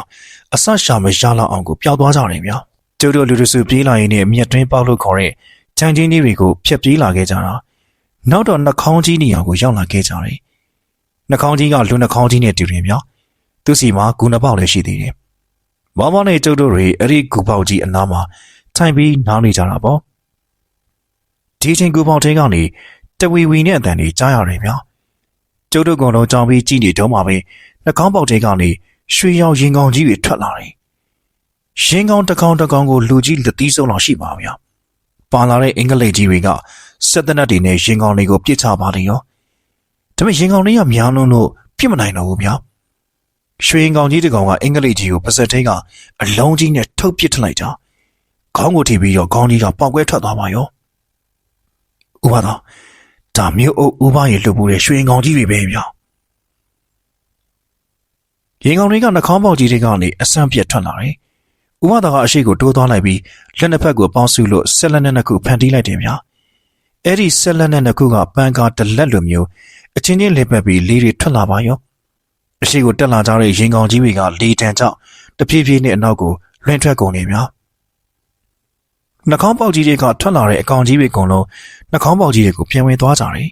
အဆရှာမရလောက်အောင်ကိုပျောက်သွားကြတယ်ဗျာကျုပ်တို့လူတို့စုပြေးလာရင်နဲ့မြက်တွင်းပေါက်လို့ခေါ်တဲ့ခြံချင်းကြီးတွေကိုဖျက်ပြေးလာခဲ့ကြတာနောက်တော့နှာခေါင်းကြီးနေရာကိုရောက်လာခဲ့ကြတယ်နှာခေါင်းကြီးကလူနှာခေါင်းကြီးနဲ့တူတယ်ဗျာသူစီမှာဂူနှပေါက်လည်းရှိသေးတယ်မောင်မောင်နဲ့ကျုပ်တို့တွေအဲ့ဒီဂူပေါက်ကြီးအနားမှာထိုင်ပြီးနားနေကြတာပေါ့ဒီချင်းဂူပေါက်ထဲကနေတဝီဝီနဲ့အတန်တွေကြားရတယ်ဗျာကျုပ်တို့ကတော့ကြောင်ပြီးကြည့်နေတော့မှပဲနှာခေါင်းပေါက်ထဲကနေရွှေရောင်ရင်ကောင်ကြီးတွေထွက်လာတယ်ရင်ကောင်တစ်ကောင်ကိုလူကြီးလက်သီးစုံလောက်ရှိပါဗျာပါလာတဲ့အင်္ဂလိပ်ကြီးတွေကစက်တနတ်တွေနဲ့ရင်ကောင်တွေကိုပြစ်ချပါလေရောဒါပေမဲ့ရင်ကောင်တွေကများလုံးလို့ပြစ်မနိုင်တော့ဘူးဗျာရွှေရင်ကောင်ကြီးတစ်ကောင်ကအင်္ဂလိပ်ကြီးကိုပါစက်ထဲကအလုံးကြီးနဲ့ထုတ်ပစ်ထလိုက်တာခေါင်းကိုထိပြီးတော့ခေါင်းကြီးကပေါက်ကွဲထွက်သွားပါရောဥပါတော့ဒါမျိုးအုပ်ဥပါရဲ့လှုပ်ပူတဲ့ရွှေရင်ကောင်ကြီးတွေပဲဗျာရင်ကောင်တွေကနှာခေါင်းပေါက်ကြီးတွေကနေအဆန့်ပြတ်ထွက်လာတယ်ဥပဒါကအရှိကိုတိုးသွားလိုက်ပြီးလက်နှစ်ဖက်ကိုပေါင်းစုလို့ဆက်လက်နဲ့နှစ်ခုဖန်တီးလိုက်တယ်ဗျာအဲ့ဒီဆက်လက်နဲ့နှစ်ခုကပန်းကားတစ်လက်လိုမျိုးအချင်းချင်းလေးပတ်ပြီးလေးတွေထွက်လာပါရောအရှိကိုတက်လာကြတဲ့ရင်ကောင်ကြီးတွေကလေတံကြောင့်တဖြည်းဖြည်းနဲ့အနောက်ကိုလွှင့်ထွက်ကုန်နေဗျာနှာခေါင်းပေါက်ကြီးတွေကထွက်လာတဲ့အကောင်ကြီးတွေအကုန်လုံးနှာခေါင်းပေါက်ကြီးတွေကိုပြင်ဝင်သွားကြတယ်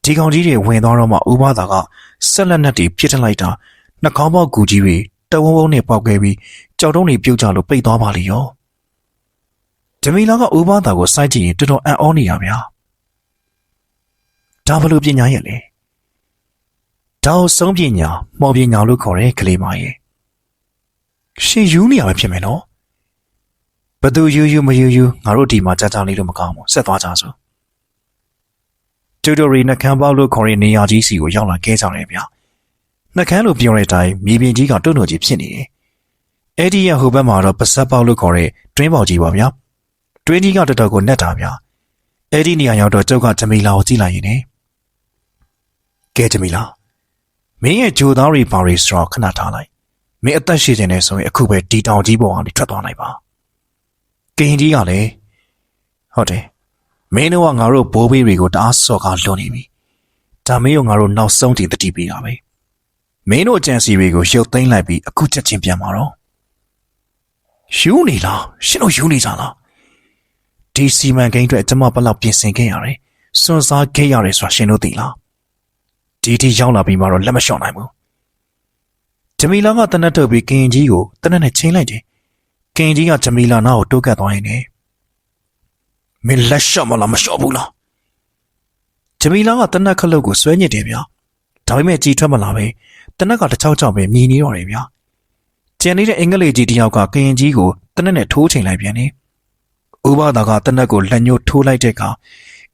ဒီကောင်ကြီးတွေဝင်သွားတော့မှဥပဒါကဆက်လက်နဲ့တွေပြစ်ထလိုက်တာနှာခေါင်းပေါက်ကူကြီးတွေတဝုံဝုံနဲ့ပေါက်ခဲ့ပြီးကြောက်တုံးတွေပြုတ်ကြလို့ပိတ်သွားပါလေရောဂျမီလာကဥပဒါကိုစိုက်ကြည့်ရင်တော်တော်အံ့ဩနေရဗျာဒါဘလို့ပညာရဲ့လေဒါကိုဆုံးပညာမော်ပညာလို့ခေါ်တဲ့ကလေးမရဲ့ရှင်ယူနေရမှာဖြစ်မယ်နော်ဘသူယူမယူငါတို့ဒီမှာကြာကြာလေးလို့မကောင်းဘူးဆက်သွားကြစို့တူတိုရီနှကမ်းပေါက်လို့ခေါ်တဲ့နေရာကြီးစီကိုရောက်လာခဲ့ကြတယ်ဗျာနှကမ်းလို့ပြောတဲ့အတိုင်းမြေပြင်ကြီးကတွန့်တွန့်ကြီးဖြစ်နေတယ်အဲ့ဒီရဟိုဘက်မှာတော့ပစက်ပေါက်လို့ခေါ်တဲ့တွင်းပေါက်ကြီးပါဗျာတွင်းကြီးကတော်တော်ကိုနက်တာဗျာအဲ့ဒီနေရာရောက်တော့ကျုပ်ကဂျမီလာကိုကြည့်လိုက်ရင်ကဲဂျမီလာမင်းရဲ့ဂျိုသားတွေပါရီစတော့ခဏထားလိုက်မင်းအသက်ရှိနေတယ်ဆိုရင်အခုပဲဒီတောင်ကြီးပေါ်ကနေထွက်သွားလိုက်ပါ ကင်ကြီးကလည်းဟုတ်တယ်မင်းတို့ကငါတို့ဘိုးဘေးတွေကိုတအားစော်ကားလွန်နေပြီဒါမင်းတို့ငါတို့နောက်ဆုံးထိတတိပေးတာပဲမင်းတို့အကြံစီတွေကိုရုပ်သိမ်းလိုက်ပြီးအခုချက်ချင်းပြန်มาတော့ယူနေလားရှင်တို့ယူနေကြလားဒီစီမံကိန်းအတွက်ကျွန်မဘလောက်ပြင်ဆင်ခဲ့ရတယ်စွန့်စားခဲ့ရတယ်ဆိုတာရှင်တို့သိလားဒီထိရောက်လာပြီးမှတော့လက်မလျှော့နိုင်ဘူးဂျမီလာကတနက်ထုတ်ပြီးကင်ကြီးကိုတနက်နဲ့ချင်းလိုက်တယ်ကင်ကြီးကဂျမီလာနာကိုတိုးကပ်သွားရင်မင်းလက်လျှော့မလားမလျှော့ဘူးလားဂျမီလာကတနက်ခလုတ်ကိုဆွဲညစ်တယ်ဗျာဒါပေမဲ့ကြည်ထွက်မလာပဲတနက်ကတစ်ချောက်ချောက်ပဲမြည်နေတော့တယ်ဗျာကျန်နေတဲ့အင်္ဂလိပ်ကြီးတယောက်ကကင်ကြီးကိုတနက်နဲ့ထိုးချိန်လိုက်ပြန်တယ်ဥပဒါကတနက်ကိုလက်ညှိုးထိုးလိုက်တဲ့အခါ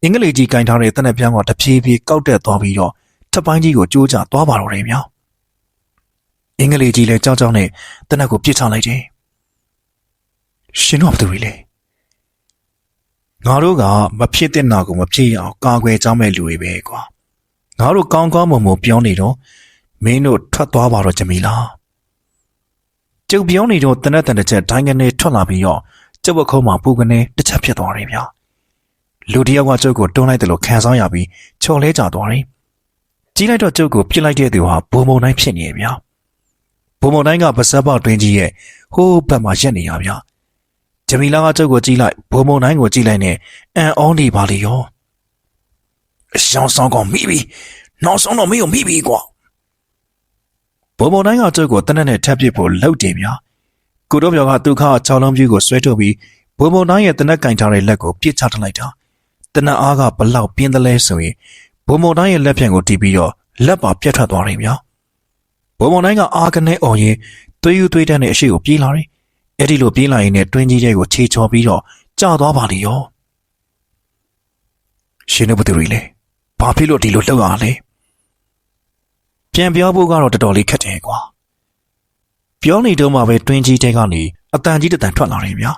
အင်္ဂလိပ်ကြီးကင်ထားတဲ့တနက်ပြန်းကတဖြည်းဖြည်းကောက်တက်သွားပြီးတော့ထပ်ပိုင်းကြီးကိုကျိုးကျသွားပါတော့တယ်ဗျာအင်္ဂလိပ်ကြီးလည်းကြောက်ကြောက်နဲ့တနက်ကိုပြစ်ချလိုက်တယ်ရှင်တို့ဘာလုပ်လဲငါတို့ကမဖြစ်တဲ့နာကိုမဖြစ်ရအောင်ကာကွယ်ကြမဲ့လူတွေပဲကွာငါတို့ကောင်းကောင်းမွန်မွန်ပြောနေတော့မင်းတို့ထွက်သွားပါတော့ဂျမီလာကျုပ်ပြောနေတော့တနက်တန်တစ်ချက်ဒိုင်းကနေထွက်လာပြီးတော့ကျုပ်အခုံးမှာပူကနေတစ်ချက်ဖြစ်သွားတယ်ဗျာလူတယောက်ကကျုပ်ကိုတွန်းလိုက်တယ်လို့ခံစားရပြီးချော်လဲကျသွားတယ်ကြီးလိုက်တော့ကျုပ်ကိုပြစ်လိုက်တဲ့သူဟာဘုံဘုံတိုင်းဖြစ်နေရဲ့ဗျာဘုံဘုံတိုင်းကဗစက်ပေါက်တွင်းကြီးရဲ့ဟိုးဘက်မှာရက်နေရဗျာဂျမီလာကကျုပ်ကိုကြည့်လိုက်ဘုံဘုံတိုင်းကိုကြည့်လိုက်နဲ့အန်အောင်းနေပါလေရောအရှောင်းဆောင်ကောင်မိပြီနောက်ဆုံးတော့မင်းကိုမိပြီကွာဘုံဘုံတိုင်းကကျုပ်ကိုတနက်နဲ့ထပ်ပစ်ဖို့လှုပ်တယ်ဗျာကိုတော့ပြောကဒုက္ခ6လုံးပြူကိုဆွဲထုတ်ပြီးဘုံဘုံတိုင်းရဲ့တနက်ကင်ထားတဲ့လက်ကိုပြစ်ချထလိုက်တာတနက်အားကဘလောက်ပြင်းတယ်လဲဆိုရင်ဘုံဘုံတိုင်းရဲ့လက်ဖြန့်ကိုတီးပြီးတော့လက်ပါပြတ်ထွက်သွားတယ်ဗျာဘုံဘုံတိုင်းကအားကနေအော်ရင်သွေးယူသွေးတန်းနဲ့အရှိကိုပြေးလာတယ်အဲ့ဒီလိုပြေးလာရင်လည်းတွင်းကြီးတဲ့ကိုခြေချော်ပြီးတော့ကျသွားပါလေရောရှင်တို့ဘသူတွေလဲဘာဖြစ်လို့ဒီလိုလှုပ်ရလဲပြန်ပြောဖို့ကတော့တော်တော်လေးခက်တယ်ကွာပြောနေတော့မှပဲတွင်းကြီးတဲ့ကနေအတန်ကြီးတန်ထွက်လာတယ်ဗျာ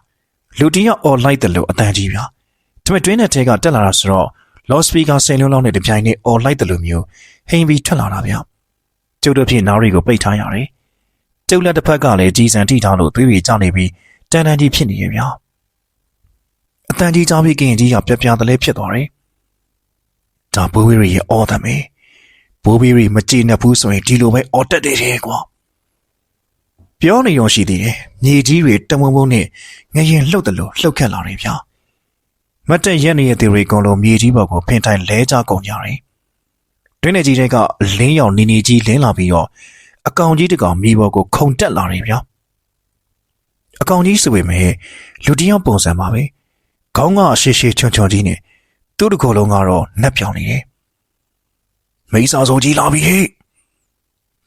လူတယောက်အော်လိုက်တယ်လို့အတန်ကြီးဗျာဒါပေမဲ့တွင်းတဲ့ထဲကတက်လာတာဆိုတော့လော့စပီကာ10လုံးလောက်နဲ့တပြိုင်နက်အော်လိုက်တယ်လို့မျိုးဟိန်ပြီးထွက်လာတာဗျာကျုပ်တို့ဖြစ်နားတွေကိုပိတ်ထားရတယ်ကျုပ်လက်တစ်ဖက်ကလည်းကြီးစံထိထားလို့သွေးတွေကျနေပြီးတန်တန်ကြီးဖြစ်နေရဲ့ဗျာအတန်ကြီးကြားပြီးကင်ကြီးကပြပြတယ်လဲဖြစ်သွားတယ်ဒါဘိုးဘေးရဲ့အော်တယ်မေဘိုးဘေးမကြည့်နဲ့ဘူးဆိုရင်ဒီလိုပဲအော်တက်တယ်တဲ့ကွာပြောနေရောရှိသေးတယ်မြေကြီးတွေတမုံမုံနဲ့ငရင်လှုပ်တယ်လို့လှုပ်ခက်လာတယ်ဗျာမတ်တက်ရက်နေတဲ့တွေကောင်လုံးမြေကြီးဘော်ကိုဖင်ထိုင်လဲကြကုန်ကြတယ်တွင်းနေကြီးတွေကလင်းရောင်နေနေကြီးလင်းလာပြီးတော့အကောင်ကြီးတကောင်မြေဘော်ကိုခုန်တက်လာတယ်ဗျာအကောင်ကြီးဆိုပေမဲ့လူတယောက်ပုံစံပါပဲခေါင်းကအရှိရှိချွန်ချွန်ကြီးနဲ့သူ့တစ်ခုလုံးကတော့နှက်ပြောင်နေတယ်မိစ္ဆာစုံကြီးလာပြီဟဲ့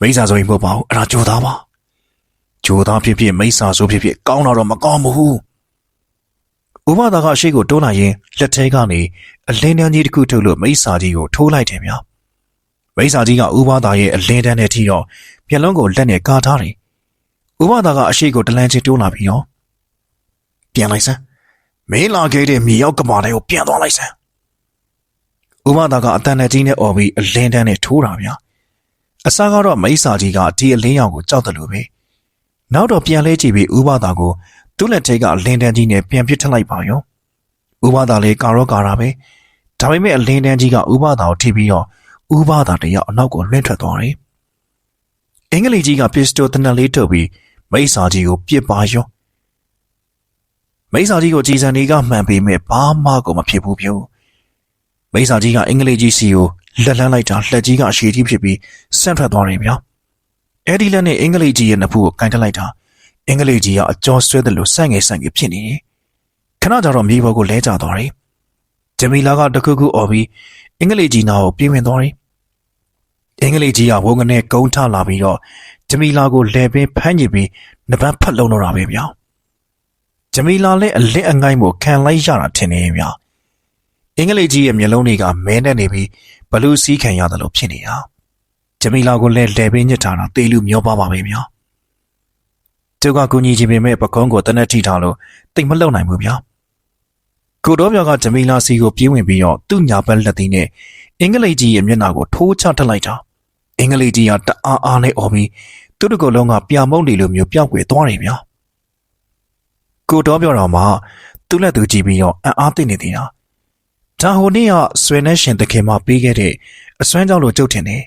မိစ္ဆာစုံကြီးမဟုတ်ပါဘူးအဲ့ဒါကြိုသားပါကြိုသားဖြစ်ဖြစ်မိစ္ဆာစုံဖြစ်ဖြစ်ကောင်းတော့မကောင်းဘူးဥပဒါကအရှိကိုတိုးလိုက်ရင်လက်ထဲကနေအလင်းတန်းကြီးတစ်ခုထုတ်လို့မိစ္ဆာကြီးကိုထိုးလိုက်တယ်ဗျာမိစ္ဆာကြီးကဥပဒါရဲ့အလင်းတန်းနဲ့ထိတော့မျက်လုံးကိုလက်နဲ့ကာထားတယ်ဥပဒါကအရှိကိုတလန်းချင်းတိုးလာပြီးတော့ပြန်လိုက်စမ်းမင်းလာခဲ့တဲ့မြေရောက်ကမာတွေကိုပြန်သွားလိုက်စမ်းဥပဒါကအတန်နဲ့ကြီးနဲ့អော်ပြီးအလင်းတန်းနဲ့ထိုးတာဗျာအစားကတော့မိစ္ဆာကြီးကဒီအလင်းရောင်ကိုကြောက်တယ်လို့ပဲနောက်တော့ပြန်လဲကြည့်ပြီးဥပဒါကိုသူ့လက်ထဲကအလင်းတန်းကြီးနဲ့ပြန်ပစ်ထလိုက်ပါရောဥပဒါလေးကာရောကာတာပဲဒါပေမဲ့အလင်းတန်းကြီးကဥပဒါကိုထိပြီးတော့ဥပဒါတယောက်အနောက်ကိုလွှင့်ထွက်သွားတယ်အင်္ဂလိပ်ကြီးကပစ္စတိုတနက်လေးထုတ်ပြီးမိစ္ဆာကြီးကိုပစ်ပါရောမိစ္ဆာကြီးကိုကြည်စံတွေကမှန်ပေမဲ့ဘာမှကိုမဖြစ်ဘူးပြုံးမိစ္ဆာကြီးကအင်္ဂလိပ်ကြီးစီကိုလက်လန်းလိုက်တာလက်ကြီးကအရှည်ကြီးဖြစ်ပြီးဆန့်ထွက်သွားတယ်ဗျာအဲ့ဒီလက်နဲ့အင်္ဂလိပ်ကြီးရဲ့နဖူးကိုကန်တက်လိုက်တာအင်္ဂလိပ်ကြီးကအကျော်ဆွဲတယ်လို့ဆန့်ငယ်ဖြစ်နေတယ်ခဏကြာတော့မြေပေါ်ကိုလဲကျသွားတယ်ဂျမီလာကတခုခုអော်ပြီးအင်္ဂလိပ်ကြီးနာကိုပြေးဝင်သွားတယ်အင်္ဂလိပ်ကြီးကဝုန်းကနေကုန်းထလာပြီးတော့ဂျမီလာကိုလဲပင်ဖမ်းညစ်ပြီးနပန်းဖက်လုံးတော့တာပဲဗျာဂျမီလာလည်းအလစ်အငိုင်းကိုခံလိုက်ရတာထင်နေဗျာအင်္ဂလိပ်ကြီးရဲ့မျက်လုံးတွေကမဲနဲ့နေပြီးဘလူးစီးခံရတယ်လို့ဖြစ်နေတာဂျမီလာကိုလည်းလဲပင်ညစ်ထားတာတေးလူမျောပါပါပဲဗျာကျုပ်ကကူညီချင်ပေမဲ့ပကုံးကိုတနက်ထိထားလို့တိတ်မလုံနိုင်ဘူးဗျာကိုတော့ပြောကဂျမီလာစီကိုပြေးဝင်ပြီးတော့သူ့ညာဘက်လက်သေးနဲ့အင်္ဂလိပ်ကြီးရဲ့မျက်နှာကိုထိုးချထလိုက်တာအင်္ဂလိပ်ကြီးကတအားအားနဲ့အော်ပြီးသူ့တကူလုံးကပြာမုံတွေလိုမျိုးပျောက်ကွယ်သွားတယ်ဗျာကိုတော့ပြောတော့မှ သူ့လက်သူကြည့်ပြီးတော့အံ့အားသင့်နေသေးတာဒါဟိုနေ့ကဆွေနဲ့ရှင်တခင်မပေးခဲ့တဲ့အစွမ်းကြောင့်လို့ကြုတ်ထင်တယ်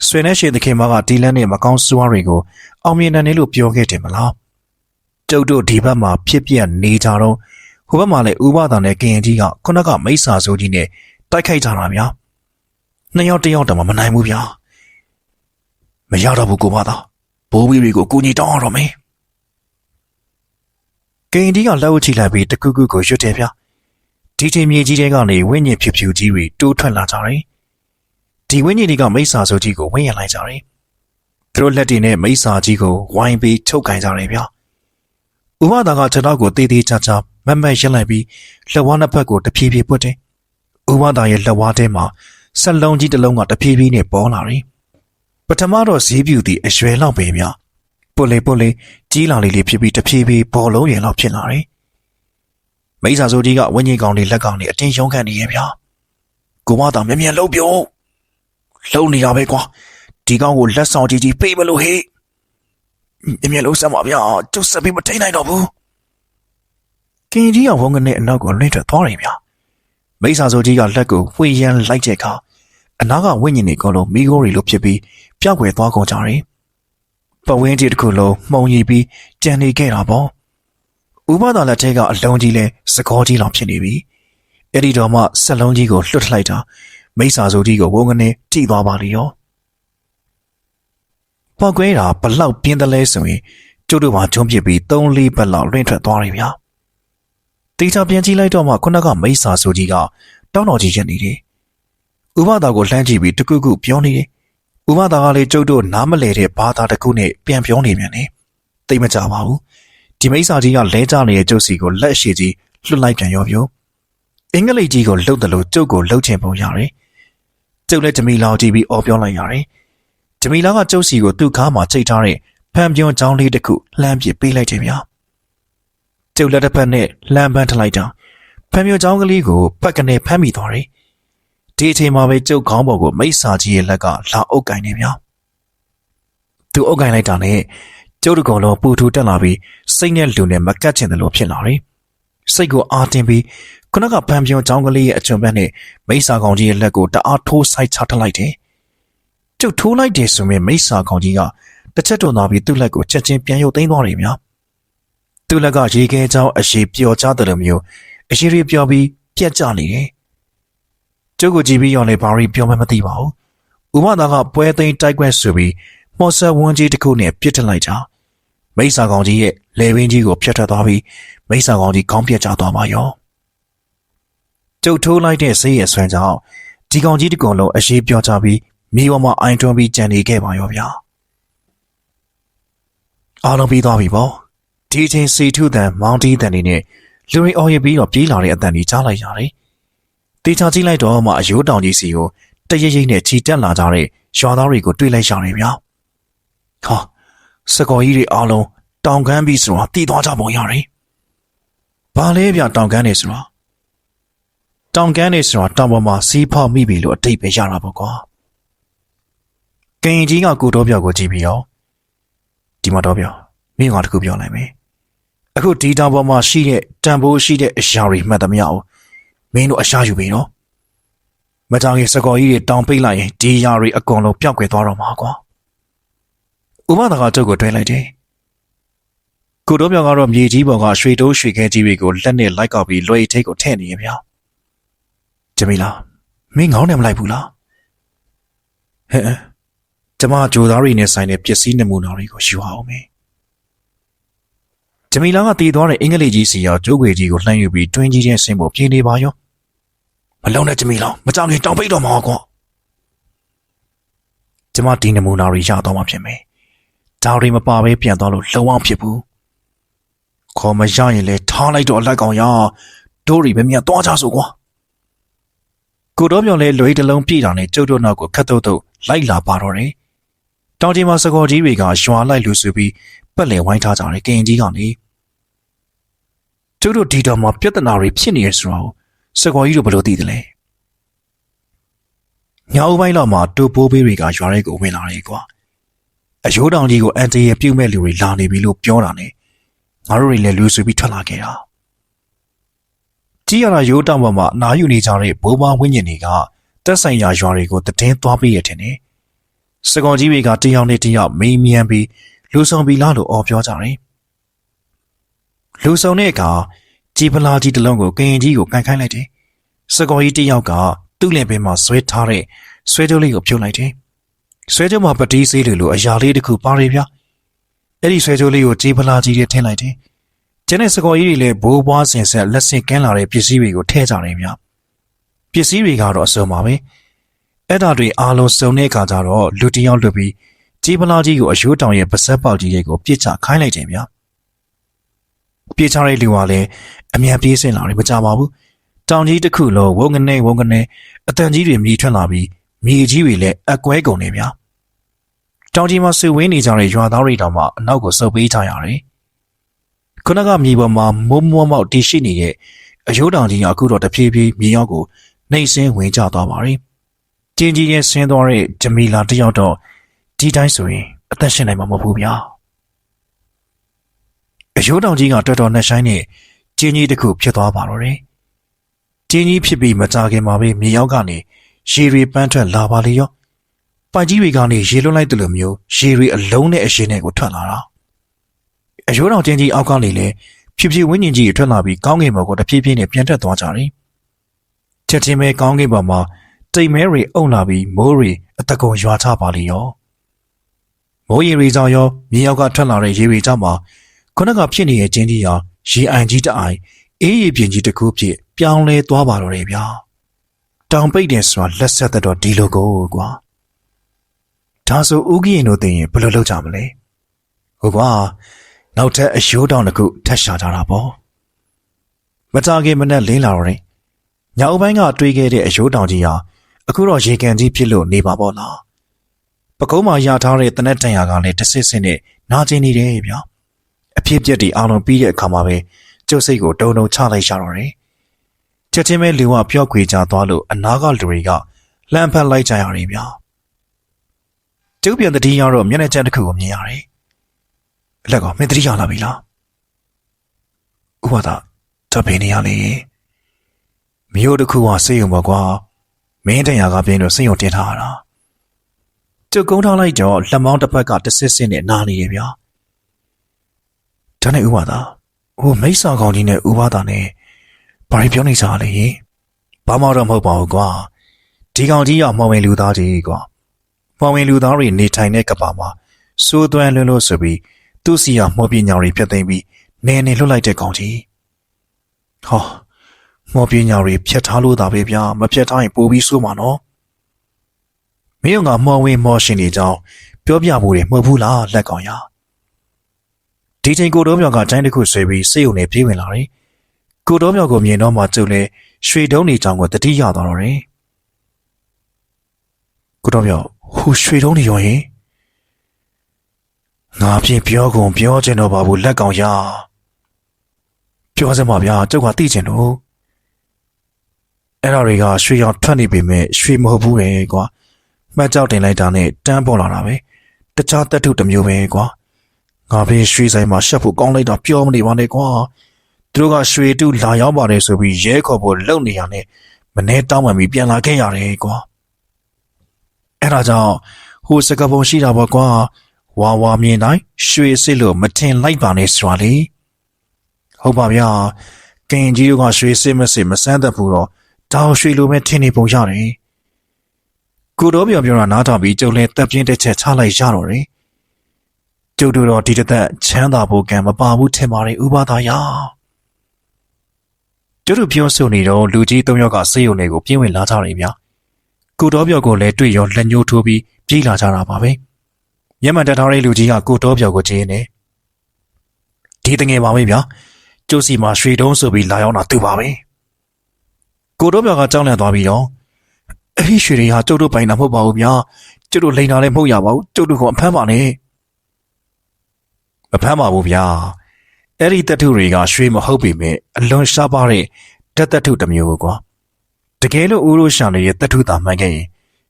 ဆွေနဲ့ရှင်တခင်မကဒီလန်းနဲ့မကောင်းစွားတွေကိုအောင်မြင်တယ်လို့ပြောခဲ့တယ်မလားကျုပ်တို့ဒီဘက်မှာဖြစ်ပြနေကြတော့ဟိုဘက်မှာလည်းဥပဒါနဲ့ကရင်ကြီးကခုနကမိစ္ဆာဆိုကြီးနဲ့တိုက်ခိုက်ကြတာဗျာနှစ်ယောက်တစ်ယောက်တော့မနိုင်ဘူးဗျာမရတော့ဘူးကိုမသားဘိုးဘီတွေကိုကိုကြီးတောင်းရတော့မယ်ကရင်ကြီးကလက်ဝှက်ချိလိုက်ပြီးတကူကူကိုရွတ်တယ်ဗျာဒီချိန်မြေကြီးတဲကနေဝိညာဉ်ဖြူဖြူကြီးတွေတိုးထွက်လာကြတယ်ဒီဝိညာဉ်တွေကမိစ္ဆာဆိုကြီးကိုဝင့်ရလိုက်ကြတယ်သူတို့လက်တွေနဲ့မိစ္ဆာကြီးကိုဝိုင်းပြီးချုပ်ကင်ကြတယ်ဗျာဥပဒါကခြေထောက်ကိုတေးသေးချာချာမတ်မတ်ရက်လိုက်ပြီးလက်ဝါးနှစ်ဖက်ကိုတဖြည်းဖြည်းပွတ်တယ်ဥပဒါရဲ့လက်ဝါးထဲမှာဆက်လုံးကြီးတစ်လုံးကတဖြည်းဖြည်းနဲ့ပေါ်လာတယ်ပထမတော့ဈေးပြူသည်အရွယ်လောက်ပဲဗျာပုတ်လေကြီးလာလေးဖြစ်ပြီးတဖြည်းဖြည်းဘောလုံးရွယ်လောက်ဖြစ်လာတယ်မိစ္ဆာဆိုကြီးကဝိညာဉ်ကောင်လေးလက်ကောင်လေးအတင်းရုံးခန့်နေရဲ့ဗျာကိုမတော်မြ мян လှုပ်ပြုံးလှုပ်နေတာပဲကွာဒီကောင်ကိုလက်ဆောင်ကြီးပေးမလို့ဟေ့မြ мян လှုပ်စမ်းပါဗျာကျုပ်စပြီးမထိန်နိုင်တော့ဘူးကင်ကြီးကဝုန်းကနေအနောက်ကိုလွင့်ထွက်သွားတယ်ဗျာမိစ္ဆာဆိုကြီးကလက်ကိုဝှေ့ရမ်းလိုက်တဲ့အခါအနာကဝိညာဉ်တွေကောလုံးမိခိုးတွေလိုဖြစ်ပြီးပျောက်ကွယ်သွားကုန်ကြတယ်ပဝင်းကြီးတစ်ခုလုံးမှုံရီပြီးကြံနေခဲ့တာပေါ့ဥပဒါလက်ထဲကအလုံးကြီးလဲစကောကြီးလောင်ဖြစ်နေပြီအဲ့ဒီတော့မှဆက်လုံးကြီးကိုလွှတ်ထလိုက်တာမိစ္ဆာဆိုကြီးကိုဝုန်းကနေကြည့်သွားပါလေရောပေါက်ကွဲတာဘလောက်ပြင်းတယ်လဲဆိုရင်ကျုပ်တို့မှာဂျုံးပစ်ပြီး3-4ဘက်လောက်လွင့်ထွက်သွားတယ်ဗျာတေချာပြန်ကြည့်လိုက်တော့မှခုနကမိစ္ဆာဆိုကြီးကတောင်းတော်ကြီးရက်နေတယ်ဥပဒါကိုလှမ်းကြည့်ပြီးတကူကူပြောနေတယ်ဥပဒါကလည်းကျုပ်တို့နားမလဲတဲ့ဘာသာတစ်ခုနဲ့ပြန်ပြောနေပြန်တယ်သိမကြပါဘူးဒီမိစ္ဆာကြီးကလဲကျနေတဲ့ကျုပ်စီကိုလက်ရှိကြီးလွတ်လိုက်ပြန်ရောပြိုအင်္ဂလိပ်ကြီးကိုလှုပ်တယ်လို့ကျုပ်ကိုလှုပ်ချင်ပုံရတယ်ကျုပ်လည်းဂျမီလာကိုကြည့်ပြီးအော်ပြောလိုက်ရတယ်ဂျမီလာကကျုပ်စီကိုသူ့ကားမှာချိတ်ထားတဲ့ဖန်ပြုံးချောင်းလေးတစ်ခုလှမ်းပစ်ပေးလိုက်တယ်ဗျာကျုပ်လက်တစ်ဖက်နဲ့လှမ်းပန်းထလိုက်တာဖန်ပြုံးချောင်းကလေးကိုပတ်ကနေဖမ်းမိသွားတယ်ဒီအချိန်မှာပဲကျုပ်ခေါင်းပေါ်ကိုမိစ္ဆာကြီးရဲ့လက်ကလာအုပ်ကင်နေဗျာသူအုပ်ကင်လိုက်တာနဲ့ကျုပ်တို့ကောင်လုံးပူထူတက်လာပြီးစိတ်နဲ့လူနဲ့မကတ်ချင်တယ်လို့ဖြစ်လာတယ်စိတ်ကိုအားတင်းပြီးခုနကဖန်ပြုံးချောင်းကလေးရဲ့အချွန်ဘက်နဲ့မိစ္ဆာကောင်ကြီးရဲ့လက်ကိုတအားထိုးဆိုင်ချထလိုက်တယ်ကျုပ်ထိုးလိုက်တယ်ဆိုရင်မိစ္ဆာကောင်ကြီးကတစ်ချက်တွန်းသွားပြီးသူ့လက်ကိုချက်ချင်းပြန်ရုပ်သိမ်းသွားတယ်ဗျာသူ့လက်ကရေခဲချောင်းအရှိပျော်ချတယ်လို့မျိုးအရှိရီပျော်ပြီးပြက်ကျနေတယ်ကျုပ်ကိုကြည့်ပြီးရော်လေဘာရီပြောမှမသိပါဘူးဥပဒါကပွဲသိမ်းတိုက်ကွက်ဆိုပြီးမော်ဆာဝန်းကြီးတစ်ခုနဲ့ပြစ်ထလိုက်ကြမိစ္ဆာကောင်ကြီးရဲ့လေပင်ကြီးကိုဖျက်ထွက်သွားပြီးမိစ္ဆာကောင်ကြီးခေါင်းပြက်ကျသွားပါရောကျုပ်ထိုးလိုက်တဲ့ဆေးရဆွမ်းကြောင့်ဒီကောင်ကြီးတစ်ကောင်လုံးအရှိပြောချပြီးမြေပေါ်မှာအိုင်တွန်းပြီးကြံနေခဲ့ပါရောဗျာအားလုံးပြီးသွားပြီပေါ့ဒီအချိန်စီထုတန်မောင်တီးတန်တွေနဲ့လူတွေအော်ရပြီးတော့ပြေးလာတဲ့အတန်ကြီးကြားလိုက်ရတယ်တေချာကြည့်လိုက်တော့မှအယိုးတောင်ကြီးစီကိုတရိပ်ရိပ်နဲ့ခြိတက်လာကြတဲ့ရွာသားတွေကိုတွေ့လိုက်ရတယ်ဗျာဟာစကော်ကြီးတွေအားလုံးတောင်ကမ်းပြီးဆိုတာတည်သွားကြပုံရတယ်ဘာလဲဗျာတောင်ကမ်းနေဆိုတာတောင်ကမ်းနေဆိုတာတောင်ပေါ်မှာစီးဖောက်မိပြီလို့အတိတ်ပဲရတာပေါ့ကွာကင်ကြီးကကိုတော်ပြောက်ကိုကြည့်ပြီးတော့ဒီမှာတော့ပြောမင်းကတခုပြောလိုက်မယ်အခုဒီတောင်ပေါ်မှာရှိတဲ့တန်ဖိုးရှိတဲ့အရာတွေမှတ်သမျှအောင်မင်းတို့အရှာယူပြီနော်မကြောင်ရင်စကော်ကြီးတွေတောင်ပိတ်လိုက်ရင်ဒီຢာတွေအကုန်လုံးပျောက်ကွယ်သွားတော့မှာကွာဥပဒါကကျုပ်ကိုတွဲလိုက်တယ်ကိုတော့ပြောင်ကတော့မြေကြီးပေါ်ကရွှေတိုးရွှေခဲကြီးတွေကိုလက်နဲ့လိုက်ကောက်ပြီးလွှဲထိတ်ကိုထည့်နေရဗျာဂျမီလာမင်းငေါင်းနေမလိုက်ဘူးလားဟဲ့ကျမဂျိုသားတွေနဲ့ဆိုင်တဲ့ပစ္စည်းနမူနာတွေကိုယူအောင်မယ်ဂျမီလာကတည်သွားတဲ့အင်္ဂလိပ်ကြီးစီရောက်ကျိုးခွေကြီးကိုလှမ်းယူပြီးတွင်းကြီးချင်းဆင်းဖို့ပြေးနေပါရောမလုံးနဲ့ဂျမီလာမကြောင်ခင်တောင်ပိတ်တော့မှာကွာကျမဒီနမူနာတွေရတော့မှဖြစ်မယ်ဒါတွေမပါဘဲပြန်သွားလို့လုံးဝဖြစ်ဘူးခေါ်မရရင်လဲထားလိုက်တော့အလိုက်ကောင်ရဒိုးရီမမြတ်သွားကြဆိုကွာကိုတော့ပြောင်လဲလွေးတလုံးပြေးတာနဲ့ကျုပ်တို့နောက်ကိုခတ်တုတ်တုတ်လိုက်လာပါတော့တယ်တောင်ကြီးမှာစကော်ကြီးတွေကရွာလိုက်လူစုပြီးပက်လေဝိုင်းထားကြတယ်ကင်ကြီးကနေကျုပ်တို့ဒီတော်မှာပြဿနာတွေဖြစ်နေရဆိုတော့စကော်ကြီးတို့ဘယ်လိုသိတယ်လဲညအုပ်ပိုင်းလောက်မှာတူပိုးဘေးတွေကရွာရဲကိုဝင်လာတယ်ကွာအယိုးတောင်ကြီးကိုအန်တီရဲ့ပြုတ်မဲ့လူတွေလာနေပြီလို့ပြောတာနဲ့ငါတို့တွေလည်းလူစုပြီးထွက်လာခဲ့တာ ကြီးရတာရိုးတောင်ပေါ်မှာနာယူနေကြတဲ့ဘိုးဘွားဝင်းကျင်တွေကတက်ဆိုင်ရာရွာတွေကိုတည်င်းသွားပြီးရတဲ့နေစကောင်ကြီးတွေကတယောက်နဲ့တယောက်မေးမြန်းပြီးလူဆောင်ပြီးလားလို့အော်ပြောကြတယ်လူဆောင်တဲ့အခါကြီးပလာကြီးတစ်လုံးကိုကရင်ကြီးကိုကန်ခိုင်းလိုက်တယ်စကောင်ကြီးတယောက်ကသူ့လင်ပင်မှာဆွဲထားတဲ့ဆွဲကြိုးလေးကိုဖြုတ်လိုက်တယ်ဆွဲကြိုးမှာပတိဆေးလိုအရာလေးတစ်ခုပါရဗျအဲ့ဒီဆွဲကြိုးလေးကိုကြီးပလာကြီးတွေထည့်လိုက်တယ်ကျန်တဲ့စကော်ကြီးတွေလည်းဘိုးဘွားစင်ဆက်လက်ဆင့်ကင်းလာတဲ့ပစ္စည်းတွေကိုထည့်ကြတယ်ဗျပစ္စည်းတွေကတော့အစုံပါပဲအဲ့ဒါတွေအားလုံးစုံတဲ့အခါကျတော့လူတယောက်လွတ်ပြီးကြီးပလာကြီးကိုအယိုးတောင်ရဲ့ပါဇက်ပေါက်ကြီးတွေကိုပြစ်ချခိုင်းလိုက်တယ်ဗျပြစ်ချတဲ့လူကလည်းအမြန်ပြေးဆင်းလာတယ်မကြပါဘူးတောင်ကြီးတစ်ခုလုံးဝုန်းကနေအတန်ကြီးတွေမြည်ထွက်လာပြီးမြေကြီးတွေလည်းအကွဲကုန်နေဗျတောင်ကြီးမှာဆွေဝင်းနေကြတဲ့ရွာသားတွေတောင်မှအနောက်ကိုဆုတ်ပေးကြရတယ်ခုနကမြေပေါ်မှာမိုးမောက်တည်ရှိနေတဲ့အယိုးတောင်ကြီးကအခုတော့တဖြည်းဖြည်းမြေရောက်ကိုနှိမ့်ဆင်းဝင်ကျသွားပါပြီ။ကျင်းကြီးရဲ့ဆင်းသွားတဲ့ဂျမီလာတယောက်တော့ဒီတိုင်းဆိုရင်အသက်ရှင်နိုင်မှာမဟုတ်ဘူးဗျာ။အယိုးတောင်ကြီးကတော်တော်နှက်ဆိုင်နဲ့ကျင်းကြီးတစ်ခုဖြစ်သွားပါတော့တယ်။ကျင်းကြီးဖြစ်ပြီးမကြခင်မှာပဲမြေရောက်ကနေရေတွေပန်းထွက်လာပါလေရော။ပိုက်ကြီးတွေကနေရေလွှတ်လိုက်တယ်လို့မျိုးရေတွေအလုံးနဲ့အရှင်းနဲ့ကိုထွက်လာတာ။အယိုးတောင်ကျင်းကြီးအောက်ကနေလည်းဖြည်းဖြည်းဝင်းကျင်ကြီးထွက်လာပြီးကောင်းကင်ဘက်ကိုတဖြည်းဖြည်းနဲ့ပြန်တက်သွားကြတယ်။ချက်ချင်းပဲကောင်းကင်ဘက်မှာတိမ်မဲတွေအုံလာပြီးမိုးတွေအတကုံရွာချပါလေရော။မိုးရေတွေကြောင့်ရောမြေအောက်ကထွက်လာတဲ့ရေတွေကြောင့်မှခုနကဖြစ်နေတဲ့ကျင်းကြီးဟာရေအိုင်ကြီးတအိုင်အေးရေပြင်ကြီးတစ်ခုဖြစ်ပြောင်းလဲသွားပါတော့တယ်ဗျာ။တောင်ပိတ်တယ်ဆိုတာလက်ဆက်သက်တော့ဒီလိုကိုကွာ။ဒါဆိုဦးကြီးရင်တို့သိရင်ဘယ်လိုလုပ်ကြမလဲ။ဟုတ်ကွာ။နောက်ထပ်အယိုးတောင်တစ်ခုထပ်ရှာကြတာပေါ့မကြခင်မနဲ့လင်းလာတော့တယ်ညအုပ်ပိုင်းကတွေးခဲ့တဲ့အယိုးတောင်ကြီးဟာအခုတော့ရေကန်ကြီးဖြစ်လို့နေပါပေါ့လားပကုံးမှာရထားတဲ့တနက်တန်ရာကလည်းတစ်စစ်စစ်နဲ့နာကျင်နေတယ်ဗျာအဖြစ်ပြက်တွေအားလုံးပြီးတဲ့အခါမှာပဲကျုပ်စိတ်ကိုတုံတုံချလိုက်ရတော့တယ်ချက်ချင်းပဲလူကပျောက်ခွေကြသွားလို့အနာကလူတွေကလှမ်းဖက်လိုက်ကြရတယ်ဗျာကျုပ်ပြန်တတိယတော့မျက်နှာကျတစ်ခုကိုမြင်ရတယ်အလက်ကမင်းတတိယလာပြီလားဥပဒါတပင်းနေရလေမြို့တစ်ခုကစေယုံပါကွာမင်းတန်ရာကပြင်းလို့စေယုံတင်ထားတာကျုပ်ကုန်းထားလိုက်တော့လက်မောင်းတစ်ဖက်ကတဆစ်စစ်နဲ့နားနေရဗျာဒါနဲ့ဥပဒါဟိုမိတ်ဆာကောင်ကြီးနဲ့ဥပဒါနဲ့ဘာပြောနေစားလဲဘာမှတော့မဟုတ်ပါဘူးကွာဒီကောင်ကြီးကမော်ဝင်လူသားကြီးကွာမော်ဝင်လူသားတွေနေထိုင်တဲ့ကဘာမှာစိုးသွမ်းလွန်းလို့ဆိုပြီးသူ့စီကမော်ပညာတွေဖျက်သိမ်းပြီးနေလွတ်လိုက်တဲ့ကောင်ကြီးဟောမော်ပညာတွေဖျက်ထားလို့သာပဲဗျာမဖျက်ထားရင်ပိုပြီးဆိုးမှာနော်မင်းကမော်ဝင်မော်ရှင်တွေကြောင်းပြောပြဖို့တွေမဟုတ်ဘူးလားလက်ကောင်ရဒီချိန်ကိုတော်မြောက်ကတိုင်းတစ်ခုဆွဲပြီးစိတ်ုံနဲ့ပြေးဝင်လာတယ်ကိုတော်မြောက်ကိုမြင်တော့မှကျုပ်လည်းရွှေတုံးနေကြောင်းကိုတတိယသွားတော့တယ်ကိုတော်မြောက်ဟိုရွှေတုံးနေရောရင်ငါဖြင့်ပြောကုန်ပြောချင်တော့ပါဘူးလက်ကောင်ရပြောစမ်းပါဗျာကျုပ်ကသိချင်လို့အဲ့ဒါတွေကရွှေရောင်ထွက်နေပေမဲ့ရွှေမဟုတ်ဘူးပဲကွာမှတ်ကြောက်တင်လိုက်တာနဲ့တန်းပေါ်လာတာပဲတခြားတက်ထုတစ်မျိုးပဲကွာငါဖြင့်ရွှေဆိုင်မှာရှက်ဖို့ကောင်းလိုက်တာပြောမနေပါနဲ့ကွာသူတို့ကရွှေတူလာရောက်ပါတယ်ဆိုပြီးရဲခေါ်ဖို့လုံနေရနဲ့မနေတောင်းမှပြီးပြန်လာခဲ့ရတယ်ကွာအဲ့ဒါကြောင့်ဟိုစကပုံရှိတာပေါ့ကွာဝါဝါမြင်တိုင်းရွှေစစ်လို့မထင်လိုက်ပါနဲ့ဆိုတာလေဟုတ်ပါဗျာကင်ကြီးတို့ကရွှေစစ်မစစ်မစမ်းတတ်ဘူးတော့တောင်ရွှေလိုပဲထင်နေပုံရတယ်ကိုတော်ပြောတာနားထောင်ပြီးကျုပ်လည်းတက်ပြင်းတစ်ချက်ချလိုက်ရတော့တယ်ကျုပ်တို့တော့ဒီတစ်သက်ချမ်းသာဖို့ကံမပါဘူးထင်ပါတယ်ဥပဒါရကျုပ်တို့ပြောဆိုနေတော့လူကြီး၃ယောက်ကစေယုံတွေကိုပြင်းဝင်လာကြတယ်ဗျာကိုတော်ပြောကိုလည်းတွေ့ရောလက်ညှိုးထိုးပြီးပြေးလာကြတာပါပဲမျက်မှန်တက်ထားတဲ့လူကြီးကကိုတော်ပြောကိုကြည့်နေဒီတငယ်ပါပဲဗျာကျုပ်စီမှာရွှေတုံးဆိုပြီးလာရောက်တာသူပါပဲကိုတော်ပြောကကြောင်းလန့်သွားပြီးတော့အဲ့ဒီရွှေတွေဟာကျုပ်တို့ပိုင်တာမဟုတ်ပါဘူးဗျာကျုပ်တို့လိန်တာလည်းမဟုတ်ရပါဘူးကျုပ်တို့ကအဖမ်းပါနဲ့မဖမ်းပါဘူးဗျာအဲ့ဒီတက်ထုတွေကရွှေမဟုတ်ပေမဲ့အလွန်ရှားပါတဲ့တက်ထုတစ်မျိုးကွာတကယ်လို့ဦးရိုးရှာနေတဲ့တက်ထုသာမှန်ခဲ့ရင်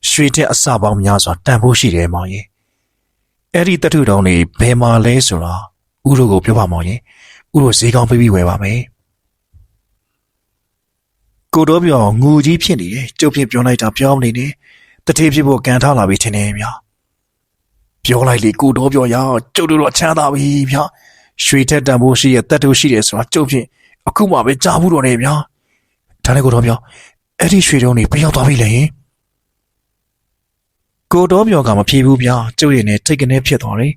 ရွှေတဲ့အစပေါင်းများစွာတန်ဖိုးရှိတယ်မောင်ကြီးအဲ့ဒီတက်ထုတောင်တွေဘယ်မှာလဲဆိုတာဦးရိုးကိုပြောပါမောင်ကြီးဦးရိုးဈေးကောင်းပေးပြီးဝယ်ပါမယ် ကိုတော်ပြောငူကြီးဖြစ်နေတယ်ကျုပ်ဖြစ်ပြောလိုက်တာပြောမနေနဲ့တတိဖြစ်ဖို့ကန်ထားလာပြီထင်တယ်ဗျာပြောလိုက်လေကိုတော်ပြောရကျုပ်တို့တော့ချမ်းသာပြီဗျာရွှေထက်တန်ဖိုးရှိရဲ့တက်တူရှိတယ်ဆိုတာကျုပ်ဖြစ်အခုမှပဲကြားဘူးတော့နေဗျာဒါနဲ့ကိုတော်ပြောအဲ့ဒီရွှေတုံးတွေပြရောက်သွားပြီလေကိုတော်ပြောကမဖြေဘူးဗျာကျုပ်ရဲ့နဲ့ထိတ်ကနေဖြစ်သွားတယ်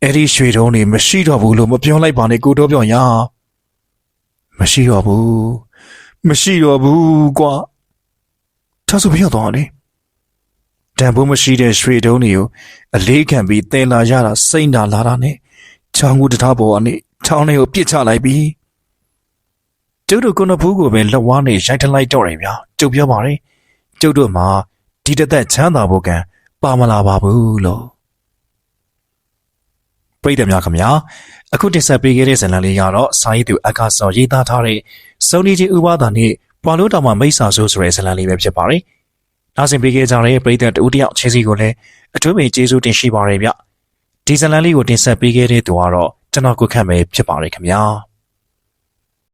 အဲ့ဒီရွှေတုံးတွေမရှိတော့ဘူးလို့မပြောလိုက်ပါနဲ့ကိုတော်ပြောရမရှိတော့ဘူးကွာထားဆိုပြရောက်သွားတယ်တန်ဖိုးမရှိတဲ့ရွှေတုံးတွေကိုအလေးခံပြီးတင်လာရတာစိတ်နာလာတာနဲ့ချောင်းကူတထားပေါ်ကနေချောင်းလေးကိုပြစ်ချလိုက်ပြီးကျုပ်တို့ကုနဖူးကိုပဲလက်ဝါးနဲ့ရိုက်ထလိုက်တော့တယ်ဗျာကျုပ်ပြောပါတယ်ကျုပ်တို့မှာဒီတသက်ချမ်းသာဖို့ကံပါမလာပါဘူးလို့ပရိသတ်များခင်ဗျာအခုတင်ဆက်ပေးခဲ့တဲ့ဇာတ်လမ်းလေးကတော့စာရေးသူအက္ခစောရေးသားထားတဲ့စုံနေချင်းဥပဒါနဲ့ပွာလို့တောင်မှမိတ်ဆာဆိုးဆိုတဲ့ဇာတ်လမ်းလေးပဲဖြစ်ပါတယ်နောက်ဆင်ပေးခဲ့ကြတဲ့ပရိသတ်တူတယောက်ချင်းစီကိုလည်းအထူးပင်ကျေးဇူးတင်ရှိပါရစေဗျဒီဇာတ်လမ်းလေးကိုတင်ဆက်ပေးခဲ့တဲ့သူကတော့ကျွန်တော်ကိုခန့်ပဲဖြစ်ပါတယ်ခင်ဗျာ